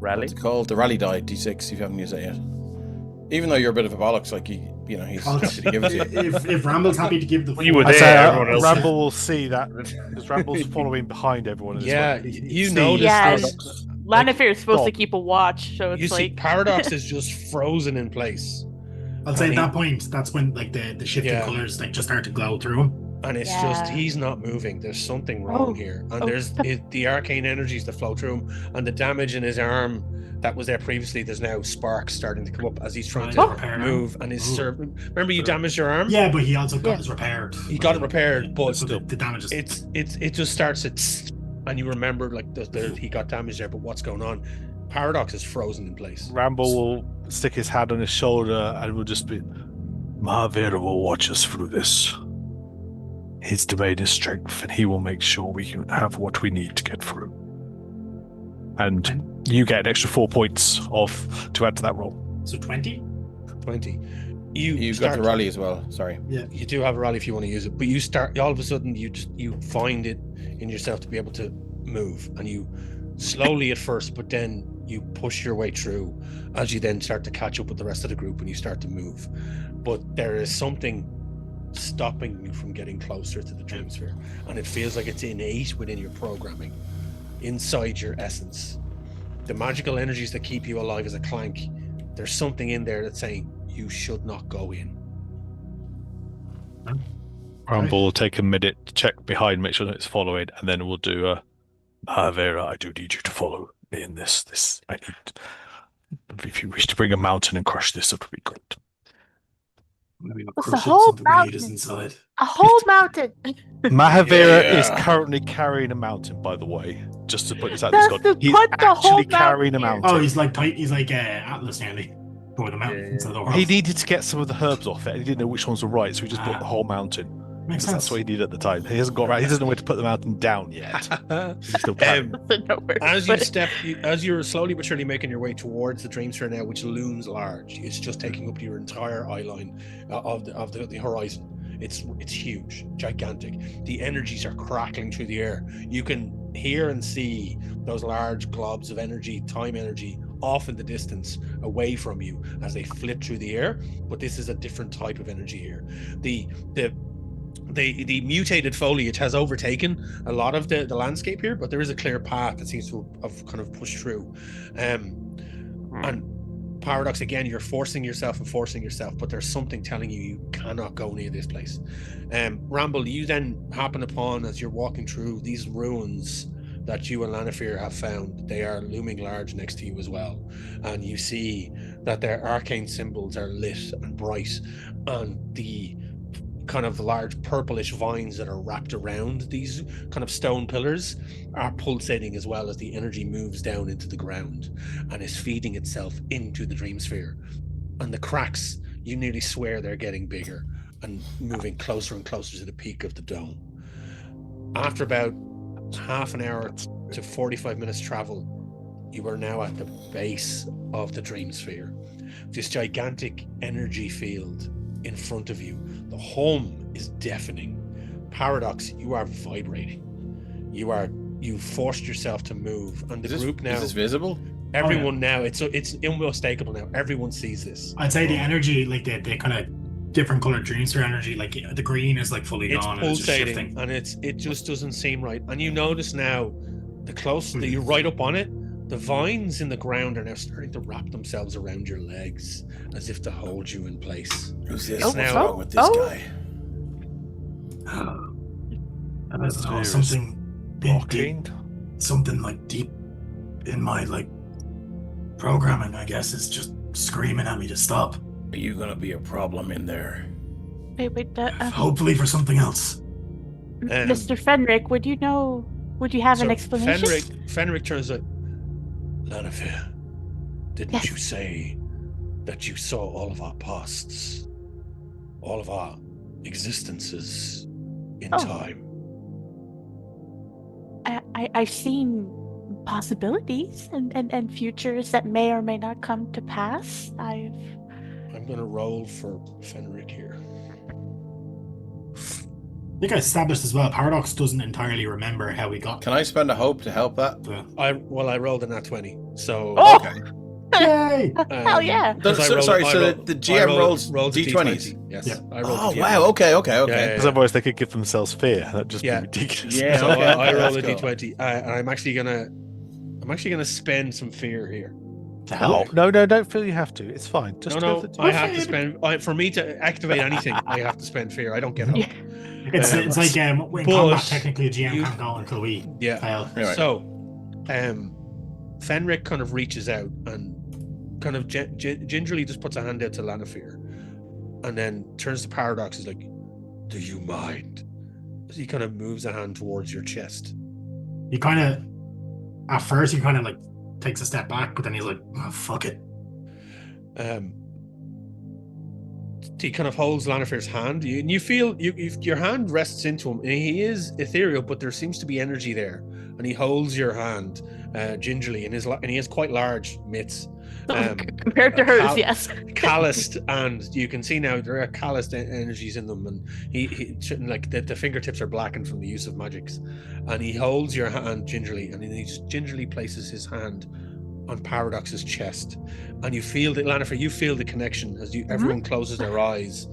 S5: rally?
S1: What's it called? The rally die D6. If you haven't used that yet, even though you're a bit of a bollocks, like he's happy to give it to you.
S2: If Ramble's happy to give the,
S5: when you were there,
S3: Ramble will see that because Ramble's following behind everyone.
S4: You notice.
S6: Lannifer is supposed to keep a watch, so it's
S4: see Paradox is just frozen in place.
S2: I'll say at that point, that's when like the shifting colors like just start to glow through him.
S4: And it's just he's not moving. There's something wrong here, and there's the arcane energies that flow through him, and the damage in his arm that was there previously. There's now sparks starting to come up as he's trying to move. And his remember you damaged your arm?
S2: Yeah, but he also got his repaired.
S4: He got it repaired, but
S2: the damage is
S4: it just starts at, and you remember like he got damaged there, but what's going on? Paradox is frozen in place.
S3: Ramble will stick his hand on his shoulder and will just be, Mahavira will watch us through this. His domain is strength, and he will make sure we can have what we need to get through. And you get an extra 4 points to add to that roll.
S2: So 20?
S4: 20.
S1: You've got the rally as well. Sorry.
S2: Yeah.
S4: You do have a rally if you want to use it, but you start all of a sudden you find it in yourself to be able to move, and you slowly at first, but then you push your way through as you then start to catch up with the rest of the group and you start to move. But there is something stopping you from getting closer to the Dreamsphere. And it feels like it's innate within your programming, inside your essence. The magical energies that keep you alive as a clank, there's something in there that's saying you should not go in.
S3: Rumble will take a minute to check behind, make sure that it's following, and then we'll do a Vera, I do need you to follow me in this. I need, if you wish to bring a mountain and crush this, it would be great.
S2: Maybe we'll
S6: It's
S2: crush
S6: a
S2: it,
S6: whole
S2: something we need is
S6: mountain.
S2: inside.
S6: A whole mountain.
S3: Mahavira
S1: Yeah.
S3: is currently carrying a mountain, by the way. Just to put this out
S6: That's
S3: Discord.
S6: the-
S3: He's
S6: put the whole
S3: actually carrying a
S6: mountain
S3: mountain.
S2: Oh, he's like Atlas nearly. For the mountains of the world.
S3: He needed to get some of the herbs off it. He didn't know which ones were right, so he just bought the whole mountain.
S2: Makes
S3: Because
S2: sense.
S3: that's what he needed at the time. He hasn't got right. He doesn't know where to put the mountain down yet. He's still carrying.
S4: As you're slowly but surely making your way towards the Dreamsphere now, which looms large, it's just taking up your entire eye line of the horizon. It's huge, gigantic. The energies are crackling through the air. You can hear and see those large globs of energy, time energy, off in the distance, away from you as they flit through the air. But this is a different type of energy here. The mutated foliage has overtaken a lot of the landscape here, but there is a clear path that seems to have kind of pushed through. And Paradox, again, you're forcing yourself, but there's something telling you cannot go near this place. Ramble, you then happen upon, as you're walking through, these ruins that you and Lanafir have found. They are looming large next to you as well, and you see that their arcane symbols are lit and bright, and the kind of large purplish vines that are wrapped around these kind of stone pillars are pulsating as well as the energy moves down into the ground and is feeding itself into the Dreamsphere. And the cracks, you nearly swear they're getting bigger and moving closer and closer to the peak of the dome. After about half an hour to 45 minutes travel, you are now at the base of the Dreamsphere. This gigantic energy field in front of you. The hum is deafening. Paradox, you are vibrating. You forced yourself to move, and the group now.
S1: Is this visible?
S4: Everyone now, it's unmistakable now. Everyone sees this.
S2: I'd say the energy, like the kind of different colored Dreamsphere energy, like the green is like fully
S4: It's
S2: gone. And it's just
S4: pulsating,
S2: shifting.
S4: and it just doesn't seem right. And you notice now, the closer that you're right up on it, the vines in the ground are now starting to wrap themselves around your legs as if to hold you in place.
S1: Who's this?
S4: It's
S1: What's
S4: now-
S1: wrong with this guy?
S2: I don't know,
S3: Mysterious
S2: something
S3: Walking.
S2: something like deep in my like programming, I guess, is just screaming at me to stop.
S1: Are you gonna be a problem in there?
S6: Wait,
S2: Hopefully for something else.
S6: Mr. Fenric, would you have an
S4: So
S6: explanation?
S4: Fenric turns like, Lanafir, didn't
S6: Yes.
S4: you say that you saw all of our pasts, all of our existences in
S6: Oh.
S4: time?
S6: I've seen possibilities and futures that may or may not come to pass.
S4: I'm going to roll for Fenric here.
S2: I think I established as well, Paradox doesn't entirely remember how we got
S1: Can I spend a hope to help that?
S4: I rolled a nat 20, so
S6: Oh!
S1: Okay.
S2: Yay!
S6: Hell yeah!
S4: because I
S1: So-
S4: rolled-
S1: sorry,
S4: I
S1: so
S4: rolled-
S1: the
S4: I
S1: GM rolls
S4: rolled a
S1: D20s?
S4: Yes,
S2: Yeah.
S4: I rolled a
S1: Oh
S4: D20.
S1: wow! Okay.
S4: Yeah,
S3: Because otherwise they could give themselves fear. That'd just
S4: Yeah.
S3: be ridiculous.
S1: Yeah,
S4: So
S1: okay,
S4: I rolled a
S1: that's cool.
S4: D20, and I'm actually gonna spend some fear here.
S2: To
S3: Oh,
S2: help.
S3: no, don't feel you have to. It's fine. Just go
S4: No,
S3: for the
S4: I have to spend. For me to activate anything, I have to spend fear. I don't get hope.
S6: Yeah.
S2: It's
S4: Um,
S2: like in
S4: but
S2: combat, technically a GM
S4: you-
S2: can't go until we
S4: Yeah.
S2: fail.
S1: Right.
S4: So, Fenric kind of reaches out and kind of gingerly just puts a hand out to Lanafir, and then turns to Paradox. Is like, "Do you mind?" As he kind of moves a hand towards your chest.
S2: He kind of, at first, he kind of like takes a step back, but then he's like, oh, fuck it.
S4: He kind of holds Lanafir's hand, and you feel your hand rests into him. And he is ethereal, but there seems to be energy there. And he holds your hand gingerly, and he has quite large mitts.
S6: Compared to hers,
S4: Cal-
S6: yes.
S4: Calloused, and you can see now there are calloused energies in them, and he like the fingertips are blackened from the use of magics. And he holds your hand gingerly, and then he just gingerly places his hand on Paradox's chest, and you feel that, Lanafir, you feel the connection as everyone closes their eyes,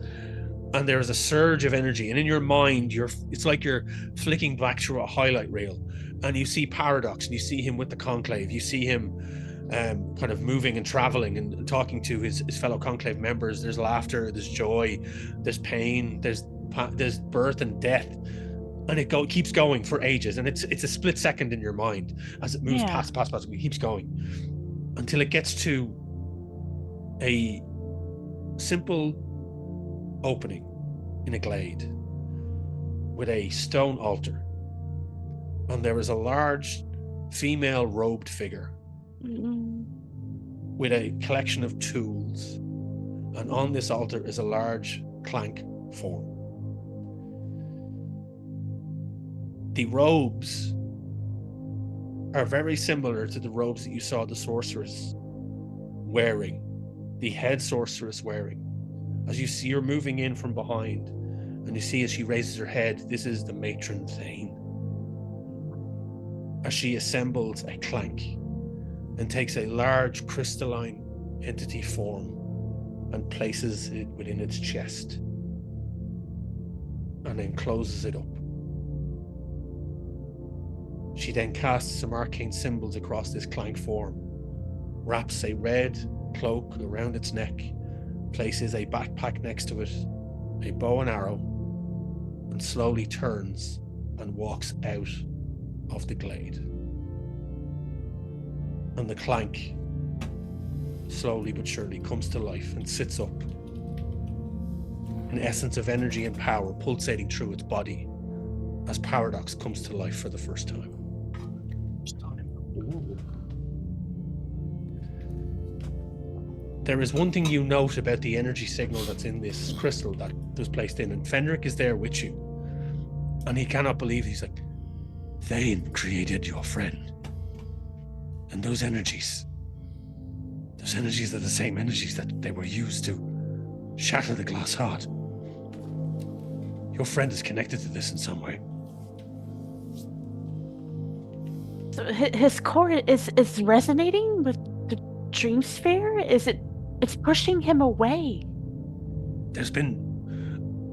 S4: and there is a surge of energy, and in your mind it's like you're flicking back through a highlight reel, and you see Paradox, and you see him with the conclave, you see him kind of moving and traveling and talking to his fellow conclave members. There's laughter, there's joy, there's pain, there's birth and death, and it keeps going for ages, and it's a split second in your mind as it moves past, it keeps going until it gets to a simple opening in a glade with a stone altar, and there is a large female robed figure with a collection of tools, and on this altar is a large clank form. The robes are very similar to the robes that you saw the sorceress wearing, the head sorceress wearing. As you see her moving in from behind, and you see as she raises her head, this is the matron Thane. As she assembles a clank and takes a large crystalline entity form and places it within its chest, and then closes it up. She then casts some arcane symbols across this clank form, wraps a red cloak around its neck, places a backpack next to it, a bow and arrow, and slowly turns and walks out of the glade. And the clank, slowly but surely, comes to life and sits up, an essence of energy and power pulsating through its body as Paradox comes to life for the first time. There is one thing you note about the energy signal that's in this crystal that was placed in, and Fenric is there with you, and he cannot believe. He's like, Thane created your friend, and those energies are the same energies that they were used to shatter the glass heart. Your friend is connected to this in some way.
S6: So his core is resonating with the Dreamsphere? It's pushing him away.
S4: There's been,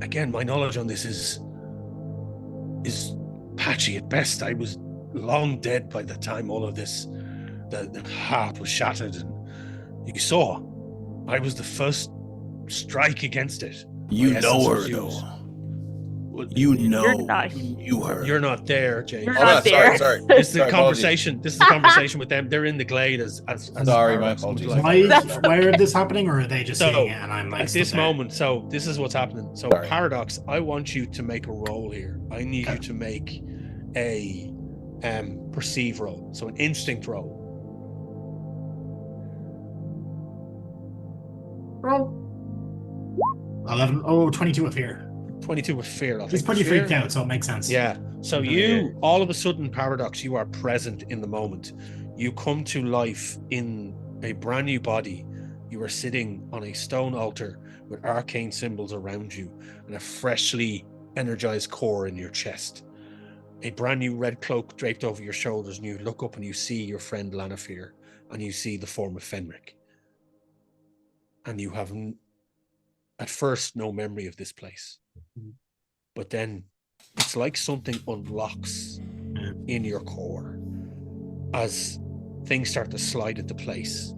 S4: again, my knowledge on this is patchy at best. I was long dead by the time all of this, the heart was shattered, and you saw, I was the first strike against it.
S1: You know her, though. You know you heard.
S4: You're not there, James.
S6: You're not there.
S1: Sorry.
S4: This is the
S1: Sorry,
S4: conversation. This is the conversation with them. They're in the glade as
S1: Sorry, my apologies.
S2: Am I aware of this happening, or are they just seeing it and I'm like
S4: at this
S2: stood there?
S4: moment? So this is what's happening. So
S1: Sorry.
S4: Paradox, I want you to make a roll here. I need you to make a perceive roll, so an instinct roll.
S2: Roll. 11. Oh, 22 with fear.
S4: 22 with fear.
S2: He's pretty freaked out, so it makes sense.
S4: Yeah. So you, all of a sudden, Paradox, you are present in the moment. You come to life in a brand new body. You are sitting on a stone altar with arcane symbols around you and a freshly energized core in your chest. A brand new red cloak draped over your shoulders, and you look up and you see your friend Lanafir, and you see the form of Fenric. And you have, at first, no memory of this place. But then it's like something unlocks in your core as things start to slide into place,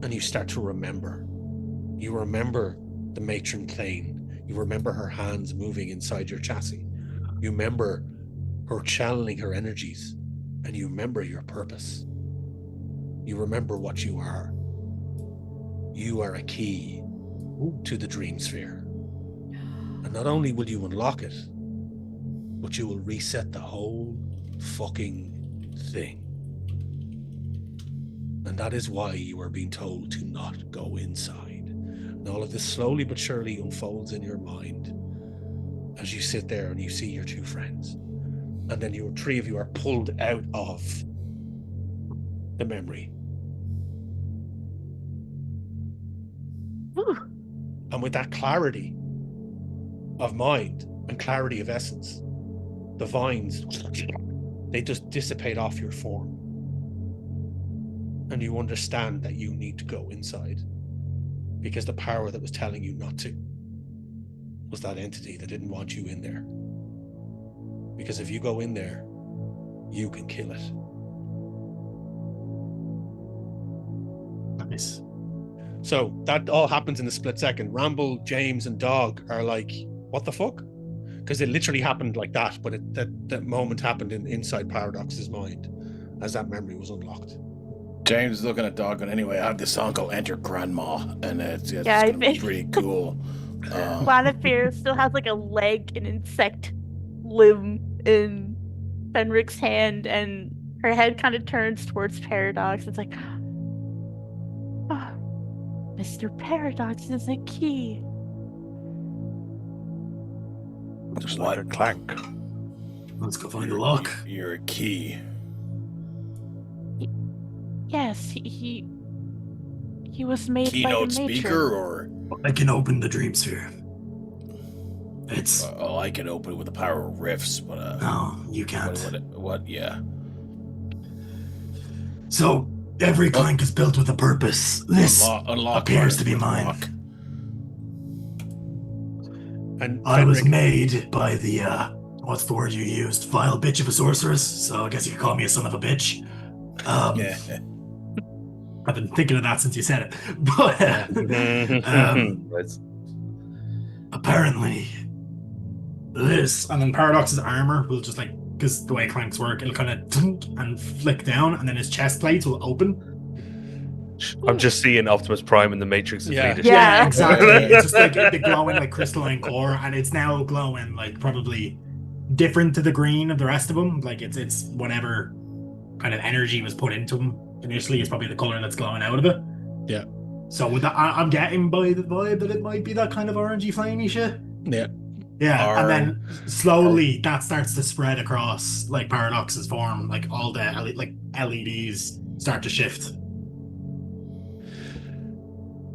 S4: and you start to remember. You remember the matron Thane. You remember her hands moving inside your chassis. You remember her channeling her energies, and you remember your purpose. You remember what you are. You are a key to the Dreamsphere. And not only will you unlock it, but you will reset the whole fucking thing. And that is why you are being told to not go inside. And all of this slowly but surely unfolds in your mind as you sit there and you see your two friends. And then your three of you are pulled out of the memory.
S6: Ooh.
S4: And with that clarity of mind and clarity of essence, the vines, they just dissipate off your form. And you understand that you need to go inside because the power that was telling you not to
S7: was that entity that didn't want you in there. Because if you go in there, you can kill it.
S2: Nice.
S7: So that all happens in a split second. Ramble, James, and Dog are like, what the fuck? Because it literally happened like that, but that moment happened inside Paradox's mind as that memory was unlocked.
S1: James is looking at Dog, and anyway, I have this song called Enter Grandma, and it's
S6: Yeah,
S1: gonna be pretty cool.
S6: Guinevere still has like a leg, an insect limb in Fenric's hand, and her head kind of turns towards Paradox. It's like, oh, Mr. Paradox is a key.
S3: Just like a clank.
S2: Let's go find the lock.
S1: You're a key.
S6: Yes, he was made
S1: Keynote
S6: by the matron.
S1: speaker, or
S2: I can open the Dreamsphere. It's
S1: I can open it with the power of riffs, but
S2: no, you can't.
S1: What? Yeah.
S2: So every clank is built with a purpose. This
S1: Unlock
S2: appears to be
S1: unlock.
S2: mine.
S7: And
S2: I was
S7: Fenric-
S2: made by the what's the word you used? Vile bitch of a sorceress. So I guess you could call me a son of a bitch.
S1: Yeah.
S2: I've been thinking of that since you said it. But apparently this, and then Paradox's armor will just like, because the way clanks work, it'll kind of and flick down, and then his chest plates will open.
S5: I'm just seeing Optimus Prime in the Matrix of
S7: Yeah.
S5: leadership.
S6: Yeah.
S2: Exactly. It's just like the glowing like crystalline core, and it's now glowing like probably different to the green of the rest of them. Like it's whatever kind of energy was put into them initially is probably the color that's glowing out of it.
S7: Yeah.
S2: So with that, I'm getting by the vibe that it might be that kind of orangey flamey shit.
S7: Yeah.
S2: Yeah, and then slowly that starts to spread across like Paradox's form, like all the like LEDs start to shift.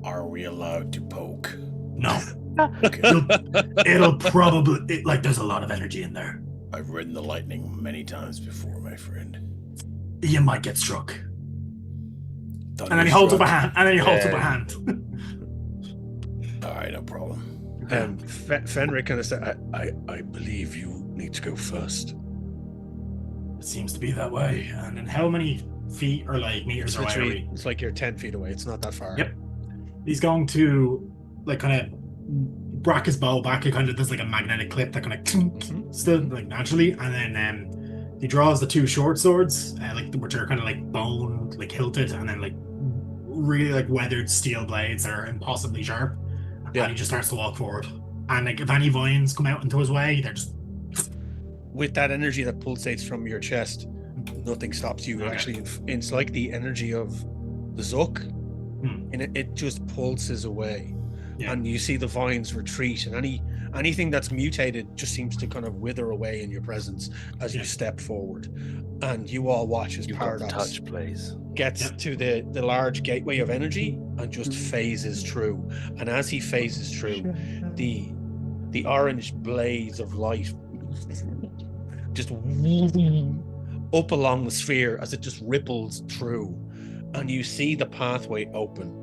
S1: Are we allowed to poke?
S2: No,
S1: Okay.
S2: it'll probably like there's a lot of energy in there.
S1: I've ridden the lightning many times before, my friend.
S2: You might get struck. And then he holds up a hand. And then he holds up a hand.
S1: All right, no problem.
S7: Fenric kind of said, I believe you need to go first.
S2: It seems to be that way. And then how many feet or like meters away are we?
S7: It's like you're 10 feet away. It's not that far.
S2: Yep. He's going to like kind of brack his bow back. It kind of does like a magnetic clip that kind of still like naturally, and then he draws the two short swords, like which are kind of like bone, like hilted, and then like really like weathered steel blades that are impossibly sharp.
S7: Yeah.
S2: And he just starts to walk forward. And like if any vines come out into his way, they're just
S7: With that energy that pulsates from your chest, nothing stops you.
S2: Okay.
S7: Actually, it's like the energy of the Zook, and it just pulses away.
S2: Yeah.
S7: And you see the vines retreat, and anything that's mutated just seems to kind of wither away in your presence as you step forward. And you all watch as
S5: You've got the
S7: Paradox
S5: touch, please.
S7: gets to the large gateway of energy and just phases through. And as he phases through, the orange blaze of light just up along the sphere as it just ripples through, and you see the pathway open.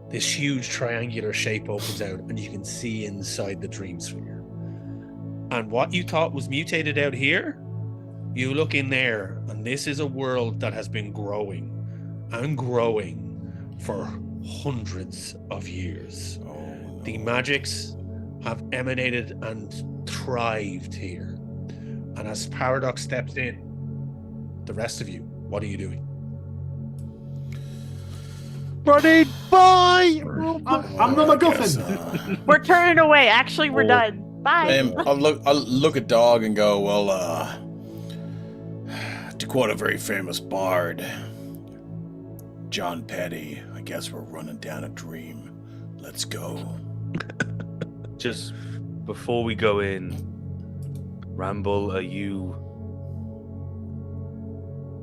S7: This huge triangular shape opens out, and you can see inside the Dreamsphere. And what you thought was mutated out here, you look in there, and this is a world that has been growing and growing for hundreds of years. The magics have emanated and thrived here. And as Paradox steps in, the rest of you, what are you doing?
S3: Running by!
S2: I'm the MacGuffin.
S6: We're turning away. Actually, we're done. Bye.
S1: I'll look at Dog and go, well, to quote a very famous bard, John Petty, I guess we're running down a dream. Let's go.
S5: Just before we go in, Ramble, are you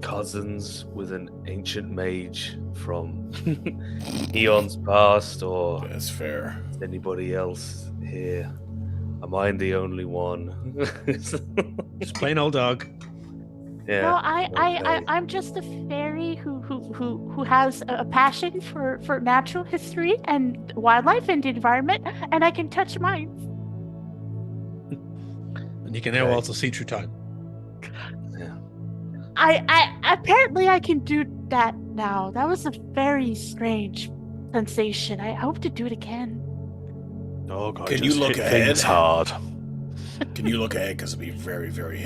S5: cousins with an ancient mage from eons past, or
S1: That's fair.
S5: is anybody else here? Am I the only one?
S7: Just plain old Dog.
S5: Yeah.
S6: No, I'm just a fairy who has a passion for natural history and wildlife and the environment, and I can touch minds.
S4: And you can now also see through time.
S5: Yeah.
S6: I apparently I can do that now. That was a very strange sensation. I hope to do it again.
S3: Oh god,
S1: Can
S3: just
S1: you look
S3: hit
S1: ahead?
S3: things hard.
S1: Can you look ahead? Because it'll be very, very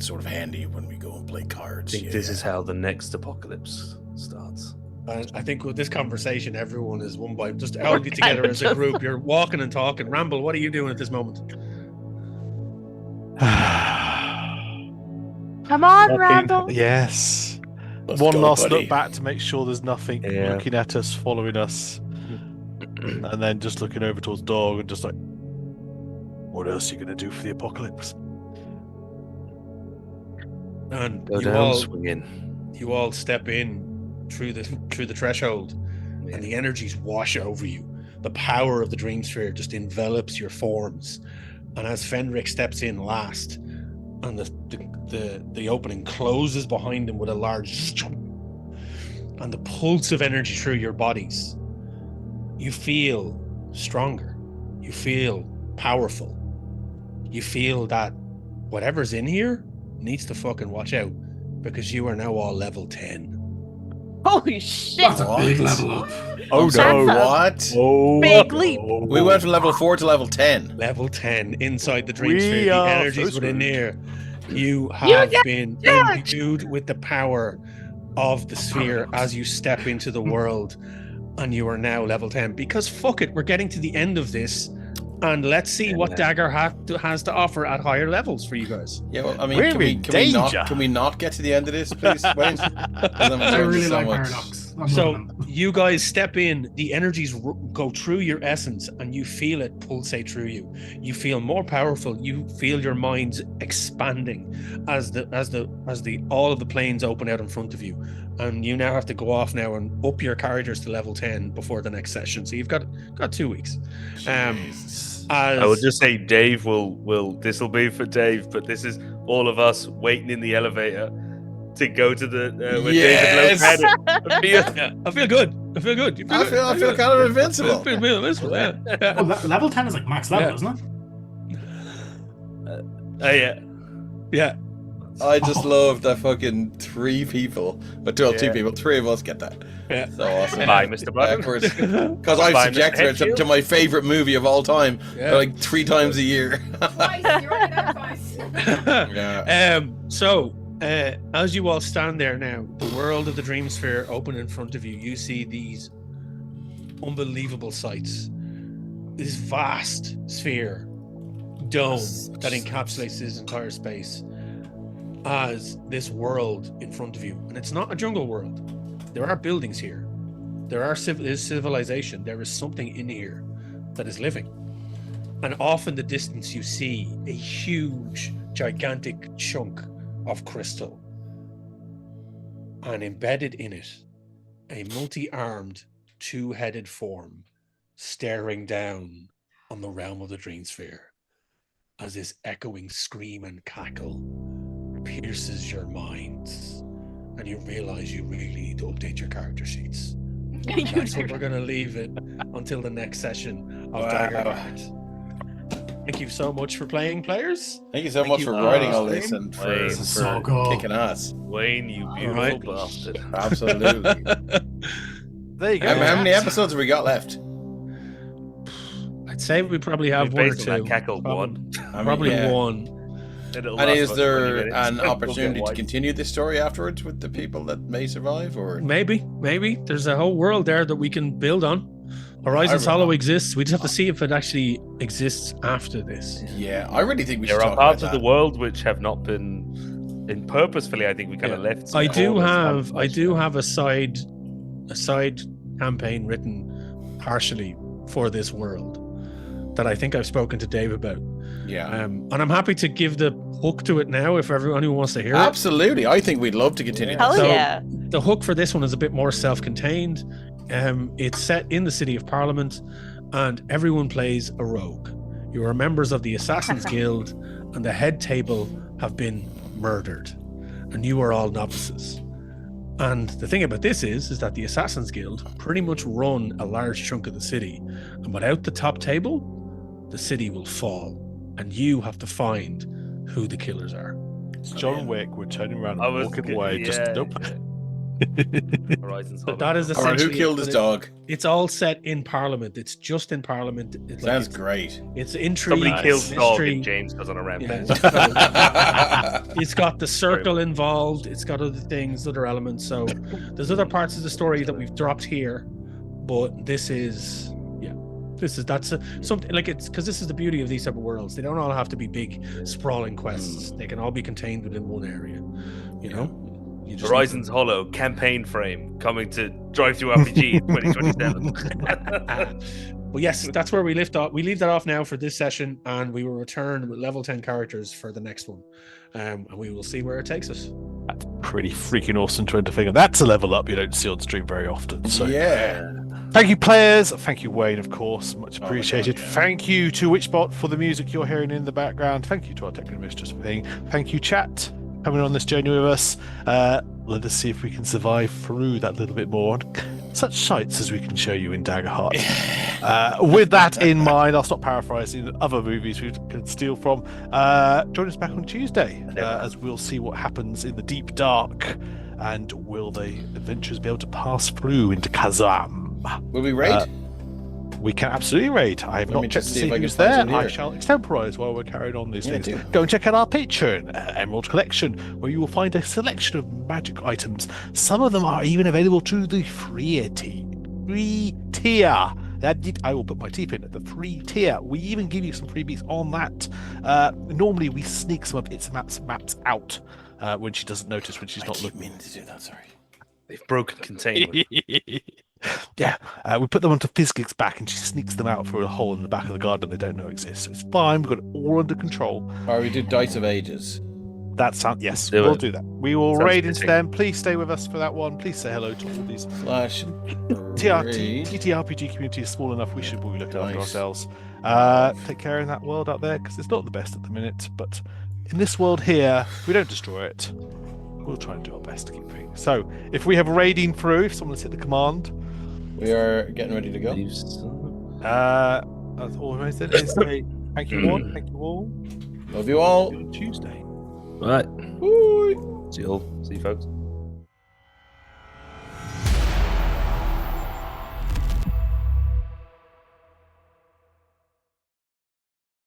S1: sort of handy when we go and play cards.
S5: I think this is how the next apocalypse starts.
S4: I think with this conversation, everyone is one by just all get together as a group. You're walking and talking. Ramble, what are you doing at this moment?
S6: Come on,
S3: Nothing.
S6: Randall.
S3: Yes.
S1: Let's
S3: One
S1: go,
S3: last
S1: buddy.
S3: look back to make sure there's nothing
S5: Yeah.
S3: looking at us, following us, and then just looking over towards Dog and just like, what else are you going to do for the apocalypse?
S4: And
S5: Go
S4: you
S5: down
S4: all,
S5: swinging.
S4: you all step in through the threshold, and the energies wash over you. The power of the Dreamsphere just envelops your forms. And as Fenric steps in last, and the opening closes behind him with a large, and the pulse of energy through your bodies, you feel stronger. You feel powerful. You feel that whatever's in here needs to fucking watch out, because you are now all level 10.
S6: Holy shit!
S2: That's a
S1: What?
S2: big level up.
S3: Oh
S6: That's
S3: no!
S6: a-
S1: What?
S3: Oh,
S6: Big leap.
S1: We went from level 4 to level 10.
S4: Level 10 inside the
S3: We
S4: Dreamsphere. The
S3: are
S4: energies
S3: so
S4: within
S3: screwed.
S4: here. You have
S6: get
S4: been
S6: charged.
S4: imbued with the power of the sphere as you step into the world, and you are now level 10. Because fuck it, we're getting to the end of this, and let's see what Daggerheart has to offer at higher levels for you guys.
S1: Yeah, well, I mean,
S3: We're
S1: can we,
S3: in
S1: can, we not,
S3: danger.
S1: can we not get to the end of this, please, Wayne? 'Cause I'm
S2: I
S1: enjoying
S2: really
S1: this so
S2: like
S1: much.
S2: Paradox. I'm
S4: So
S2: loving them.
S4: you guys step in, the energies go through your essence, and you feel it pulsate through you. You feel more powerful. You feel your minds expanding as the all of the planes open out in front of you, and you now have to go off now and up your characters to level 10 before the next session. So you've got 2 weeks.
S5: I will just say Dave will this will be for Dave, but this is all of us waiting in the elevator to go to the when
S1: Yes!
S5: David Lowe
S4: I feel good. I feel good. You
S1: I feel kind of invincible.
S4: I feel invincible. Yeah.
S2: Oh, level 10 is like max level,
S4: Yeah.
S2: isn't it?
S5: Oh yeah.
S4: Yeah.
S1: I just love that fucking 3 people, but 2
S5: Yeah.
S1: people, 3 of us get that.
S4: Yeah.
S1: So awesome.
S5: Bye, Mr.
S1: Of
S5: Button.
S1: course, because I've
S5: Bye, Mr.
S1: subjected it
S5: Hetfield.
S1: to my favorite movie of all time,
S4: Yeah.
S1: like 3 times a year.
S8: Twice, you're only there twice.
S1: Yeah.
S4: So, as you all stand there now, the world of the Dreamsphere open in front of you, you see these unbelievable sights. This vast sphere, dome that encapsulates this entire space as this world in front of you. And it's not a jungle world. There are buildings here. There is civilization. There is something in here that is living. And off in the distance, you see a huge, gigantic chunk of crystal. And embedded in it, a multi-armed, 2-headed form staring down on the realm of the Dreamsphere as this echoing scream and cackle pierces your minds. And you realize you really need to update your character sheets. And that's what we're going to leave it until the next session of
S1: Wow.
S4: Daggerheart. Thank you so much for playing, players.
S1: Thank you so
S4: Thank
S1: much
S4: you,
S1: for writing all
S4: Wayne.
S1: this and for,
S5: Wayne.
S2: This is so
S1: for
S2: cool.
S1: kicking ass.
S5: Wayne, you beautiful
S4: right.
S5: bastard.
S1: Absolutely.
S3: There you go.
S1: How many episodes have we got left?
S4: I'd say we probably have
S5: We're
S4: one or
S5: based on
S4: two.
S5: that cackle
S4: Prob-
S5: one.
S1: I mean,
S4: Probably
S1: yeah.
S4: one.
S5: It'll
S1: And
S5: last
S1: is
S5: about
S1: there
S5: 20 minutes.
S1: an
S5: We'll get
S1: opportunity to
S5: wise.
S1: continue this story afterwards with the people that may survive, or
S4: Maybe. There's a whole world there that we can build on. Horizons
S1: I-
S4: Hollow exists. We just have to see if it actually exists after this.
S1: yeah, I really think we should
S5: There are
S1: talk about
S5: parts of
S1: that.
S5: the world which have not been, and purposefully, I think we kind of left. some
S4: I do
S5: holes
S4: have a side campaign written partially for this world that I think I've spoken to Dave about.
S1: Yeah,
S4: And I'm happy to give the hook to it now if everyone who wants to hear it.
S1: absolutely. I think we'd love to continue.
S6: Hell
S1: this.
S4: So-
S6: yeah.
S4: The hook for this one is a bit more self-contained. It's set in the City of Parliament, and everyone plays a rogue. You are members of the Assassin's Guild, and the head table have been murdered. and you are all novices. And the thing about this is that the Assassin's Guild pretty much run a large chunk of the city, and without the top table, the city will fall, and you have to find who the killers are.
S3: It's John Wick. We're turning around
S5: I
S3: and
S5: was
S3: walking
S5: g-
S3: away.
S5: yeah,
S3: Just nope.
S5: Horizons.
S4: But that is
S1: All right,
S4: essentially
S1: who killed his dog?
S4: It's all set in Parliament. It's just in Parliament.
S1: Sounds great.
S4: It's intrigue.
S5: Somebody kills dog
S4: mystery.
S5: and James goes on a rampage.
S4: Yeah. It's got the circle involved. It's got other things, other elements. So there's other parts of the story that we've dropped here, but this is something like it's because this is the beauty of these type of worlds. They don't all have to be big, sprawling quests. They can all be contained within one area. You know. You just
S5: Horizons Hollow campaign frame coming to Drive-Thru RPG in 2027.
S4: But yes, that's where we lift off. We leave that off now for this session, and we will return with level 10 characters for the next one, and we will see where it takes us.
S3: That's pretty freaking awesome to figure. That's a level up you don't see on stream very often. So
S1: Yeah.
S3: thank you, players. Thank you, Wayne, of course. Much
S1: my
S3: appreciated.
S1: God, yeah.
S3: Thank you to Witchbot for the music you're hearing in the background. Thank you to our technical mistress for being. Thank you, chat, coming on this journey with us. Let us see if we can survive through that little bit more. Such sights as we can show you in Daggerheart. With that in mind, I'll stop paraphrasing other movies we can steal from. Join us back on Tuesday as we'll see what happens in the deep dark, and will the adventurers be able to pass through into Kazam?
S1: Will we raid?
S3: We can absolutely raid. I have
S1: Let
S3: not
S1: me
S3: checked
S1: just
S3: to
S1: see if
S3: see
S1: I
S3: who's
S1: can find
S3: there.
S1: some
S3: I
S1: here.
S3: shall extemporize while we're carrying on these
S1: Yeah,
S3: things.
S1: do.
S3: Go and check out our Patreon, Emerald Collection, where you will find a selection of magic items. Some of them are even available to the free tier. I will put my teeth in at the free tier. We even give you some freebies on that. Normally we sneak some of its maps out when she doesn't notice, when she's
S1: I
S3: not
S1: keep
S3: looking.
S1: meaning to do that. Sorry.
S5: They've broken containment.
S3: Yeah, we put them onto Fizzgig's back, and she sneaks them out through a hole in the back of the garden they don't know exists. So it's fine. We've got it all under control.
S1: Or we do Dice of Ages.
S3: That sounds yes,
S5: Do
S3: we'll
S5: it.
S3: do that. We will
S5: Sounds
S3: raid into
S5: fitting.
S3: them. Please stay with us for that one. Please say hello to all these.
S1: Slash
S3: TTRPG community is small enough. We should be looking after
S1: Nice.
S3: ourselves. Take care in that world out there, because it's not the best at the minute. But in this world here, if we don't destroy it, we'll try and do our best to keep things. So if we have raiding through, if someone's hit the command,
S1: We are getting ready to go.
S3: that's all I said is say thank you all. Thank you all.
S1: Love you all.
S3: See you on Tuesday.
S5: Right.
S1: Bye.
S5: See you all. See you folks.